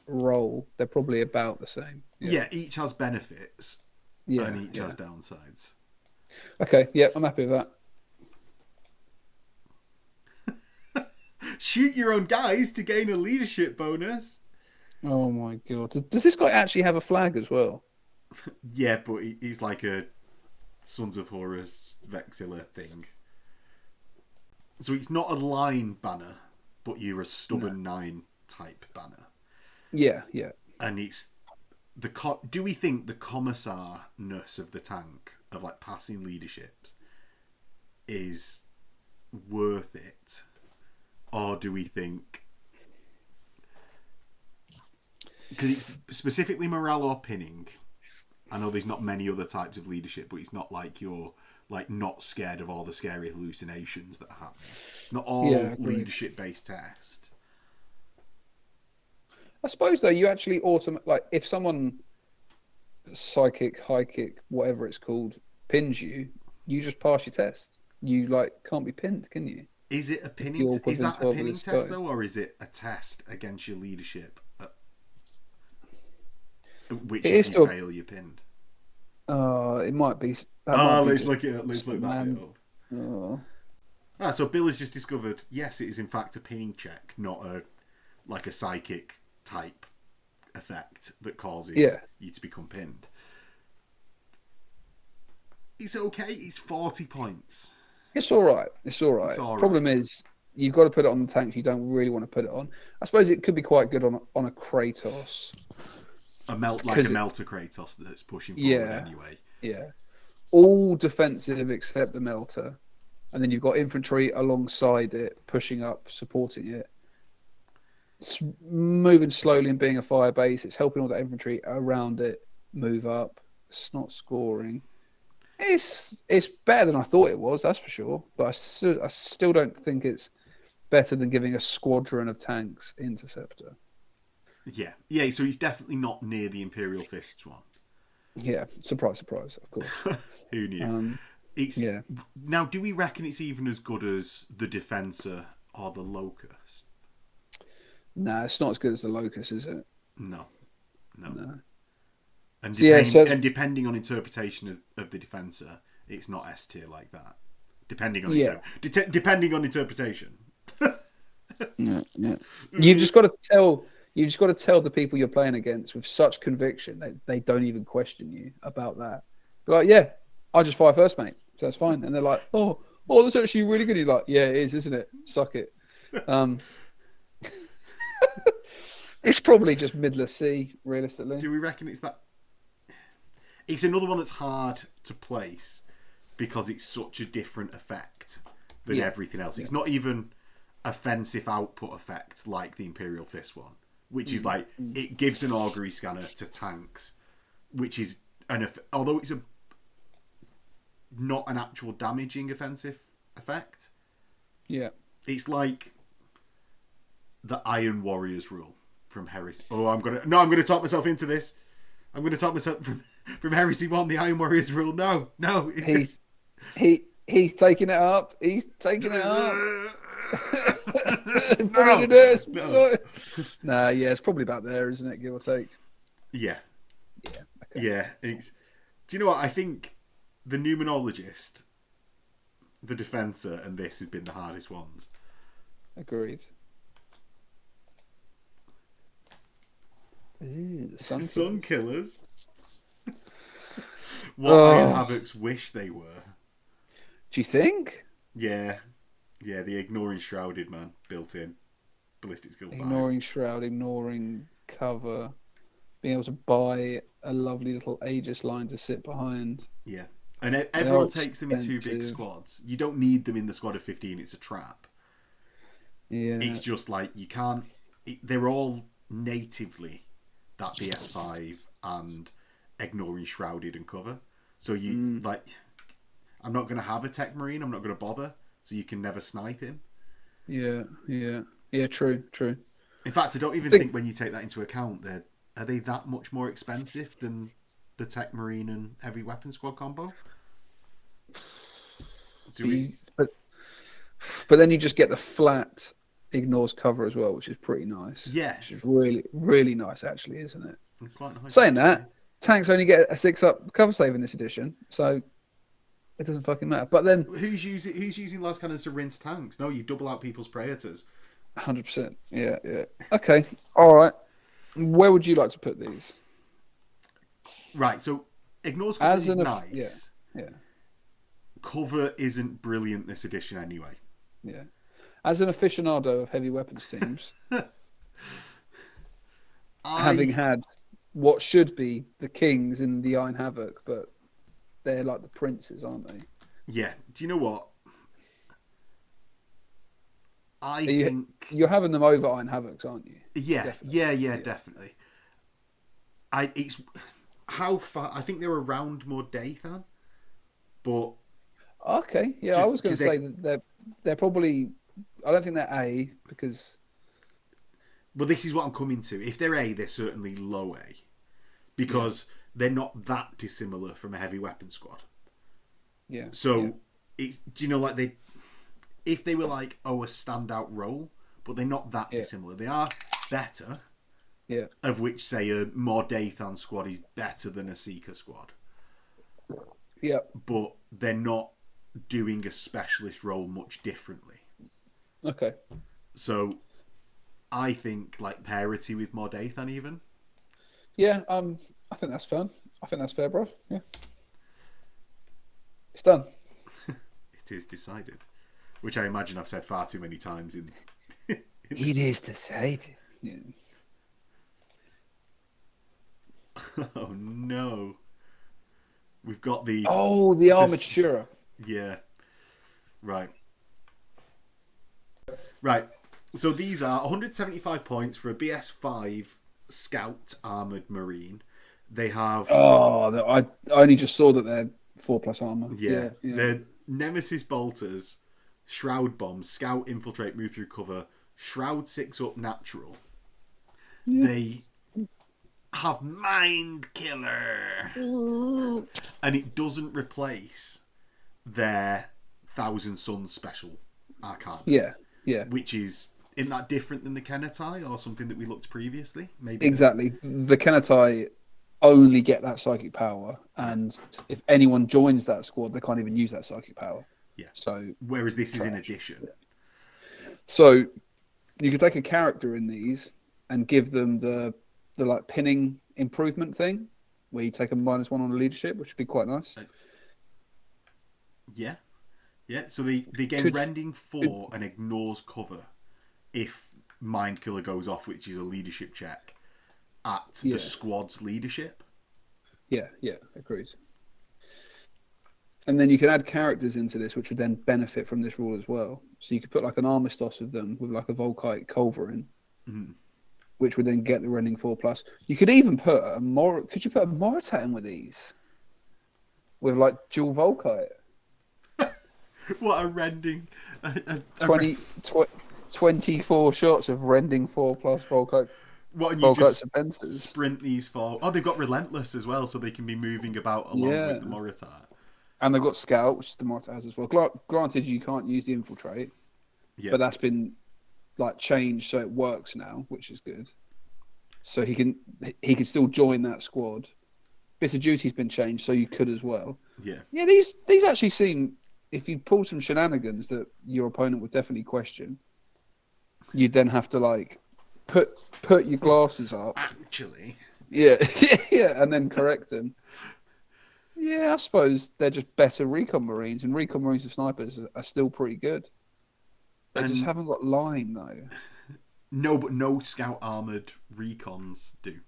S3: roll, they're probably about the same.
S1: Yeah, each has benefits, and each has downsides.
S3: Okay, yeah, I'm happy with
S1: that. Shoot your own guys to gain a leadership bonus.
S3: Oh my god! Does this guy actually have a flag as well?
S1: Yeah, but he's like a Sons of Horus Vexilla thing. So it's not a line banner, but you're a stubborn 9 type banner.
S3: Yeah, yeah.
S1: And it's do we think the commissar-ness of the tank, of like passing leaderships, is worth it? Or do we think... Because it's specifically morale or pinning. I know there's not many other types of leadership, but it's not like you're like not scared of all the scary hallucinations that are happening. It's not all leadership-based test.
S3: I suppose though, you actually like if someone psychic, high kick, whatever it's called, pins you, you just pass your test. You like can't be pinned, can you?
S1: Is it a pinning? Is that a pinning test though, or is it a test against your leadership? Which if you fail, you're pinned.
S3: It might be.
S1: Let's look that bit up. So Bill has just discovered. Yes, it is in fact a pinning check, not a psychic type effect that causes you to become pinned. It's okay. It's 40 points.
S3: It's all right. Problem is, you've got to put it on the tank you don't really want to put it on. I suppose it could be quite good on a Kratos.
S1: A melter Kratos that's pushing forward anyway.
S3: Yeah. All defensive except the melter. And then you've got infantry alongside it, pushing up, supporting it. It's moving slowly and being a fire base. It's helping all that infantry around it move up. It's not scoring. It's better than I thought it was, that's for sure. But I still don't think it's better than giving a squadron of tanks interceptor.
S1: Yeah. So he's definitely not near the Imperial Fists one.
S3: Yeah, surprise, surprise. Of course.
S1: Who knew? Now, do we reckon it's even as good as the Defensor or the Locust?
S3: Nah, it's not as good as the Locust, is it?
S1: No. And, depending on interpretation of the Defensor, it's not S tier like that. Depending on interpretation.
S3: Yeah. You've just got to tell. You just got to tell the people you're playing against with such conviction that they don't even question you about that. Be like, yeah, I just fire first, mate. So that's fine. And they're like, oh, that's actually really good. You're like, yeah, it is, isn't it? Suck it. It's probably just middle of C, realistically.
S1: Do we reckon it's that? It's another one that's hard to place because it's such a different effect than everything else. It's not even offensive output effect like the Imperial Fist one, which is like it gives an augury scanner to tanks, which is although it's not an actual damaging offensive effect. Yeah, it's like the Iron Warriors rule from Heresy. Oh, I'm gonna talk myself into this. I'm gonna talk myself from Heresy 1, the Iron Warriors rule. No.
S3: He's taking it up. He's taking it up. Nah, yeah, it's probably about there, isn't it? Give or take.
S1: Yeah. Okay. Yeah. Do you know what? I think the Numenologist, the Defensor, and this have been the hardest ones.
S3: Agreed.
S1: Sun Killers. What Iron Havocs wish they were.
S3: Do you think?
S1: Yeah, the Ignoring Shrouded, man, built in. Ballistic Skill 5.
S3: Ignoring Shroud, ignoring cover, being able to buy a lovely little Aegis line to sit behind.
S1: Yeah, and everyone takes them in 2 big squads. You don't need them in the squad of 15, it's a trap. Yeah. It's just like, you can't... They're all natively that BS5 and Ignoring Shrouded and cover. So you, I'm not going to have a Tech Marine, I'm not going to bother, so you can never snipe him.
S3: Yeah, true.
S1: In fact, I don't even think when you take that into account, are they that much more expensive than the Tech Marine and Heavy Weapon Squad combo?
S3: But then you just get the flat ignores cover as well, which is pretty nice.
S1: Yeah.
S3: Which is really, really nice, actually, isn't it?
S1: Quite nice.
S3: Saying that, tanks only get a 6-up cover save in this edition, so it doesn't fucking matter. But then
S1: who's using las cannons to rinse tanks? No, you double out people's Praetors.
S3: 100%. Yeah. Okay. All right. Where would you like to put these?
S1: Right. So ignores cover is nice.
S3: Yeah.
S1: Cover isn't brilliant this edition anyway.
S3: Yeah. As an aficionado of heavy weapons teams, having had what should be the kings in the Iron Havoc, but they're like the princes, aren't they?
S1: Yeah. Do you know what? I think
S3: you're having them over Iron Havocs, aren't you?
S1: Yeah, definitely. It's how far. I think they're around more Dathan, but
S3: okay. Yeah, I was going to say that they're probably. I don't think they're A because.
S1: Well, this is what I'm coming to. If they're A, they're certainly low A, because they're not that dissimilar from a heavy weapon squad.
S3: Yeah.
S1: So it's like if they were like a standout role, but they're not that dissimilar. They are better.
S3: Yeah.
S1: Of which, say, a more Dathan squad is better than a Seeker squad.
S3: Yeah.
S1: But they're not doing a specialist role much differently.
S3: Okay.
S1: So, I think like parity with more Dathan even.
S3: Yeah. I think that's fun. I think that's fair, bro. Yeah. It's done.
S1: It is decided. Which I imagine I've said far too many times in
S3: it is decided. Yeah.
S1: Oh no. We've got the
S3: Armatura.
S1: Yeah. Right. So these are 175 points for a BS5 Scout Armoured Marine. They have
S3: I only just saw that they're 4+ armour.
S1: Yeah. They're Nemesis Bolters, Shroud Bomb, Scout, Infiltrate, Move Through Cover, Shroud 6 up natural.
S3: Yeah.
S1: They have Mind Killer. And it doesn't replace their Thousand Suns special Arcana.
S3: Yeah, yeah.
S1: Which isn't that different than the Kenetai or something that we looked previously? Maybe
S3: Exactly. The Kenetai only get that psychic power, and if anyone joins that squad, they can't even use that psychic power.
S1: Yeah.
S3: So
S1: whereas this is in addition.
S3: Yeah. So you could take a character in these and give them the like pinning improvement thing, where you take a -1 on the leadership, which would be quite nice.
S1: Yeah. Yeah. So they gain Rending 4 and ignores cover if Mind Killer goes off, which is a leadership check at the squad's leadership.
S3: Yeah, agreed. And then you can add characters into this, which would then benefit from this rule as well. So you could put like an Armistice of them with like a Volkite Culverin, which would then get the Rending 4+. You could even put could you put a Moritat in with these? With like dual Volkite?
S1: What a Rending.
S3: 24 shots of Rending 4+ Volkite.
S1: What, and you just
S3: defenses.
S1: Sprint these for... Oh, they've got Relentless as well, so they can be moving about along with the Moritat.
S3: And they've got Scout, which the Moritat has as well. Granted, you can't use the Infiltrate, but that's been like changed so it works now, which is good. So he can still join that squad. Bits of Duty's been changed, so you could as well.
S1: Yeah.
S3: Yeah, these actually seem... If you pull some shenanigans that your opponent would definitely question, you'd then have to like put your glasses up.
S1: Actually.
S3: Yeah, yeah, and then correct them. Yeah, I suppose they're just better Recon Marines, and Recon Marines with snipers are still pretty good. They just haven't got line though.
S1: No, but no Scout armored Recons do.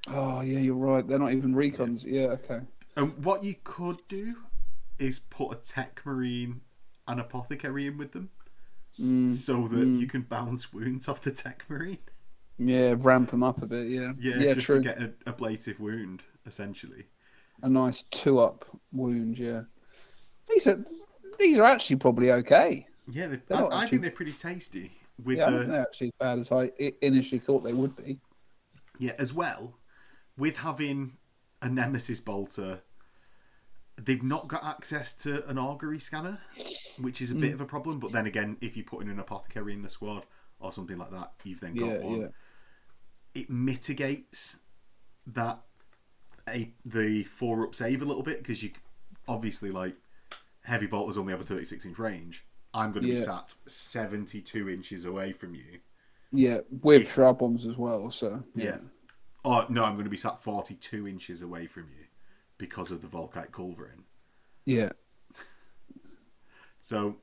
S3: Oh yeah, you're right. They're not even Recons. Yeah, okay.
S1: And what you could do is put a Tech Marine and Apothecary in with them, so that you can bounce wounds off the Tech Marine.
S3: Yeah, ramp them up a bit. Yeah,
S1: just to get an ablative wound, essentially.
S3: A nice 2-up wound. Yeah, these are actually probably okay.
S1: Yeah, I think they're pretty tasty.
S3: I don't think they're actually as bad as I initially thought they would be.
S1: Yeah, as well, with having a Nemesis Bolter, they've not got access to an Augury Scanner, which is a bit of a problem. But then again, if you put in an Apothecary in the squad or something like that, you've then got one. Yeah. It mitigates the 4-up save a little bit, because you obviously, like, heavy bolters only have a 36-inch range. I'm going to be sat 72 inches away from you.
S3: Yeah, with Shroud Bombs as well. So
S1: yeah. Oh no, I'm going to be sat 42 inches away from you because of the Volkite Culverin.
S3: Yeah.
S1: So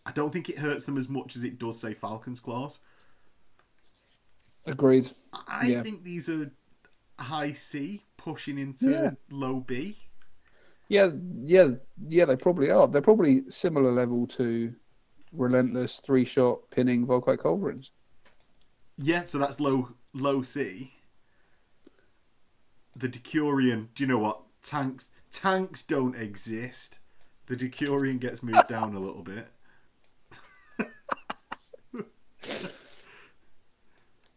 S1: I don't think it hurts them as much as it does, say, Falcon's Claws.
S3: Agreed.
S1: I think these are high C pushing into low B.
S3: Yeah, they probably are. They're probably similar level to Relentless 3-shot pinning Volkite Culverins.
S1: Yeah, so that's low C. The Decurion, do you know what? Tanks don't exist. The Decurion gets moved down a little bit.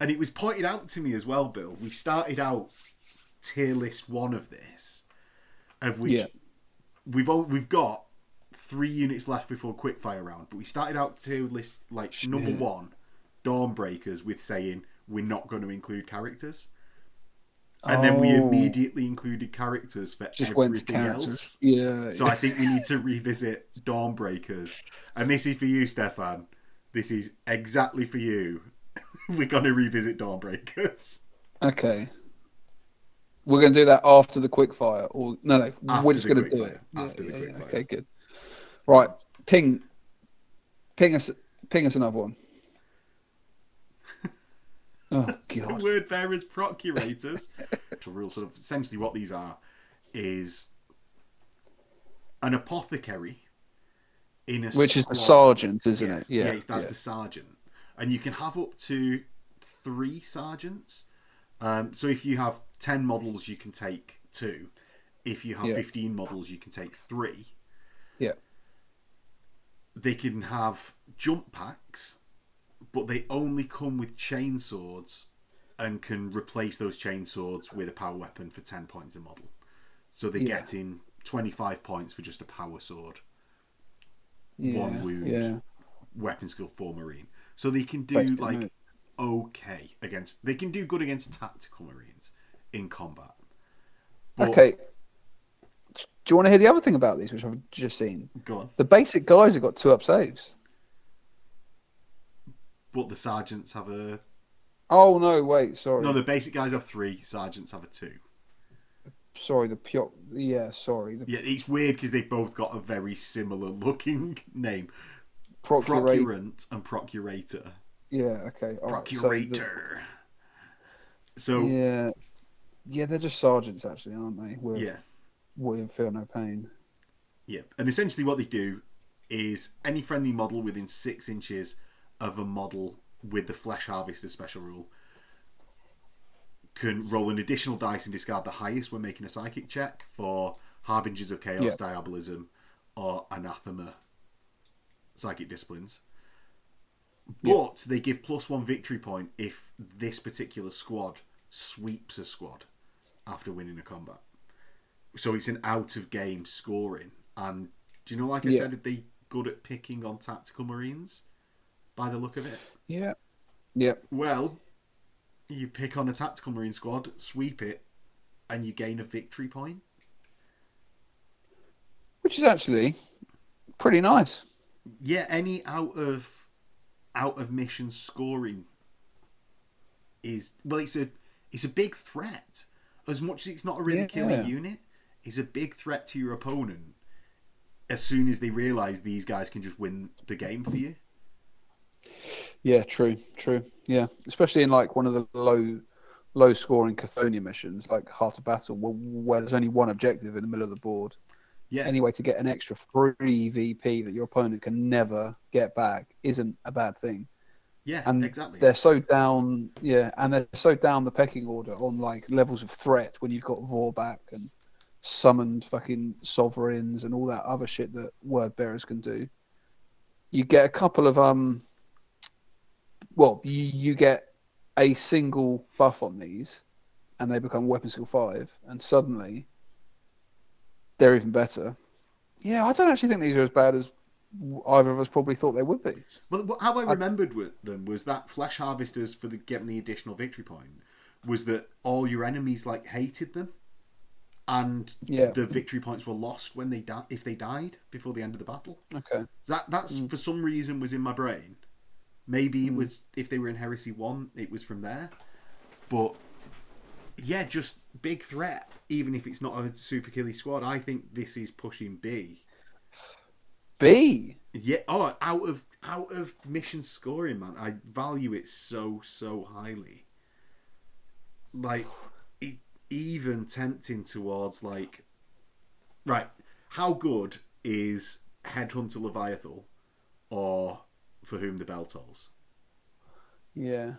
S1: And it was pointed out to me as well, Bill. We started out tier list 1 of this, of which we've got 3 units left before quickfire round. But we started out tier list number 1, Dawnbreakers, with saying we're not going to include characters. And then we immediately included characters for everything else.
S3: Yeah.
S1: So I think we need to revisit Dawnbreakers. And this is for you, Stefan. This is exactly for you. We're going to revisit Dawnbreakers.
S3: Okay. We're going to do that after the quickfire, or no, we're just going to do it
S1: after the quickfire.
S3: Okay, good. Right, ping us another one. Oh god.
S1: Word bearers, procurators. Real sort of essentially what these are is an apothecary in a
S3: which is the
S1: squad.
S3: sergeant, isn't it?
S1: Yeah, that's the sergeant. And you can have up to 3 sergeants. So if you have 10 models, you can take 2. If you have 15 models, you can take 3.
S3: Yeah.
S1: they can have jump packs, but they only come with chainswords and can replace those chainswords with a power weapon for 10 points a model. So they're getting 25 points for just a power sword. 1 wound, weapon skill 4 marine. So they can do they can do good against tactical marines in combat. But,
S3: okay. Do you want to hear the other thing about these, which I've just seen?
S1: Go on.
S3: The basic guys have got 2 up saves.
S1: But the sergeants have a...
S3: Oh, no, wait, sorry.
S1: No, the basic guys have 3, sergeants have a 2.
S3: Sorry, the pure... Yeah, sorry.
S1: Yeah, it's weird because they've both got a very similar looking name.
S3: Procurate.
S1: Procurant and Procurator.
S3: Yeah, okay.
S1: Procurator.
S3: Yeah, they're just sergeants, actually, aren't they? With Feel No Pain.
S1: Yeah, and essentially what they do is any friendly model within 6 inches of a model with the Flesh Harvester special rule can roll an additional dice and discard the highest when making a psychic check for Harbingers of Chaos, Diabolism, or Anathema psychic disciplines. But they give +1 victory point if this particular squad sweeps a squad after winning a combat. So it's an out-of-game scoring. And do you know, like I said, they're good at picking on tactical marines by the look of it?
S3: Yeah. Yeah.
S1: Well, you pick on a tactical marine squad, sweep it, and you gain a victory point.
S3: Which is actually pretty nice.
S1: Yeah, any out of mission scoring is... Well, it's a big threat. As much as it's not a really killer unit, it's a big threat to your opponent as soon as they realise these guys can just win the game for you.
S3: Yeah, true. Yeah, especially in like one of the low scoring Cathonia missions, like Heart of Battle, where there's only one objective in the middle of the board. Yeah. Anyway, to get an extra free VP that your opponent can never get back isn't a bad thing.
S1: Yeah,
S3: and
S1: exactly.
S3: They're so down. Yeah, and they're so down the pecking order on like levels of threat when you've got Vorback and summoned fucking sovereigns and all that other shit that word bearers can do. You get a couple of you get a single buff on these, and they become weapon skill 5, and suddenly they're even better. Yeah, I don't actually think these are as bad as either of us probably thought they would be.
S1: Well, how I remembered with them was that Flesh Harvesters, for getting the additional victory point, was that all your enemies like hated them, and the victory points were lost when if they died before the end of the battle.
S3: Okay,
S1: that's for some reason was in my brain. Maybe it was if they were in Heresy 1, it was from there. But yeah, just big threat, even if it's not a super killy squad. I think this is pushing B.
S3: B?
S1: Yeah, out of mission scoring, man. I value it so highly. Like, it even tempting towards like, right, how good is Headhunter Leviathan or For Whom the Bell Tolls?
S3: Yeah.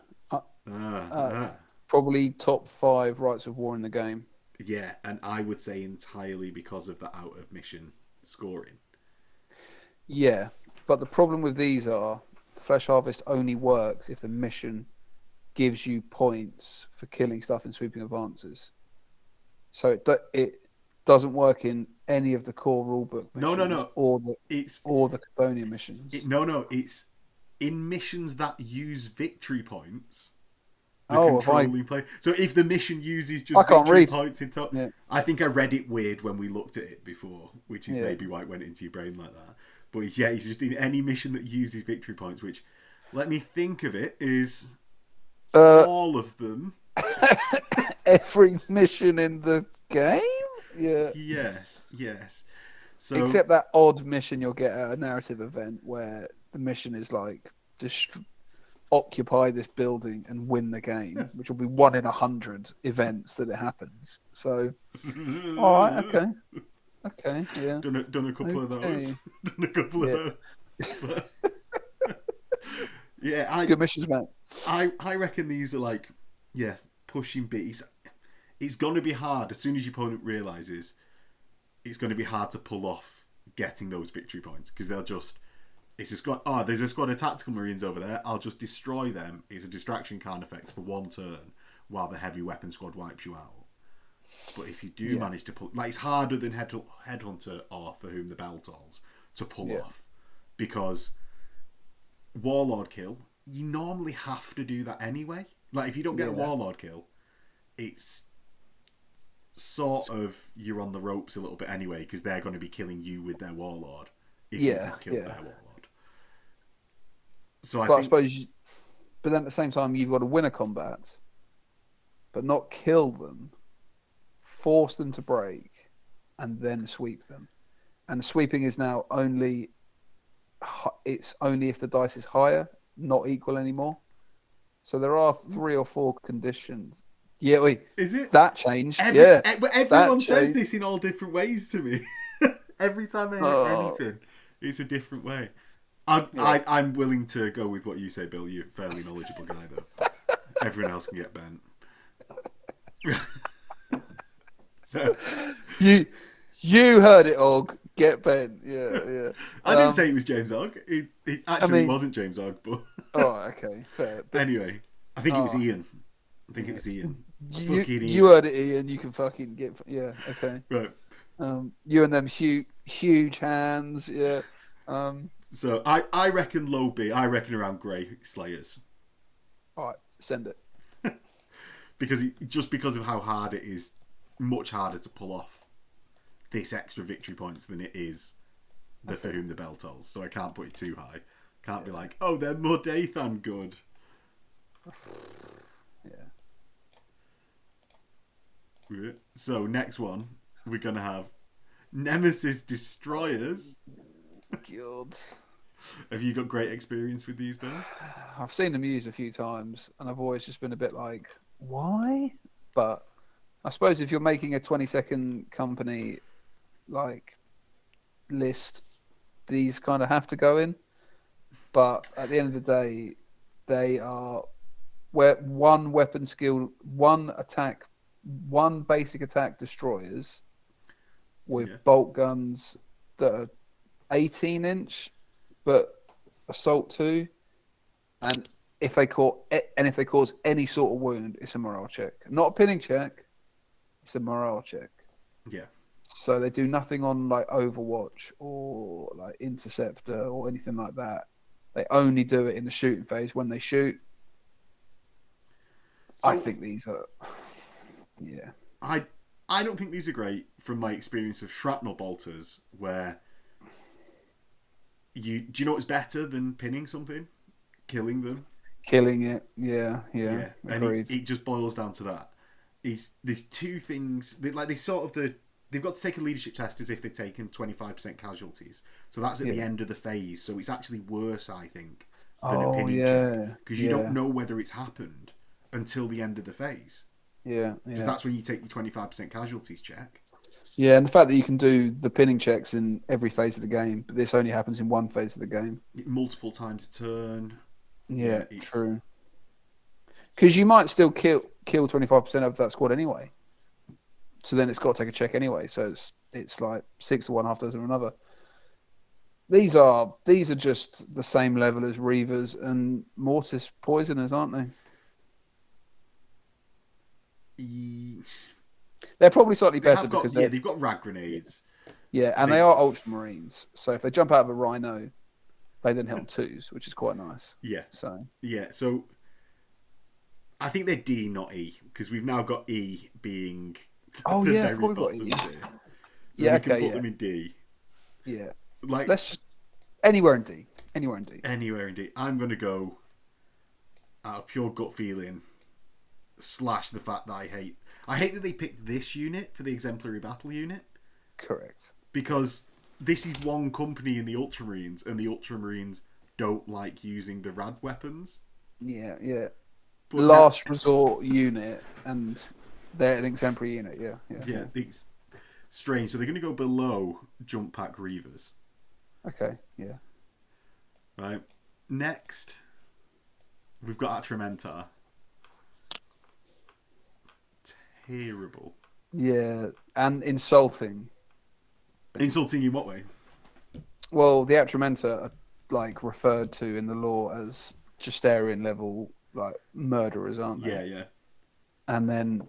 S3: Probably top 5 Rights of War in the game.
S1: Yeah, and I would say entirely because of the out of mission scoring.
S3: Yeah, but the problem with these are the Flesh Harvest only works if the mission gives you points for killing stuff in sweeping advances. So it doesn't work in any of the core rulebook missions.
S1: No.
S3: Or the Cathonia missions.
S1: It's in missions that use victory points. Controlling play. So if the mission uses just victory points in top, I think I read it weird when we looked at it before, which is maybe why it went into your brain like that. But yeah, it's just in any mission that uses victory points, which, let me think of it, is all of them.
S3: Every mission in the game? Yeah.
S1: Yes. So,
S3: except that odd mission you'll get at a narrative event where the mission is like occupy this building and win the game, which will be 1 in 100 events that it happens. So, all right, okay, yeah.
S1: Done a couple of those. Done a couple of those. But, yeah,
S3: good missions, man.
S1: I reckon these are like, pushing B. It's going to be hard as soon as your opponent realizes. It's going to be hard to pull off getting those victory points because they'll just It's a squad. Oh, there's a squad of tactical marines over there. I'll just destroy them. It's a distraction card effect for 1 turn, while the heavy weapon squad wipes you out. But if you do manage to pull, like, it's harder than Headhunter or For Whom the Bell Tolls to pull off, because Warlord kill, you normally have to do that anyway. Like, if you don't get a Warlord kill, it's sort of, you're on the ropes a little bit anyway, because they're going to be killing you with their Warlord if you've not killed their Warlord. So I
S3: suppose, but then at the same time, you've got to win a combat, but not kill them, force them to break, and then sweep them. And sweeping is now only if the dice is higher, not equal anymore. So there are 3 or 4 conditions. Yeah, wait.
S1: Is it?
S3: That changed.
S1: But everyone says this in all different ways to me. Every time I hear anything, it's a different way. I'm willing to go with what you say, Bill. You're a fairly knowledgeable guy, though. Everyone else can get bent. So
S3: you heard it, Og. Get bent. Yeah.
S1: I didn't say it was James Og. It actually wasn't James Og, but
S3: okay, fair. But
S1: anyway, I think it was Ian. It was Ian.
S3: You heard it, Ian. You can fucking get. Yeah. Okay.
S1: Right.
S3: You and them huge hands. Yeah.
S1: So I reckon low B. I reckon around Grey Slayers.
S3: All right, send it.
S1: because of how hard it is, much harder to pull off this extra victory points than it is For Whom the Bell Tolls. So I can't put it too high. Can't be like, oh, they're more Dathan good. Yeah. So next one, we're gonna have Nemesis Destroyers.
S3: God.
S1: Have you got great experience with these, Bill?
S3: I've seen them used a few times, and I've always just been a bit like, why? But I suppose if you're making a 20-second company like list, these kind of have to go in. But at the end of the day, they are where one weapon skill, one basic attack destroyers with bolt guns that are 18-inch, but assault 2, and if they cause any sort of wound, it's a morale check, not a pinning check. It's a morale check.
S1: Yeah.
S3: So they do nothing on like Overwatch or like Interceptor or anything like that. They only do it in the shooting phase when they shoot. So, I think these are. Yeah.
S1: I don't think these are great from my experience of shrapnel bolters, where do you know what's better than pinning something? Killing them.
S3: Killing it. Yeah.
S1: And it just boils down to that. There's two things. They've got to take a leadership test as if they've taken 25% casualties. So that's at the end of the phase. So it's actually worse, I think, than a pinning check, because you don't know whether it's happened until the end of the phase.
S3: Yeah.
S1: Because that's when you take your 25% casualties check.
S3: Yeah, and the fact that you can do the pinning checks in every phase of the game, but this only happens in one phase of the game.
S1: Multiple times a turn.
S3: Yeah, true. Because you might still kill 25% of that squad anyway. So then it's got to take a check anyway. So it's like 6 to 1, half dozen of another. These are just the same level as Reavers and Mortis Poisoners, aren't they? They're probably slightly better because
S1: they've got rag grenades.
S3: Yeah, and they are Ultramarines. So if they jump out of a Rhino, they then hit on 2s, which is quite nice.
S1: Yeah.
S3: So
S1: I think they're D, not E, because we've now got E being
S3: very
S1: bottom
S3: got E.
S1: tier. So we can put them in D.
S3: Yeah.
S1: Like,
S3: let's just anywhere in D.
S1: Anywhere in D. I'm going to go out of pure gut feeling / the fact that I hate that they picked this unit for the exemplary battle unit.
S3: Correct.
S1: Because this is one company in the Ultramarines, and the Ultramarines don't like using the rad weapons.
S3: Yeah. But last resort unit, and they're an exemplary unit. Yeah.
S1: It's strange. So they're going to go below jump pack Reavers.
S3: Okay. Yeah.
S1: Right. Next, we've got Atramentar. Terrible.
S3: Yeah, and insulting.
S1: Insulting in what way?
S3: Well, the Atramenta like referred to in the lore as Justarian level like murderers, aren't they?
S1: Yeah.
S3: And then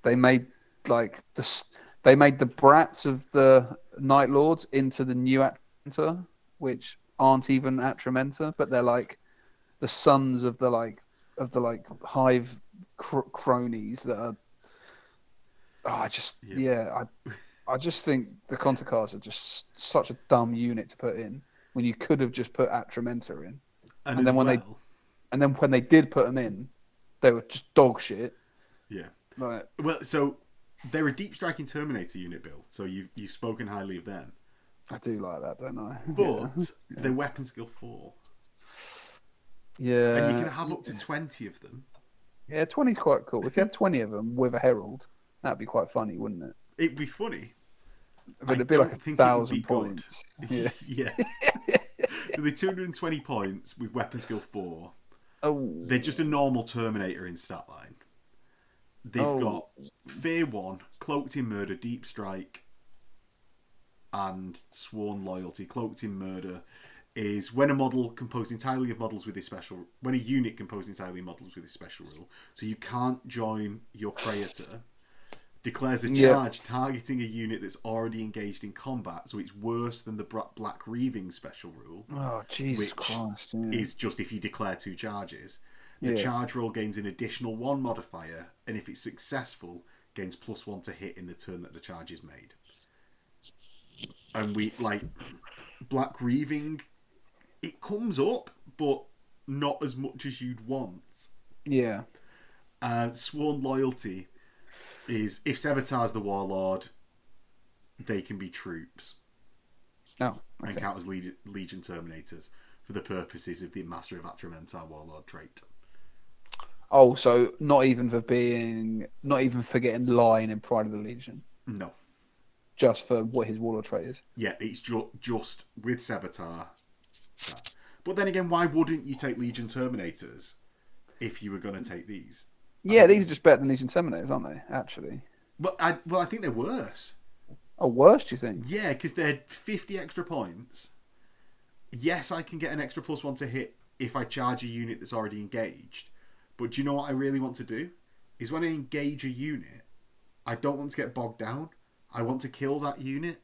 S3: they made like they made the brats of the Night Lords into the new Atramenta, which aren't even Atramenta, but they're like the sons of the hive cronies that are. Oh, I just think the Conticars are just such a dumb unit to put in when you could have just put Atramenta in. And then when they did put them in, they were just dog shit.
S1: Yeah.
S3: Like,
S1: well, so they're a deep striking Terminator unit, Bill. So you've spoken highly of them.
S3: I do like that, don't I?
S1: But they're weapon skill 4.
S3: Yeah.
S1: And you can have up to 20 of them.
S3: Yeah, 20's quite cool. If you had 20 of them with a herald, that'd be quite funny, wouldn't it?
S1: It'd be funny.
S3: But it'd be like 1,000 points.
S1: Yeah. Yeah. So they're 220 points with weapon skill 4.
S3: Oh.
S1: They're just a normal Terminator in stat line. They've got Fear 1, Cloaked in Murder, Deep Strike, and Sworn Loyalty. Cloaked in Murder is when a model composed entirely of models with this special... When a unit composed entirely of models with this special rule. So you can't join your Praetor. Declares a charge targeting a unit that's already engaged in combat, so it's worse than the Black Reaving special rule.
S3: Oh, Jesus Christ. Yeah.
S1: Is just if you declare 2 charges. The charge roll gains an additional 1 modifier, and if it's successful, gains +1 to hit in the turn that the charge is made. And we, like, Black Reaving, it comes up, but not as much as you'd want.
S3: Yeah.
S1: Sworn Loyalty is if Sevatar's the Warlord, they can be troops.
S3: Oh, okay.
S1: And count as Legion Terminators for the purposes of the Master of Atramentar Warlord trait.
S3: Oh, so not even for getting line in Pride of the Legion.
S1: No.
S3: Just for what his Warlord trait is.
S1: Yeah, it's just with Sevatar. But then again, why wouldn't you take Legion Terminators if you were going to take these?
S3: Yeah, these are just better than Legion Terminators, aren't they, actually?
S1: But I think they're worse.
S3: Oh, worse, do you think?
S1: Yeah, because they're 50 extra points. Yes, I can get an extra +1 to hit if I charge a unit that's already engaged. But do you know what I really want to do? Is when I engage a unit, I don't want to get bogged down. I want to kill that unit.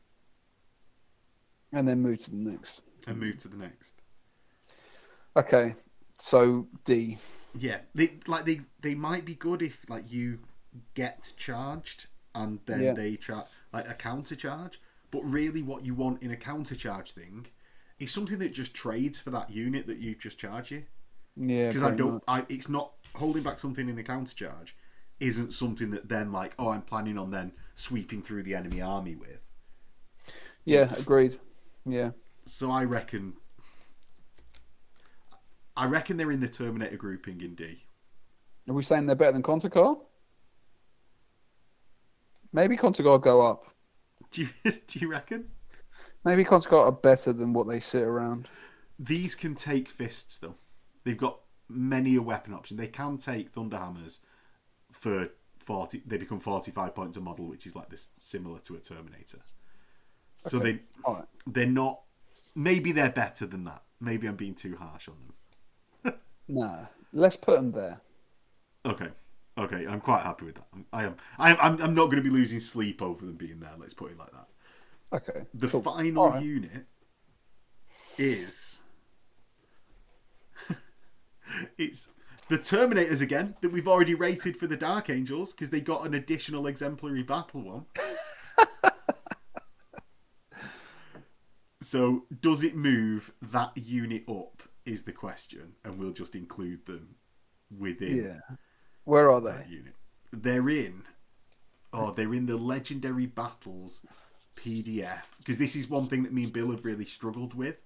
S3: And then move to the next. Okay, so D.
S1: Yeah, they might be good if like you get charged and then they like a counter charge. But really, what you want in a counter charge thing is something that just trades for that unit that you just charge you.
S3: Yeah,
S1: because it's not holding back something in a counter charge. Isn't something that then like I'm planning on then sweeping through the enemy army with.
S3: Yeah, agreed. Yeah.
S1: So I reckon they're in the Terminator grouping in D.
S3: Are we saying they're better than Conticar? Maybe Conticar go up.
S1: Do you reckon?
S3: Maybe Conticar are better than what they sit around.
S1: These can take fists though. They've got many a weapon option. They can take Thunderhammers for 40. They become 45 points a model, which is like this similar to a Terminator. So they're not. Maybe they're better than that. Maybe I'm being too harsh on them.
S3: Nah, let's put them there.
S1: Okay, I'm quite happy with that. I'm not going to be losing sleep over them being there. Let's put it like that.
S3: Okay.
S1: The final unit is it's the Terminators again that we've already rated for the Dark Angels because they got an additional exemplary battle one. So does it move that unit up is the question, and we'll just include them within.
S3: Yeah. Where are they?
S1: Unit. They're in the Legendary Battles PDF, because this is one thing that me and Bill have really struggled with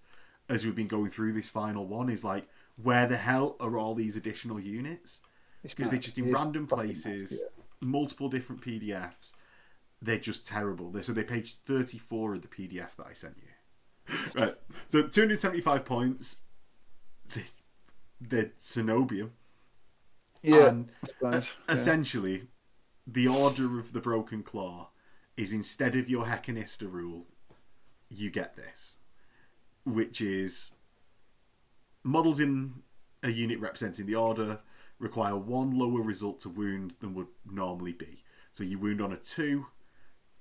S1: as we've been going through this final one, is like, where the hell are all these additional units? Because they're just in random places, multiple different PDFs. They're just terrible. So they're page 34 of the PDF that I sent you. Right, so 275 points. The Cenobium.
S3: Yeah,
S1: and essentially, the Order of the Broken Claw is, instead of your Heckanista rule, you get this, which is models in a unit representing the Order require 1 lower result to wound than would normally be. So you wound on a 2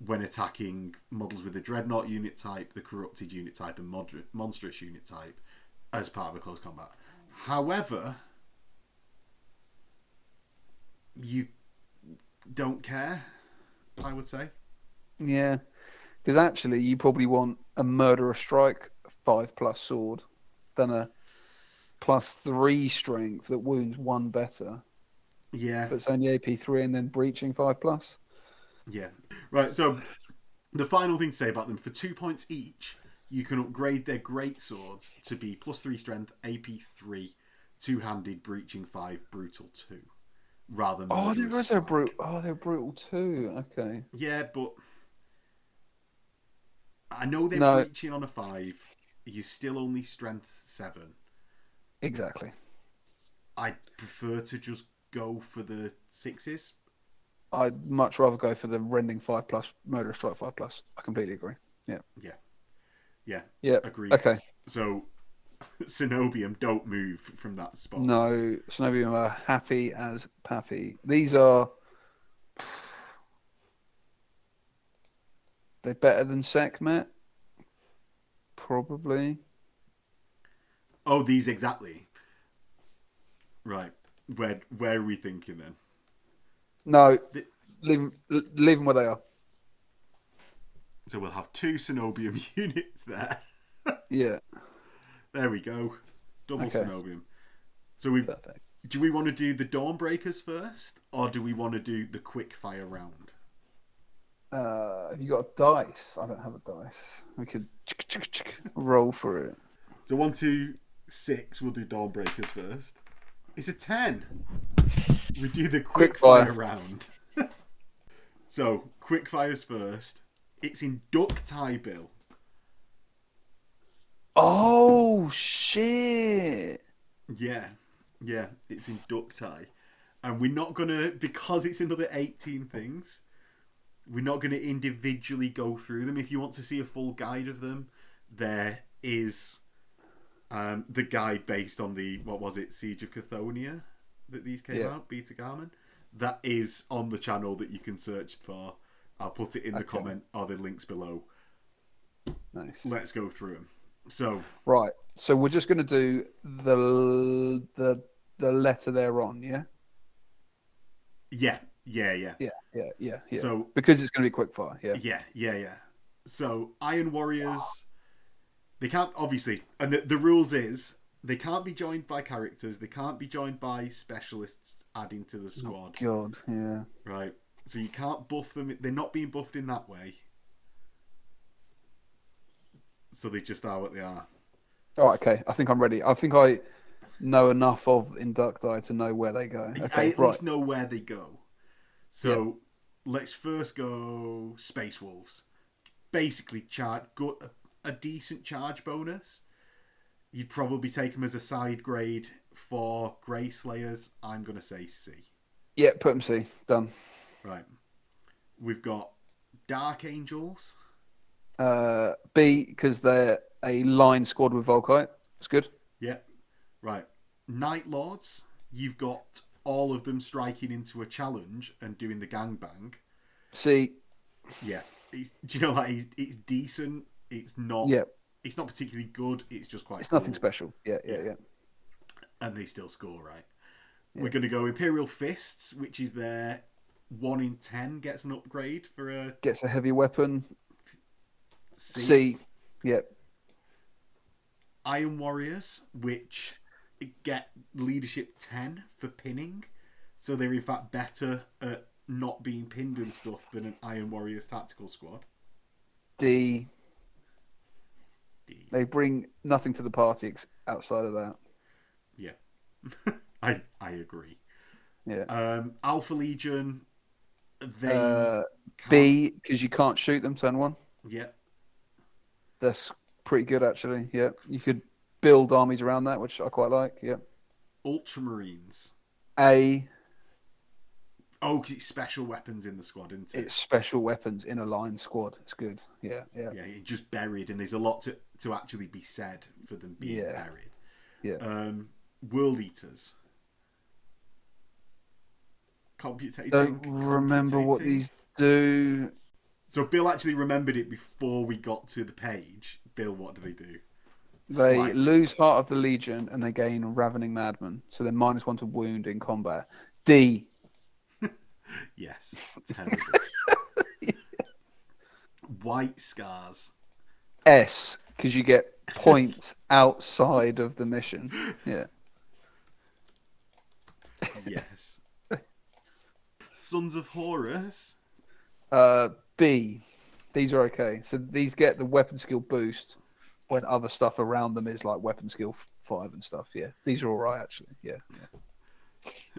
S1: when attacking models with the Dreadnought unit type, the Corrupted unit type, and Monstrous unit type as part of a close combat. However, you don't care, I would say.
S3: Yeah, because actually you probably want a Murderer Strike 5+ sword than a +3 strength that wounds 1 better.
S1: Yeah.
S3: But it's only AP3 and then breaching 5+.
S1: Yeah. Right, so the final thing to say about them, for 2 points each, you can upgrade their great swords to be +3 strength, AP3, 2-handed, breaching 5, brutal 2. Rather than
S3: They're brutal. They're brutal too. Okay.
S1: Yeah, but I know they're breaching on a 5. You're still only strength 7.
S3: Exactly.
S1: I'd prefer to just go for the 6s.
S3: I'd much rather go for the rending 5+, Murder Strike 5+. I completely agree. Yeah.
S1: Yeah. Agreed.
S3: Okay.
S1: So, Cenobium, don't move from that spot.
S3: No, Cenobium are happy as Pappy. These are... They're better than Sekhmet? Probably.
S1: Oh, these exactly. Right. Where are we thinking then?
S3: No, leave them where they are.
S1: So we'll have 2 Cenobium units there.
S3: Yeah.
S1: There we go. Double
S3: Okay.
S1: Cenobium. So
S3: Perfect.
S1: do we want to do the Dawnbreakers first, or do we want to do the quick fire round?
S3: Have you got a dice? I don't have a dice. We could roll for it.
S1: So 1, 2, 6. We'll do Dawnbreakers first. It's a 10. We do the quick fire round. So quick fires first. It's in duck tie, Bill.
S3: Oh shit!
S1: Yeah, it's in duck tie, and we're not gonna, because it's another 18 things. We're not gonna individually go through them. If you want to see a full guide of them, there is the guide based on the Siege of Cathonia that these came out, Beta Garmin. That is on the channel that you can search for. I'll put it in the comment or the links below.
S3: Nice.
S1: Let's go through them. So
S3: right, so we're just going to do the letter they're on, yeah.
S1: Yeah.
S3: So because it's going to be quickfire,
S1: yeah. So Iron Warriors, they can't, obviously, and the rules is they can't be joined by characters. They can't be joined by specialists adding to the squad.
S3: Oh God, yeah.
S1: Right. So you can't buff them. They're not being buffed in that way. So they just are what they are.
S3: All right, okay. I think I'm ready. I think I know enough of Inducti to know where they go. Okay,
S1: I at least know where they go. So let's first go Space Wolves. Basically, a decent charge bonus. You'd probably take them as a side grade for Grey Slayers. I'm going to say C.
S3: Yeah, put them C. Done.
S1: Right. We've got Dark Angels.
S3: B, because they're a line squad with Volkite. It's good.
S1: Yeah. Right. Night Lords. You've got all of them striking into a challenge and doing the gangbang.
S3: C.
S1: Yeah. Do you know that it's decent? It's not.
S3: Yeah.
S1: It's not particularly good. It's just quite.
S3: It's
S1: cool.
S3: Nothing special. Yeah.
S1: And they still score, right? Yeah. We're going to go Imperial Fists, which is their 1 in 10 gets an upgrade for a.
S3: Gets a heavy weapon.
S1: C.
S3: Yep.
S1: Iron Warriors, which get leadership 10 for pinning. So they're in fact better at not being pinned and stuff than an Iron Warriors tactical squad.
S3: D. They bring nothing to the party outside of that.
S1: Yeah. I agree.
S3: Yeah.
S1: Alpha Legion, they
S3: B, because you can't shoot them turn 1.
S1: Yeah.
S3: That's pretty good, actually. Yeah, you could build armies around that, which I quite like. Yeah.
S1: Ultramarines.
S3: A.
S1: Oh, because it's special weapons in the squad, isn't it?
S3: It's special weapons in a line squad. It's good. Yeah.
S1: Yeah, it's just buried, and there's a lot to actually be said for them being buried. World Eaters.
S3: Don't remember what these do.
S1: So Bill actually remembered it before we got to the page. Bill, what do they do?
S3: They lose Heart of the Legion and they gain Ravening Madman. So they're -1 to wound in combat. D.
S1: Yes. Terrible. White Scars.
S3: S. Because you get points outside of the mission. Yeah.
S1: Yes. Sons of Horus.
S3: B. These are okay. So these get the weapon skill boost when other stuff around them is like weapon skill 5 and stuff. Yeah. These are all right, actually. Yeah.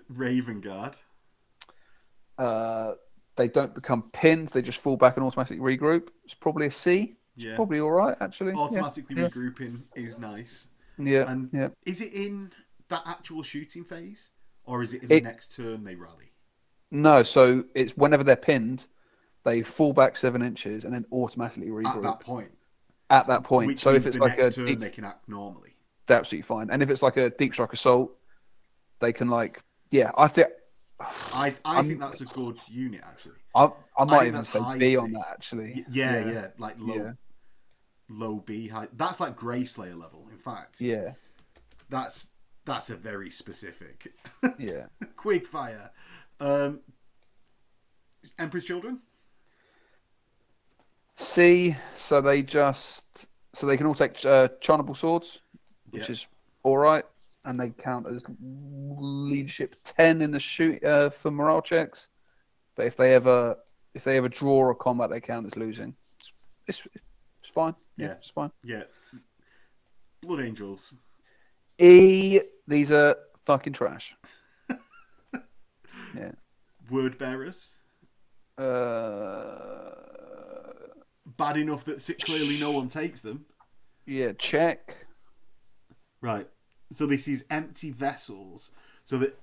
S1: Raven Guard.
S3: They don't become pinned. They just fall back and automatically regroup. It's probably a C. It's probably all right, actually.
S1: Automatically regrouping is nice.
S3: Yeah.
S1: And
S3: yeah.
S1: is it in that actual shooting phase? Or is it in the next turn they rally?
S3: No, so it's whenever they're pinned, they fall back 7 inches and then automatically regroup. At that point.
S1: Which
S3: so
S1: means
S3: if it's
S1: the
S3: like
S1: next
S3: a
S1: turn they can act normally.
S3: They're absolutely fine. And if it's like a deep strike assault, they can I think
S1: I think that's a good unit actually.
S3: I might even say B on that actually.
S1: Yeah. Like low B high. That's like Grey Slayer level, in fact.
S3: Yeah.
S1: That's a very specific.
S3: Yeah.
S1: Quick fire. Emperor's Children?
S3: C, so they can all take charnable swords, which is all right, and they count as leadership 10 in the shoot for morale checks. But if they ever draw a combat, they count as losing. It's fine. Yeah, it's fine.
S1: Yeah. Blood Angels.
S3: E, these are fucking trash. Yeah.
S1: Word Bearers. Bad enough that clearly no one takes them.
S3: Yeah, check.
S1: Right. So this is empty vessels. So that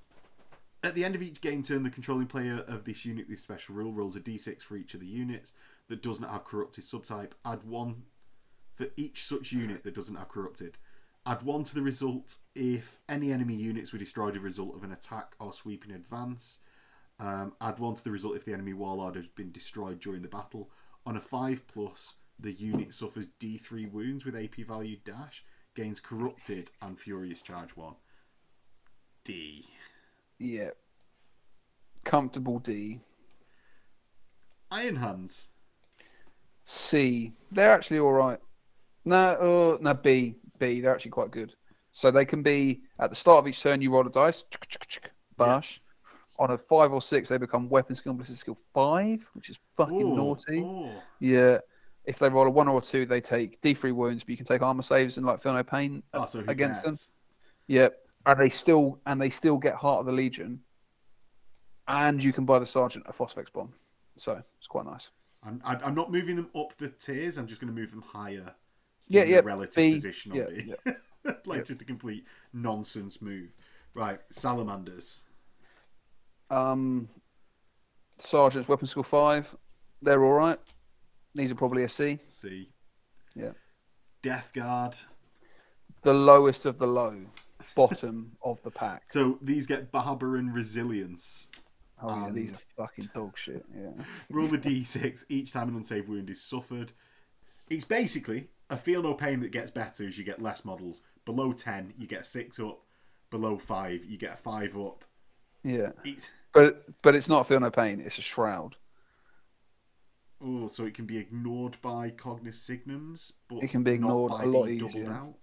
S1: at the end of each game turn, the controlling player of this unit, this special rule, rolls a d6 for each of the units that does not have corrupted subtype. Add 1 for each such unit that doesn't have corrupted. Add 1 to the result if any enemy units were destroyed as a result of an attack or sweeping advance. Add 1 to the result if the enemy warlord has been destroyed during the battle. On a 5+, the unit suffers D3 wounds with AP value dash, gains corrupted and furious charge 1. D.
S3: Yeah. Comfortable D.
S1: Iron Hands.
S3: C. They're actually all right. No, B. They're actually quite good. So they can be at the start of each turn. You roll a dice, bash. Yeah. On a 5 or 6, they become weapon skill and ballistic skill 5, which is fucking naughty. Yeah. If they roll a 1 or a 2, they take D3 wounds, but you can take armor saves and feel no pain against them. Yeah. And they still get Heart of the Legion, and you can buy the Sergeant a Phosphex bomb. So it's quite nice.
S1: I'm not moving them up the tiers. I'm just going to move them higher.
S3: Yeah.
S1: Relative position on B. Just a complete nonsense move. Right. Salamanders.
S3: Sergeant's weapon skill 5. They're all right. These are probably a C.
S1: C.
S3: Yeah.
S1: Death Guard.
S3: The lowest of the low. Bottom of the pack.
S1: So these get barbarian resilience.
S3: Oh, yeah, these are fucking dog shit. Yeah.
S1: Roll a d6 each time an unsaved wound is suffered. It's basically a feel no pain that gets better as you get less models. Below 10, you get a 6 up. Below 5, you get a 5 up.
S3: Yeah. But it's not feel no pain, it's a shroud.
S1: Oh, so it can be ignored by Cognoscignums, but
S3: it can be ignored
S1: not by
S3: a lot
S1: being
S3: easier.
S1: doubled out.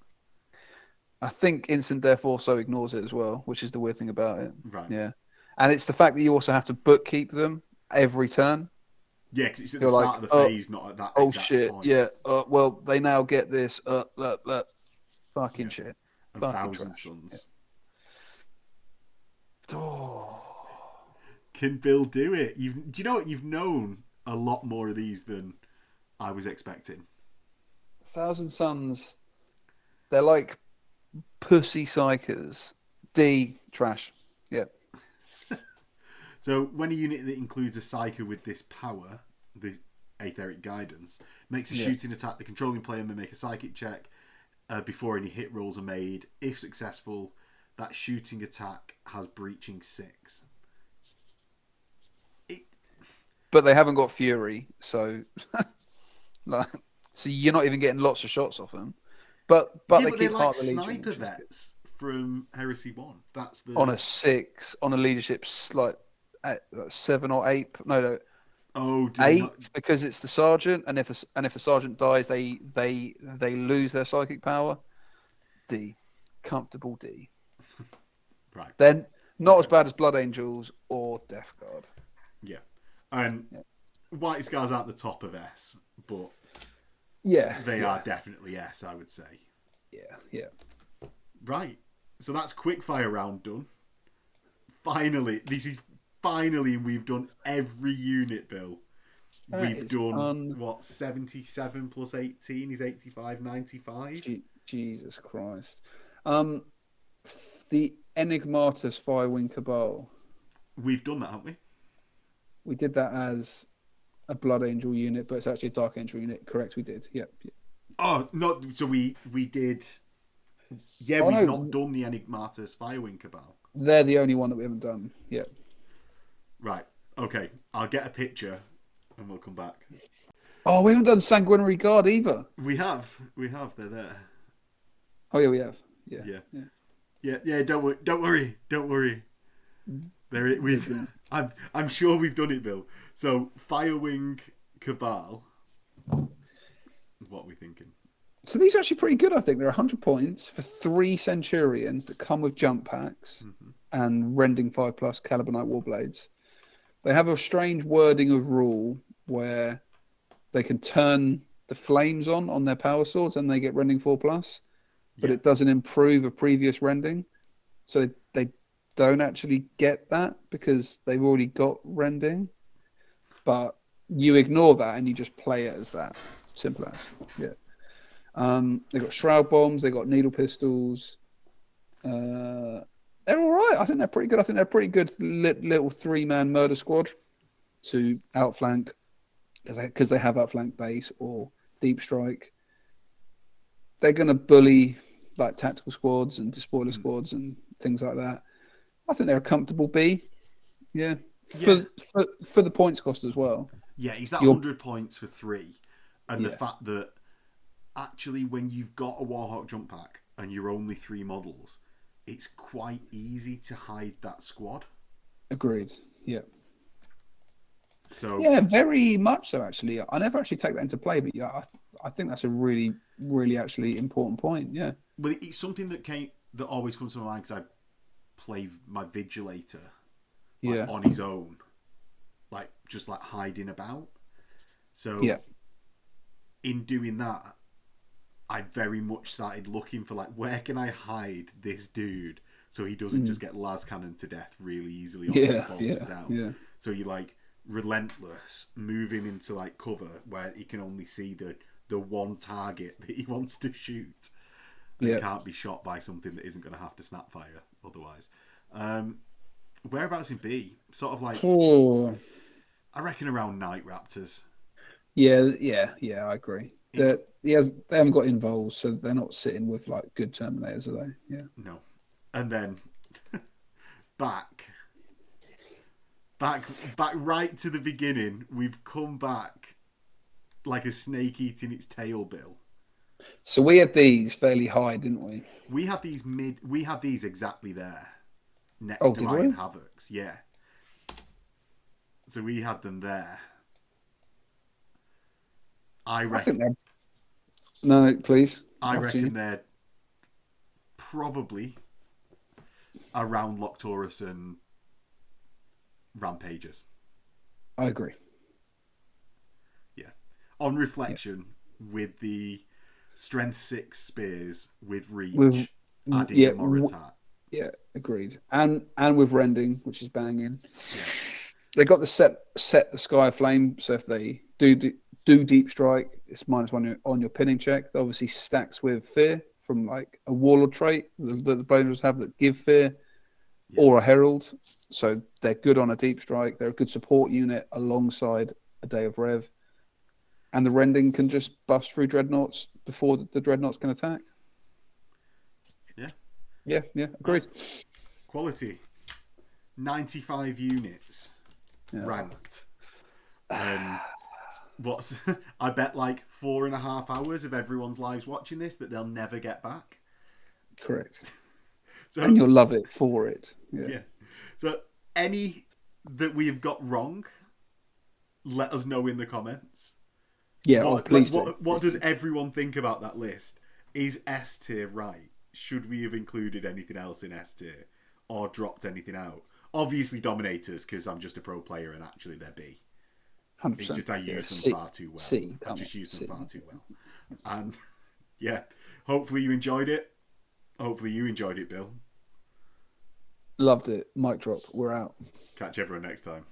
S3: I think instant death also ignores it as well, which is the weird thing about it.
S1: Right.
S3: Yeah. And it's the fact that you also have to bookkeep them every turn.
S1: Yeah, because it's at the start of the phase, not at that exact
S3: shit,
S1: point.
S3: Yeah. Well, they now get this. Fucking shit.
S1: And
S3: fucking
S1: Thousand
S3: trash.
S1: Suns.
S3: Yeah. Oh.
S1: Can Bill do it? Do you know what? You've known a lot more of these than I was expecting.
S3: Thousand Suns. They're like pussy psychers. D, trash. Yeah.
S1: So when a unit that includes a psyker with this power, the Aetheric Guidance, makes a shooting attack, the controlling player may make a psychic check. before any hit rolls are made. If successful, that shooting attack has breaching 6.
S3: But they haven't got Fury, so so you're not even getting lots of shots off them. But they keep
S1: they're like
S3: part of the Legion,
S1: sniper vets from Heresy 1. That's the
S3: on a 6 on a leadership like 7 or 8. No.
S1: Oh,
S3: 8 because it's the sergeant, and if the sergeant dies, they lose their psychic power. D, comfortable D.
S1: Right.
S3: Then not as bad as Blood Angels or Death Guard.
S1: Yeah, and White Scars aren't the top of S, but they are definitely S, I would say.
S3: Yeah.
S1: Right. So that's quickfire round done. Finally, we've done every unit, Bill. We've done, 77 plus 18 is 85, 95?
S3: Jesus Christ. The Enigmatus Firewing Cabal.
S1: We've done that, haven't we?
S3: We did that as a Blood Angel unit, but it's actually a Dark Angel unit. Correct, we did. Yep.
S1: Oh, no, so we did... Yeah, we've not done the Enigmatus Firewing Cabal.
S3: They're the only one that we haven't done. Yep.
S1: Right. Okay. I'll get a picture and we'll come back.
S3: Oh, we haven't done Sanguinary Guard either.
S1: We have. They're there.
S3: Oh yeah, we have.
S1: Yeah. Don't worry. I'm sure we've done it, Bill. So Firewing Cabal. What are we thinking?
S3: So these are actually pretty good, I think. They're 100 points for 3 Centurions that come with jump packs and Rending 5+ Calibanite Warblades. They have a strange wording of rule where they can turn the flames on their power swords and they get Rending 4+, but it doesn't improve a previous Rending. So they don't actually get that because they've already got Rending. But you ignore that and you just play it as that. Simple as. Yeah. They've got Shroud Bombs, they've got Needle Pistols. They're all right. I think they're pretty good. I think they're a pretty good little 3-man murder squad to outflank because they have outflank base or deep strike. They're going to bully like tactical squads and despoiler squads and things like that. I think they're a comfortable B. Yeah. For the points cost as well.
S1: Yeah, he's that 100 points for 3. And the fact that actually when you've got a Warhawk jump pack and you're only 3 models, it's quite easy to hide that squad.
S3: Agreed. Yeah.
S1: So
S3: yeah, very much so. Actually, I never actually take that into play, but yeah, I think that's a really, really actually important point. Yeah.
S1: But it's something that always comes to my mind because I play my Vigilator on his own, just hiding about. So in doing that, I very much started looking for where can I hide this dude so he doesn't just get las cannon to death really easily or bolted down. Yeah. So you relentless, move him into cover where he can only see the one target that he wants to shoot and can't be shot by something that isn't going to have to snap fire otherwise. Whereabouts in B? Sort of I reckon around Night Raptors.
S3: Yeah, I agree. They haven't got involved, so they're not sitting with good Terminators, are they? Yeah.
S1: No. And then back right to the beginning, we've come back like a snake eating its tail, Bill.
S3: So we had these fairly high, didn't we?
S1: We had these exactly there. Next to Iron Havocs, yeah. So we had them there. I reckon.
S3: No, please.
S1: I reckon they're probably around Loctorus and Rampagers.
S3: I agree.
S1: Yeah. On reflection, with the Strength 6 spears with reach, adding a Moritat.
S3: Yeah, agreed. And with Rending, which is banging.
S1: Yeah.
S3: They got the set the Sky Flame, so if they do deep strike, it's -1 on your pinning check. That obviously stacks with fear from a warlord trait that the boners have that give fear, or a herald. So they're good on a deep strike. They're a good support unit alongside a Day of Rev. And the Rending can just bust through dreadnoughts before the dreadnoughts can attack. Yeah, agreed.
S1: Quality. 95 units ranked. And what's I bet like 4.5 hours of everyone's lives watching this that they'll never get back.
S3: Correct.
S1: So,
S3: and you'll love it for it.
S1: Yeah. So any that we have got wrong, let us know in the comments.
S3: Yeah, please do.
S1: What does everyone think about that list? Is S tier right? Should we have included anything else in S tier? Or dropped anything out? Obviously Dominators, because I'm just a pro player and actually they're B.
S3: 100%.
S1: It's just I use them far too well. I just use them far too well. And yeah, hopefully you enjoyed it. Hopefully you enjoyed it, Bill.
S3: Loved it. Mic drop. We're out.
S1: Catch everyone next time.